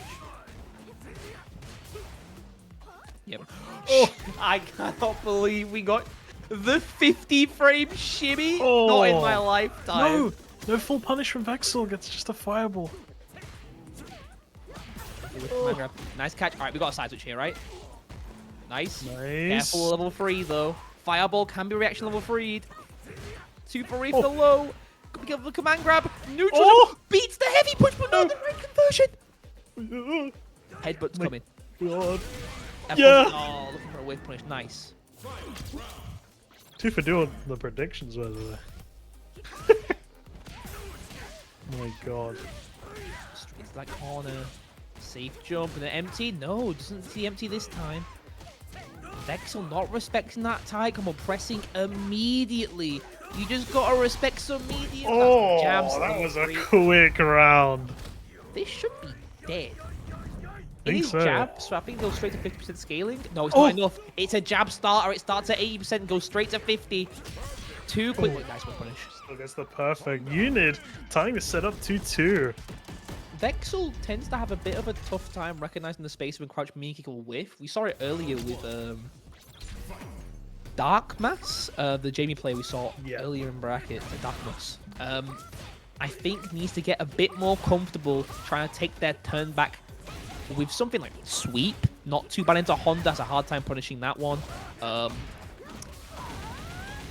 Yep. Oh, I cannot believe we got the 50 frame shimmy. Not in my lifetime. No full punish from Vexel. Gets just a fireball. Nice catch. All right, we got a side switch here, right? Nice. Nice. Careful, level 3 though. Fireball can be reaction level 3'd. 2 for Reef the low. Could be the command grab. Neutral beats the heavy punch, but not the right conversion. Headbutt's coming. God. Yeah. Oh, looking for a wave punish. Nice. 2 for doing the predictions, by the way. My God. Straight to that corner. Safe jump and then empty. No, doesn't see empty this time. Vexel not respecting that tie combo, pressing immediately. You just gotta respect some medium. Oh, that was a quick round. This should be dead. Think It is so. jab swapping, goes straight to 50% scaling. No, it's not enough. It's a jab starter. It starts at 80% and goes straight to 50. Too quick. Nice one punish. Still gets the perfect unit. Tying the setup 2-2. Vexel tends to have a bit of a tough time recognizing the space when crouch mean kick will whiff. We saw it earlier with Dark Mass, the Jamie play we saw earlier in bracket, the Dark Mass. I think needs to get a bit more comfortable trying to take their turn back with something like sweep. Not too bad into Honda, has a hard time punishing that one.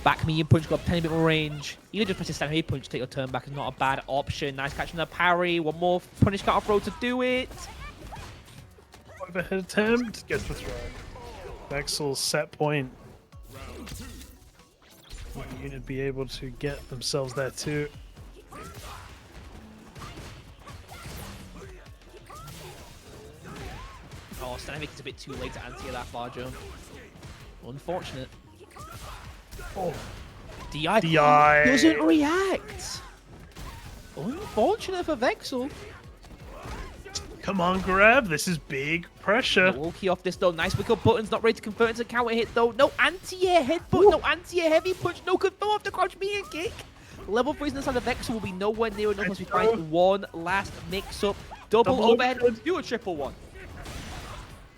Back medium punch got a tiny bit more range. Even just press a stand heavy punch to take your turn back is not a bad option. Nice catch from the parry. One more punish cut off road to do it. Overhead attempt. Gets the throw. Vexel's set point. Will the unit be able to get themselves there too? Oh, Stanvik is a bit too late to anti that far jump. Unfortunate. Oh. DI. DI. Doesn't react. Unfortunate for Vexel. Come on, grab. This is big pressure. We'll key off this though. Nice wick up buttons. Not ready to convert into counter hit though. No anti-air headbutt. No anti-air heavy punch. No confirm off the crouch me and kick. Level 3 inside of Vexel will be nowhere near enough as we find one last mix up. Double overhead. Do a triple one.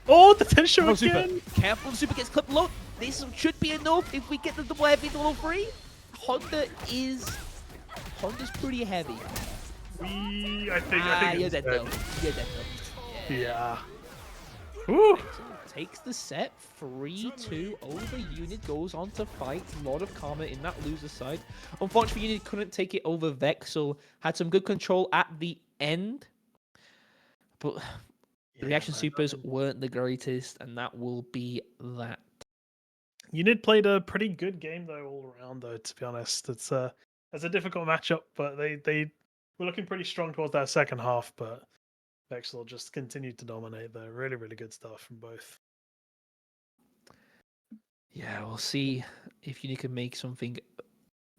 Oh, the tension again. Super. Careful, the super gets clipped low. This should be enough if we get the double heavy to level 3. Honda's pretty heavy. I think you're dead though. You're dead though. Yeah. Woo. Takes the set 3-2 over Unit, goes on to fight Lord of Karma in that loser side. Unfortunately, Unit couldn't take it over Vexel. Had some good control at the end, but the reaction supers weren't the greatest, and that will be that. Unit played a pretty good game though, all around though. To be honest, it's a difficult matchup, but they were looking pretty strong towards that second half. But Vexel just continued to dominate there. Really, really good stuff from both. Yeah, we'll see if Unit can make something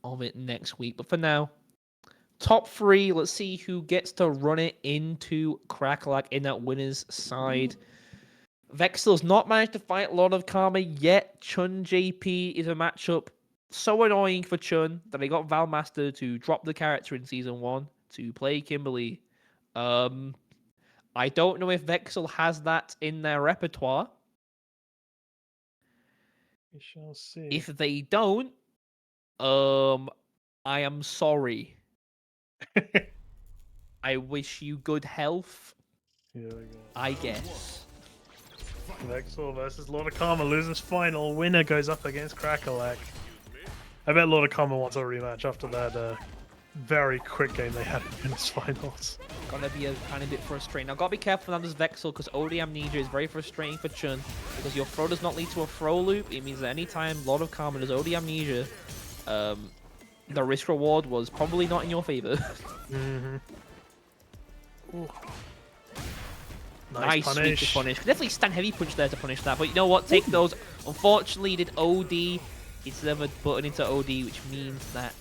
of it next week. But for now, top 3. Let's see who gets to run it into Crackalack in that winner's side. Vexel's not managed to fight Lord of Karma yet. Chun JP is a matchup so annoying for Chun that they got Valmaster to drop the character in Season 1 to play Kimberly. I don't know if Vexel has that in their repertoire. We shall see. If they don't, I am sorry. I wish you good health. Here we go. I guess. Vexel versus Lord of Karma loses final. Winner goes up against Crackalack. I bet Lord of Karma wants a rematch after that very quick game they had in its finals. Gonna be a tiny bit frustrating. Now, gotta be careful on this Vexel because OD Amnesia is very frustrating for Chun because your throw does not lead to a throw loop. It means that anytime Lord of Karma does OD Amnesia, the risk reward was probably not in your favor. Nice sweep to punish. Could definitely stand heavy punch there to punish that, but you know what? Take those. Unfortunately, he did OD. It's never button into OD, which means that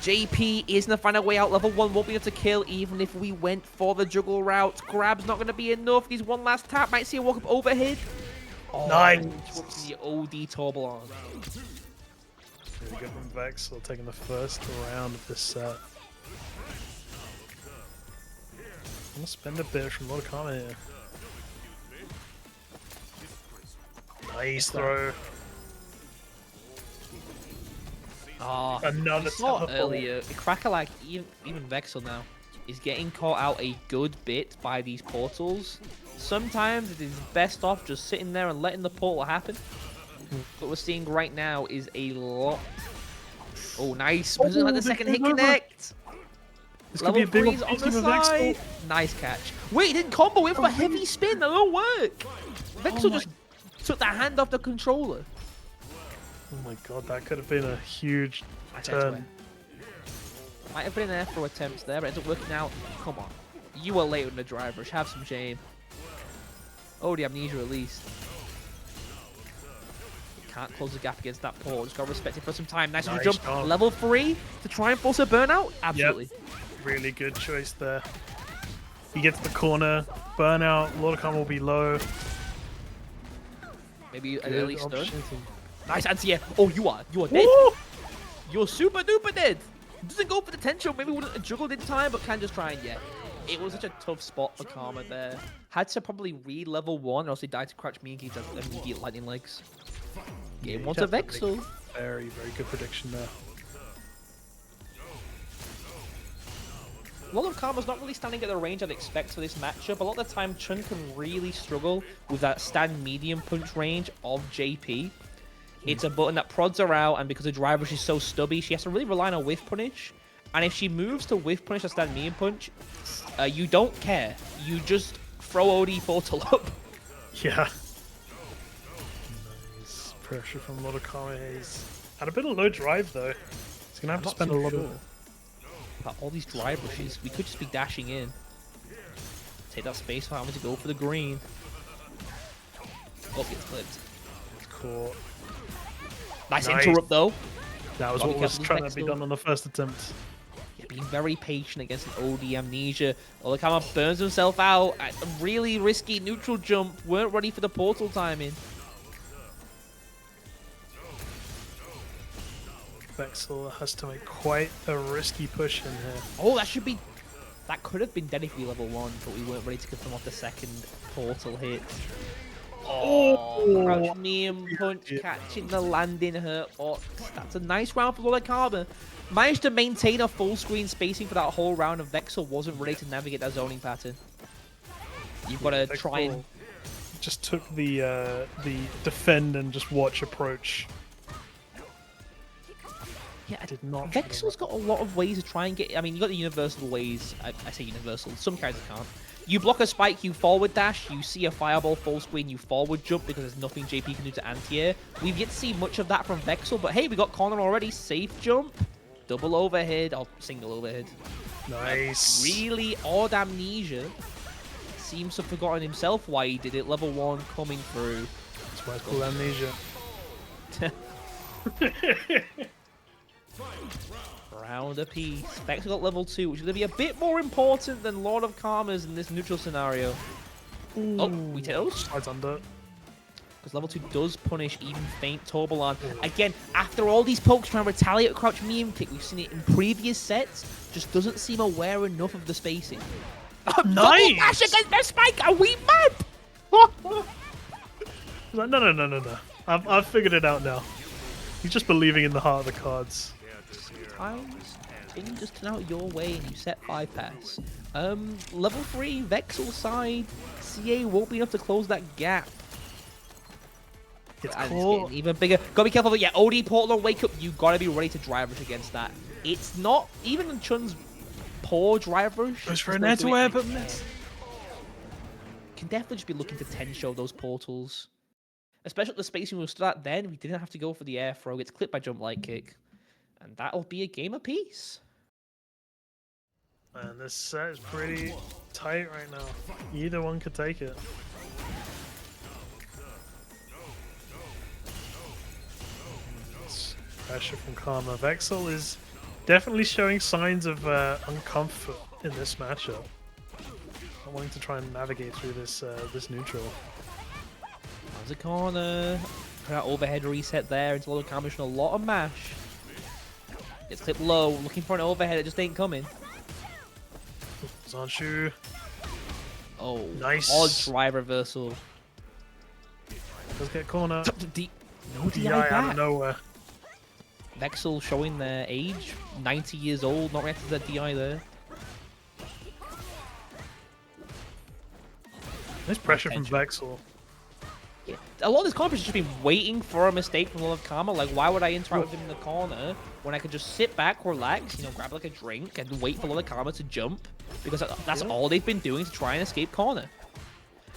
JP is going to find a way out. Level 1 won't be able to kill even if we went for the juggle route. Grab's not going to be enough. He's one last tap. Might see a walk up overhead. Oh, nice. The OD turbo on. Really good from Vexel taking the first round of this set. I'm going to spend a bit from Lord of Karma here. Nice throw. Oh, another saw earlier. Crackalack, even Vexel now, is getting caught out a good bit by these portals. Sometimes it is best off just sitting there and letting the portal happen. What we're seeing right now is a lot. Oh, nice. Doesn't let the second hit connect. This could be a big one on the side. Nice catch. Wait, he didn't combo in for a heavy spin. That won't work. Vexel just took the hand off the controller. Oh my god, that could have been a huge turn. Might have been there for attempts there, but it ends up working out. Come on. You were late on the driver. Have some shame. Oh, the Amnesia at least. Can't close the gap against that port. Just got to respect it for some time. Nice jump. Job. Level 3 to try and force a burnout? Absolutely. Yep. Really good choice there. He gets the corner. Burnout. Lord of Karma will be low. Maybe an early stun. Nice anti-air. Oh, you are dead. Woo! You're super duper dead. Doesn't go for the tension. Maybe wouldn't have juggled in time, but can just try and It was such a tough spot for Karma there. Had to probably read level 1 or else he died to crouch me and get immediate lightning legs. Game 1 to Vexel. Very, very good prediction there. A lot of Karma's not really standing at the range I'd expect for this matchup. A lot of the time, Chun can really struggle with that stand medium punch range of JP. It's a button that prods her out, and because the driver is so stubby, she has to really rely on a whiff punish. And if she moves to whiff punish or stand mean punch, you don't care. You just throw OD portal up. Yeah. Nice pressure from Lodokame. He's had a bit of low drive though. He's gonna have to spend a lot of. About all these drive rushes, we could just be dashing in. Take that space for having to go for the green. Oh, gets clipped. It's caught. Nice interrupt though. That was what was trying to be done on the first attempt. Yeah, being very patient against an OD amnesia. Olakama burns himself out at a really risky neutral jump. Weren't ready for the portal timing. Vexel has to make quite a risky push in here. Oh, that could have been dead if we level 1, but we weren't ready to confirm off the second portal hit. Oh, crouch medium punch, catching the landing hurt box. That's a nice round for Olakama. Managed to maintain a full screen spacing for that whole round, and Vexel wasn't ready to navigate that zoning pattern. You've got to try and... Just took the defend and just watch approach. Yeah, Vexel's got a lot of ways to try and get... I mean, you got the universal ways. I say universal. Some characters can't. You block a spike, you forward dash, you see a fireball full screen, you forward jump because there's nothing JP can do to anti-air. We've yet to see much of that from Vexel, but hey, we got corner already. Safe jump, double overhead, or single overhead. Nice. Really odd amnesia. Seems to have forgotten himself why he did it. Level 1 coming through. That's why it's called amnesia. Round a piece. Vexel got level 2, which is going to be a bit more important than Lord of Karmas in this neutral scenario. Ooh. Oh, we take those? Slides under. Because level 2 does punish even faint Turbolan. Again, after all these pokes trying to retaliate a crouch medium kick, we've seen it in previous sets, just doesn't seem aware enough of the spacing. Nice! Dash against their spike! Are we mad? No. I've figured it out now. He's just believing in the heart of the cards. Sometimes things just turn out your way and you set 5 pass. Level 3, Vexel side, CA won't be enough to close that gap. It's getting even bigger. Gotta be careful, but yeah, OD portal on wake up, you gotta be ready to drive rush against that. It's not, even in Chun's poor drive rush. Goes for an air to air, but miss. Can definitely just be looking to 10 show those portals. Especially at the spacing we stood at then, we didn't have to go for the air throw, gets clipped by jump light kick. And that'll be a game apiece. Man, this set is pretty tight right now. Either one could take it. Pressure from Karma. Vexel is definitely showing signs of uncomfort in this matchup. Not wanting to try and navigate through this this neutral. There's a corner. That overhead reset there into Lord of Karma showing a lot of mash. Gets clipped low, looking for an overhead, it just ain't coming. Zanshu. Oh, nice. Odd drive reversal. Does get corner. No DI back. Out of nowhere. Vexel showing their age, 90 years old, not reacting to that DI there. Nice pressure from Vexel. Yeah. A lot of this comp has just been waiting for a mistake from Lord of Karma. Like, why would I interact with him in the corner when I could just sit back, relax, you know, grab like a drink and wait for Lord of Karma to jump? Because that's all they've been doing to try and escape corner.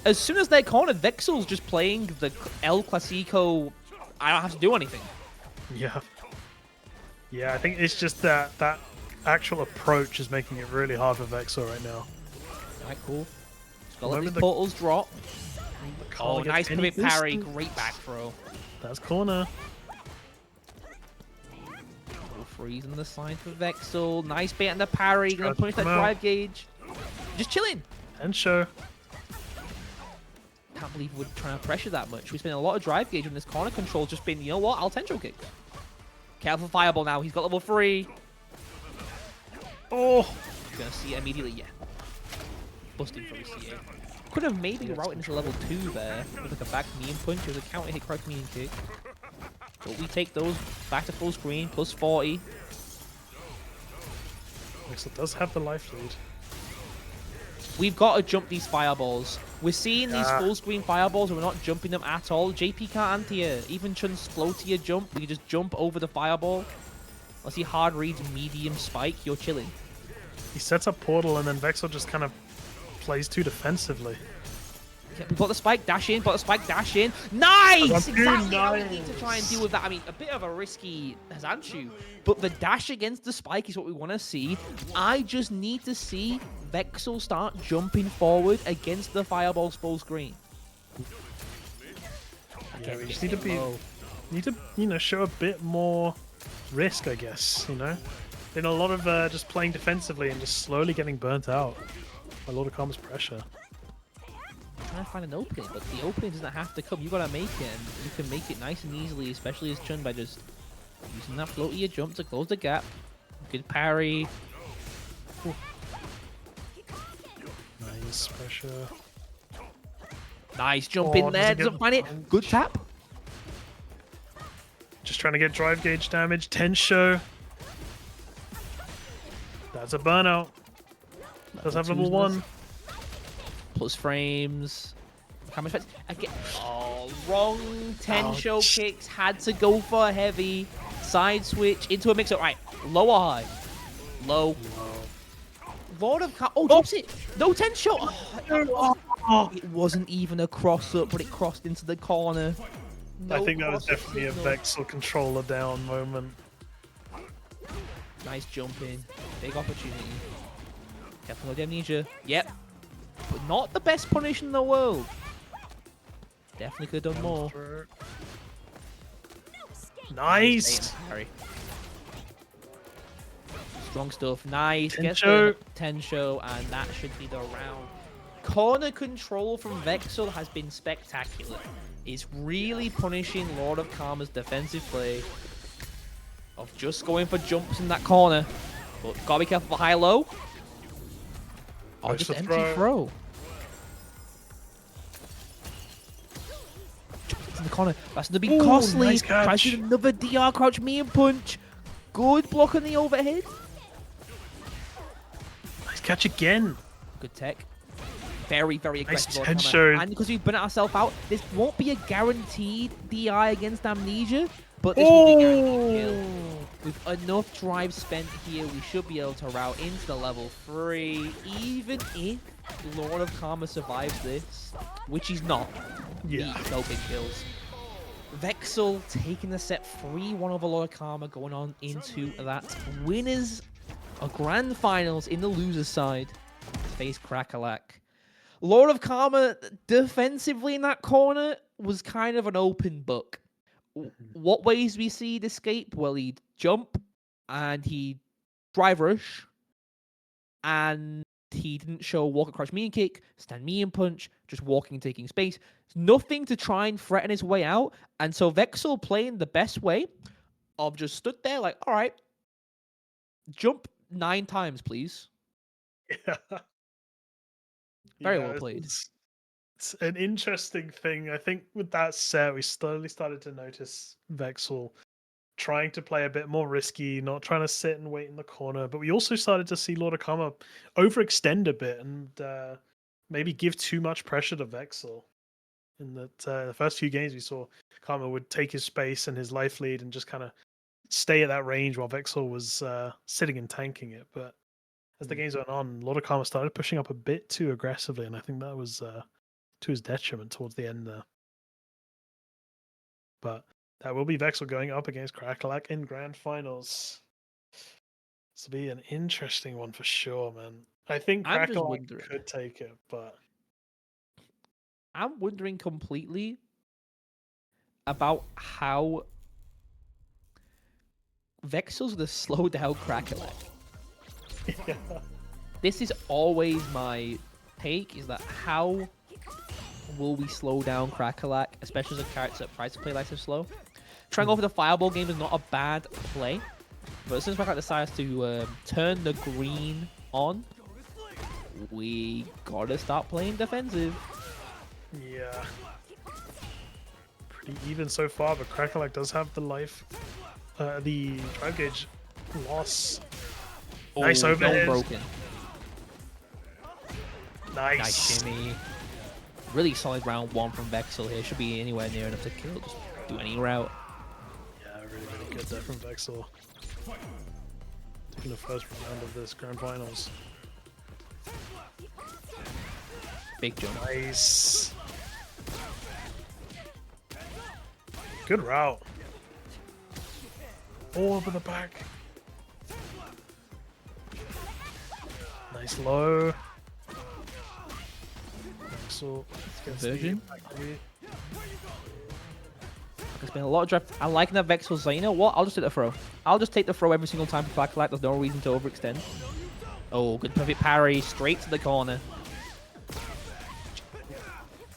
As soon as they're cornered, Vexel's just playing the El Clasico, I don't have to do anything. Yeah. Yeah, I think it's just that actual approach is making it really hard for Vexel right now. Alright, cool. Just gotta let these portals drop. Oh, nice pivot parry, great back throw. That's corner. Freeze on the side for Vexel. Nice bait on the parry, gonna punish that drive gauge. Just chilling. And show. Can't believe we're trying to pressure that much. We spent a lot of drive gauge on this corner control, just been, you know what, I'll tensho kick. Careful fireball now, he's got level 3. Oh! You're gonna see it immediately, yeah. Busting for his CA. Could have maybe routed into level 2 there with like a back medium punch. It was a counter hit crouch medium kick. But we take those back to full screen, plus 40. Vexel does have the life lead. We've got to jump these fireballs. We're seeing these full screen fireballs and we're not jumping them at all. JP can't anti-air. Even Chun's slow to your jump. We can just jump over the fireball. Let's see hard reads medium spike. You're chilling. He sets up portal and then Vexel just kind of plays too defensively. Yeah, we got the spike, dash in, got the spike, dash in. Nice! Exactly how we nice. need to try and deal with that. I mean, a bit of a risky Zanchu, but the dash against the spike is what we want to see. I just need to see Vexel start jumping forward against the fireball's full screen. Yeah, we just need to you know, show a bit more risk, I guess, you know? Been a lot of just playing defensively and just slowly getting burnt out by Lord of Karma's pressure. Trying to find an opening, but the opening doesn't have to come. You gotta make it, and you can make it nice and easily, especially as Chun, by just using that floatier jump to close the gap. Good parry. Ooh. Nice pressure. Nice jump in there. Doesn't find it. Good tap. Just trying to get drive gauge damage. Tensho. That's a burnout. Does have level 1. Plus frames. How much? Again. Oh, wrong. Tensho kicks. Had to go for a heavy. Side switch into a mix-up. Right. Low or high? Low. Lord of Karma. Oh, drops it. No Tensho. Oh, it wasn't even a cross-up, but it crossed into the corner. No, I think that was definitely a Vexel controller down moment. Nice jump in. Big opportunity. Careful of the amnesia. Yep. But not the best punish in the world. Definitely could have done more. Nice! Strong stuff. Nice. Tensho. Tensho, and that should be the round. Corner control from Vexel has been spectacular. It's really punishing Lord of Karma's defensive play of just going for jumps in that corner. But gotta be careful for high-low. Oh, just empty throw. In the corner. That's gonna be costly. Nice catch. Tries to do another DR crouch me and punch. Good block on the overhead. Nice catch again. Good tech. Very, very aggressive. Nice Tensho. And because we've burnt ourselves out, this won't be a guaranteed DI against Amnesia, but this will be a guaranteed kill. With enough drive spent here, we should be able to route into the level 3, even if Lord of Karma survives this, which he's not. Yeah. No big kills. Vexel taking the set 3-1 over Lord of Karma, going on into that winners of grand finals in the loser's side to face Crackalack. Lord of Karma defensively in that corner was kind of an open book. What ways we see he'd escape? Well, he'd jump and he'd drive rush, and he didn't show walk across me and kick, stand me and punch, just walking and taking space. Nothing to try and threaten his way out. And so Vexel playing the best way of just stood there like, all right, jump 9 times, please. Yeah. Very well played. It's an interesting thing. I think with that set, we slowly started to notice Vexel trying to play a bit more risky, not trying to sit and wait in the corner. But we also started to see Lord of Karma overextend a bit and maybe give too much pressure to Vexel. In that the first few games we saw Karma would take his space and his life lead and just kind of stay at that range while Vexel was sitting and tanking it. But as the games went on, Lord of Karma started pushing up a bit too aggressively, and I think that was to his detriment towards the end there. But that will be Vexel going up against Crackalack in grand finals. This will be an interesting one for sure, man. I think Crackalack could take it, but I'm wondering completely about how Vexel's going to slow down Crackalack. Yeah. This is always my take, is that how will we slow down Crackalack, especially as a character that tries to play nice and slow. Trying over the fireball game is not a bad play, but as soon as Crackalack decides to turn the green on, we gotta start playing defensive. Yeah. Pretty even so far, but Crackalack does have the life, the drive gauge loss. Nice overhead. Broken. Nice. Nice shimmy. Really solid round 1 from Vexel here. Should be anywhere near enough to kill. Just do any route. Yeah, really good there from Vexel. Taking the first round of this grand finals. Big jump. Nice. Good route. All over the back. Nice low. Vexel. Conversion. There's been a lot of draft. I like that Vexel's like, you know what? I'll just take the throw. I'll just take the throw every single time for Blacklight. There's no reason to overextend. Oh, good perfect parry. Straight to the corner.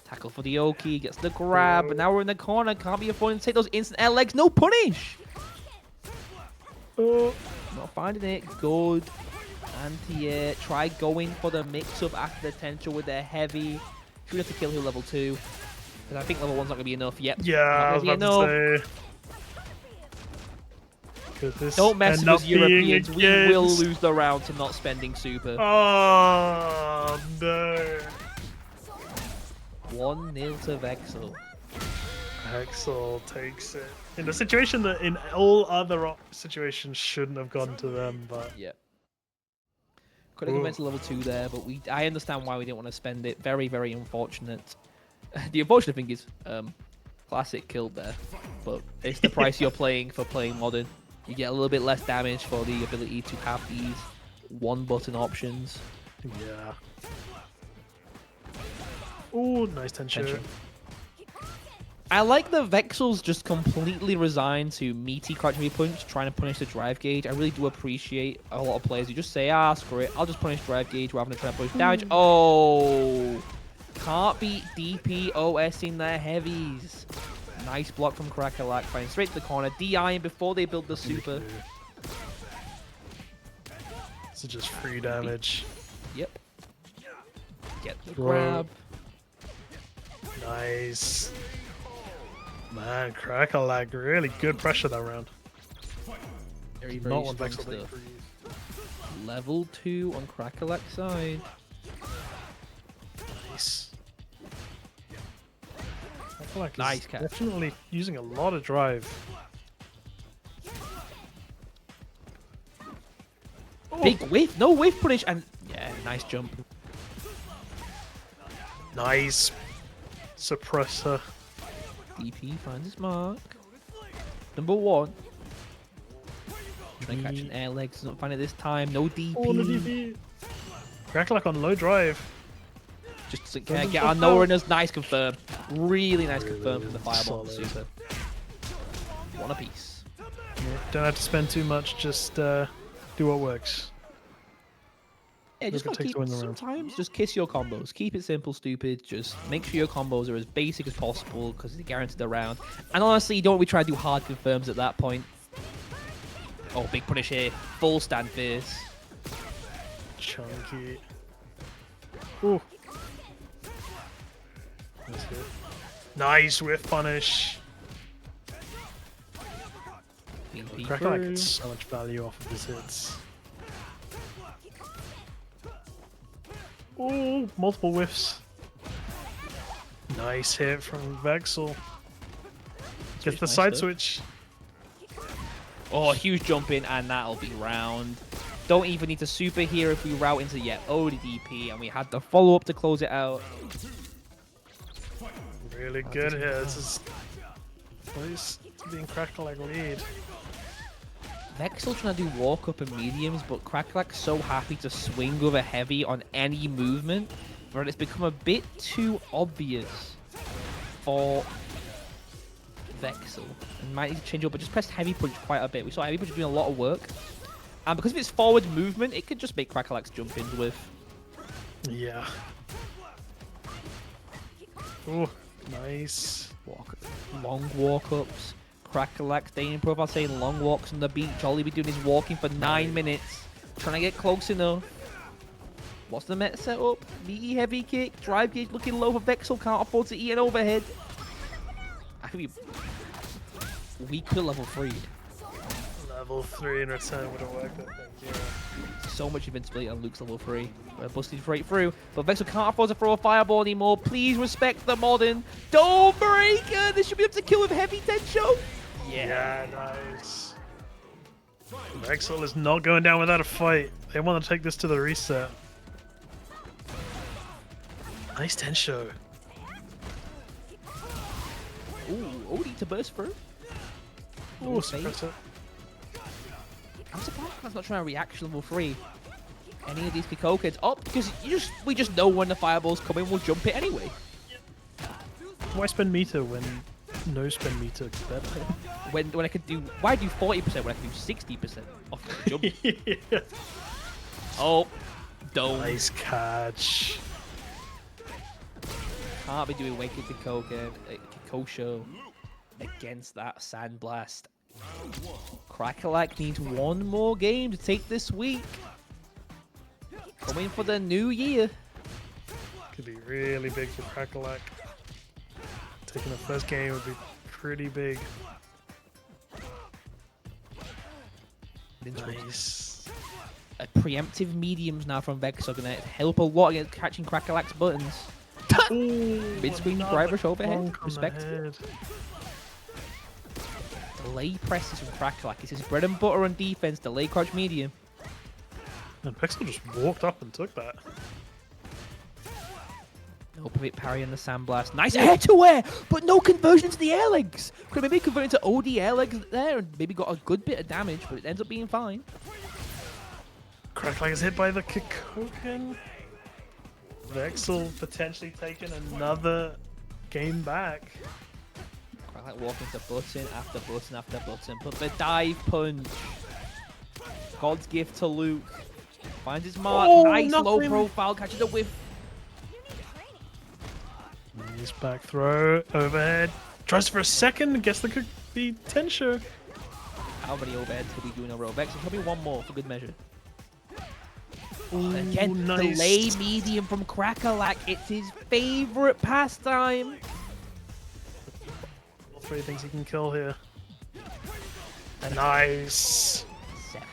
Tackle for the Oki. Gets the grab. But now we're in the corner. Can't be affording to take those instant air legs. No punish. Oh. Not finding it. Good. Anti-air. Try going for the mix-up after the potential with their heavy. Should have to kill him level 2. Because I think level 1's not going to be enough. Yep. Yeah, I was about to say. Don't mess with us Europeans. We will lose the round to not spending super. Oh, no. 1-0 to Vexel. Vexel takes it. In a situation that in all other situations shouldn't have gone to them, but... Yeah. Could have gone to level 2 there, but I understand why we didn't want to spend it. Very, very unfortunate. The unfortunate thing is, Classic killed there, but it's the price you're paying for playing Modern. You get a little bit less damage for the ability to have these one-button options. Yeah. Oh, nice tension. I like the Vexel's just completely resigned to meaty crouch heavy punch, trying to punish the drive gauge. I really do appreciate a lot of players who just say, ah, screw it, I'll just punish drive gauge rather than trying to push damage. Oh, can't beat DPOSing their heavies. Nice block from Crackalack, finding straight to the corner. DI before they build the super. This is just free damage. Yep. Get the grab. Nice. Man, Crackalack, really good pressure that round. Very, very strong stuff. Level 2 on Crackalack's side. Nice. Crackalack nice is catch. Definitely using a lot of drive. Oh. Big whiff, no whiff punish, and yeah, nice jump. Nice. Suppressor. DP finds his mark. Number 1. Trying to catch an air leg, does not find it this time. No DP. Oh, no DP. Crackalack on low drive. Just get our no runners. Nice confirm. Really nice confirm from the fireball and the super. One apiece. Yeah, don't have to spend too much, just do what works. Yeah, just gotta keep, sometimes just kiss your combos. Keep it simple, stupid. Just make sure your combos are as basic as possible because they guarantee the round. And honestly, you don't really try to do hard confirms at that point. Oh, big punish here. Full stand fierce. Chunky. Ooh. That's good. Nice whiff punish. Crackalack gets so much value off of his hits. Oh, multiple whiffs. Nice hit from Vexel. Gets the side switch. Oh, huge jump in, and that'll be round. Don't even need to super here if we route into yet. Oh, the DP, and we had the follow up to close it out. Really good here. This is close to being Crackalack lead. Vexel trying to do walk up and mediums, but Crackalack's so happy to swing with a heavy on any movement, but it's become a bit too obvious for Vexel. And might need to change up, but just press heavy punch quite a bit. We saw heavy punch doing a lot of work. And because of its forward movement, it could just make Crackalack's jump ins with. Yeah. Oh, nice. Long walk ups. Crackalack staying in profile, saying long walks on the beach. All he be doing is walking for 9 minutes, trying to get close enough. What's the meta setup? Meaty heavy kick, drive gauge looking low for Vexel, can't afford to eat an overhead. I could be weak to level 3. level 3 in return would have worked, I think. Yeah. So much invincibility on Luke's level 3. Busted right through. But Vexel can't afford to throw a fireball anymore. Please respect the modern. Don't break her! This should be able to kill with heavy Tensho. Yeah, nice. Vexel is not going down without a fight. They want to take this to the reset. Nice Tensho. Ooh, OD to burst through. Ooh, suppressor. I'm surprised Khan's not trying to react to level 3. Any of these Kiko kids up because we just know when the fireball's coming, we'll jump it anyway. Why spend meter when no spend meter is better? When I could do why do 40% when I can do 60% off the jump? Yeah. Oh, don't. Nice catch. Can't be doing Wicked Kiko show against that Sandblast. Crackalack needs one more game to take this week. Coming for the new year. Could be really big for Crackalack. Taking the first game would be pretty big. Nice. Preemptive mediums now from Vex are going to help a lot against catching Crackalack's buttons. Mid-screen driver overhead. Respect. Delay presses from Crackalack. It's his bread and butter on defense. Delay crouch medium. And Pixel just walked up and took that. No pivot parry on the Sandblast. Nice air to air, but no conversion to the air legs. Could have maybe converted to OD air legs there and maybe got a good bit of damage, but it ends up being fine. Crackalack is hit by the Kikoken. Vexel potentially taking another game back. Crackalack walking to button after button after button, but the dive punch. God's gift to Luke. Finds his mark. Oh, nice nothing. low profile, catching the whiff. Nice back throw, overhead. Tries for a second, gets the Tensho. How many overheads could we do in a row? Vex, probably one more for good measure. Ooh, Again, nice. delay medium from Crackalack. It's his favorite pastime. All three things he can kill here. Nice.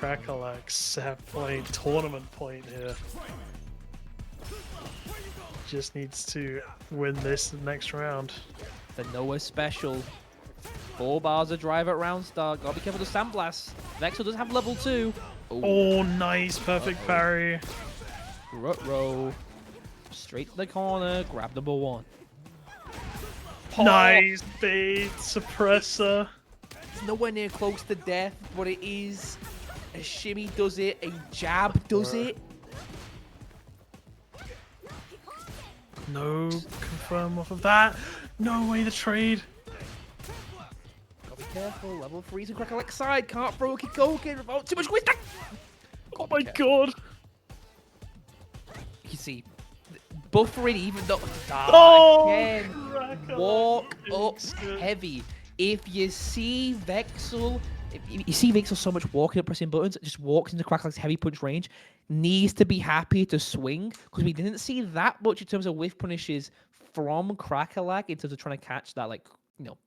Crackalack set point, tournament point here. Just needs to win this next round. The Noah special. 4 bars of drive at round start. Gotta be careful with the Sandblast. Vexel does have level 2. Oh, nice. Perfect parry. Row. Straight to the corner. Grab number 1. Nice bait. Suppressor. It's nowhere near close to death, but it is. A shimmy does it. A jab does it. No confirm off of that. No way the trade. Gotta be careful. Level 3's a Crackalack side. Can't throw a Kikoken without too much wisdom. Oh my god. You see, buffering even though. Oh! Again. Crackalack Walk up is- heavy. If you see Vexel, if you see Vexel so much walking up pressing buttons, just walks into Crackalack's heavy punch range, needs to be happy to swing because we didn't see that much in terms of whiff punishes from Crackalack in terms of trying to catch that, like, you know,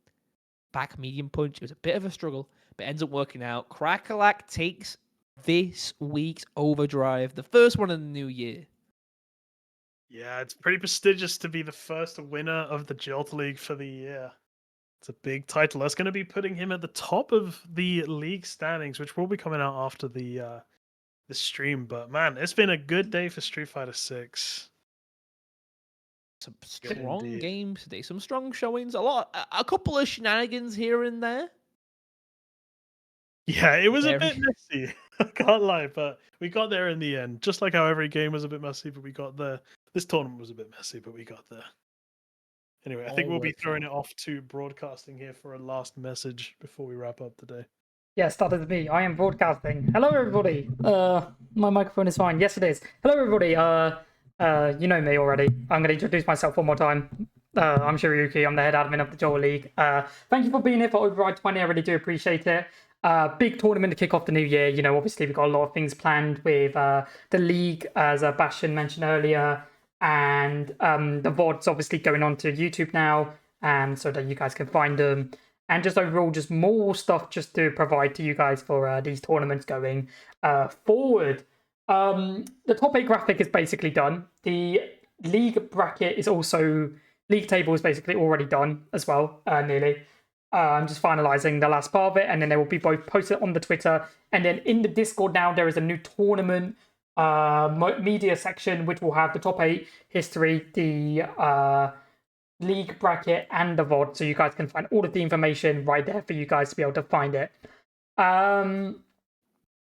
back medium punch. It was a bit of a struggle, but ends up working out. Crackalack takes this week's Overdrive, the first one in the new year. Yeah, it's pretty prestigious to be the first winner of the Jalta League for the year. It's a big title. That's going to be putting him at the top of the league standings, which will be coming out after the stream. But man, it's been a good day for Street Fighter 6. Some Good strong indeed. games today, some strong showings, a couple of shenanigans here and there. Yeah, it was a Very- bit messy. I can't lie, but we got there in the end. Just like how every game was a bit messy, but we got there. This tournament was a bit messy, but we got there. Anyway, I think All we'll be worked throwing it off to broadcasting here for a last message before we wrap up today. Yeah, started with me. I am broadcasting. Hello, everybody. My microphone is fine. Yes, it is. Hello, everybody. You know me already. I'm going to introduce myself one more time. I'm Shiryuki. I'm the head admin of the Joel League. Thank you for being here for Override 20. I really do appreciate it. Big tournament to kick off the new year. You know, obviously we've got a lot of things planned with the league, as Bastion mentioned earlier, and the VODs obviously going on to YouTube now, so that you guys can find them. and just overall just more stuff just to provide to you guys for these tournaments going forward. The top 8 graphic is basically done. The league bracket is also league table is basically already done as well, nearly. I'm just finalizing the last part of it, and then they will be both posted on the Twitter. And then in the Discord now, there is a new tournament media section which will have the top 8 history, the league bracket, and the VOD, so you guys can find all of the information right there for you guys to be able to find it.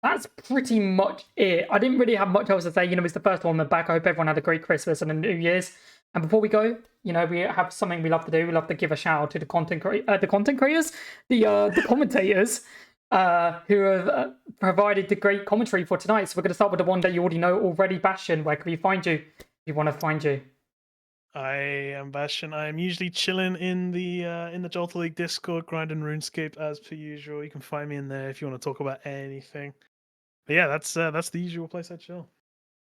That's pretty much it. I didn't really have much else to say. It's the first tournament back. I hope everyone had a great Christmas and a New Year's. And before we go, we have something we love to do. We love to give a shout out to the content creators, the commentators, who have provided the great commentary for tonight. So we're going to start with the one that you already know already. Bastion, where can we find you if you want to find you? I am Bastion. I am usually chilling in the Jalta League Discord, grinding RuneScape as per usual. You can find me in there if you want to talk about anything. But yeah, that's the usual place I chill.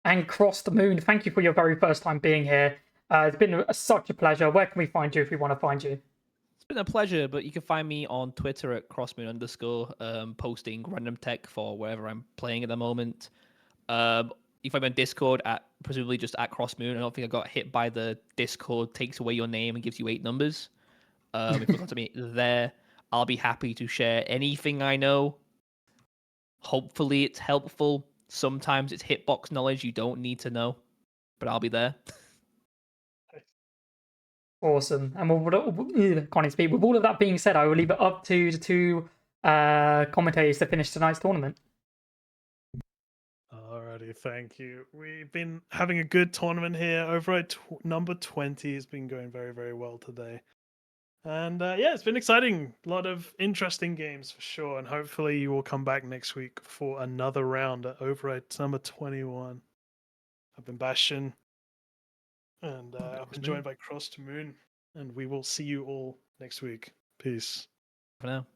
And Cross the Moon, thank you for your very first time being here. It's been such a pleasure. Where can we find you if we want to find you? It's been a pleasure, but you can find me on Twitter at crossmoon_, posting random tech for wherever I'm playing at the moment. If I'm on Discord at presumably just at crossmoon, I don't think I got hit by the Discord takes away your name and gives you 8 numbers. If you come to me there, I'll be happy to share anything I know. Hopefully it's helpful. Sometimes it's hitbox knowledge you don't need to know, but I'll be there. Awesome. And can't speak. With all of that being said, I will leave it up to the 2 commentators to finish tonight's tournament. Alrighty, thank you. We've been having a good tournament here. Over at number 20 has been going very, very well today. And yeah, it's been exciting. A lot of interesting games for sure. And hopefully you will come back next week for another round at over at number 21. I've been Bastion. And I've been joined by Cross to Moon. And we will see you all next week. Peace. For now.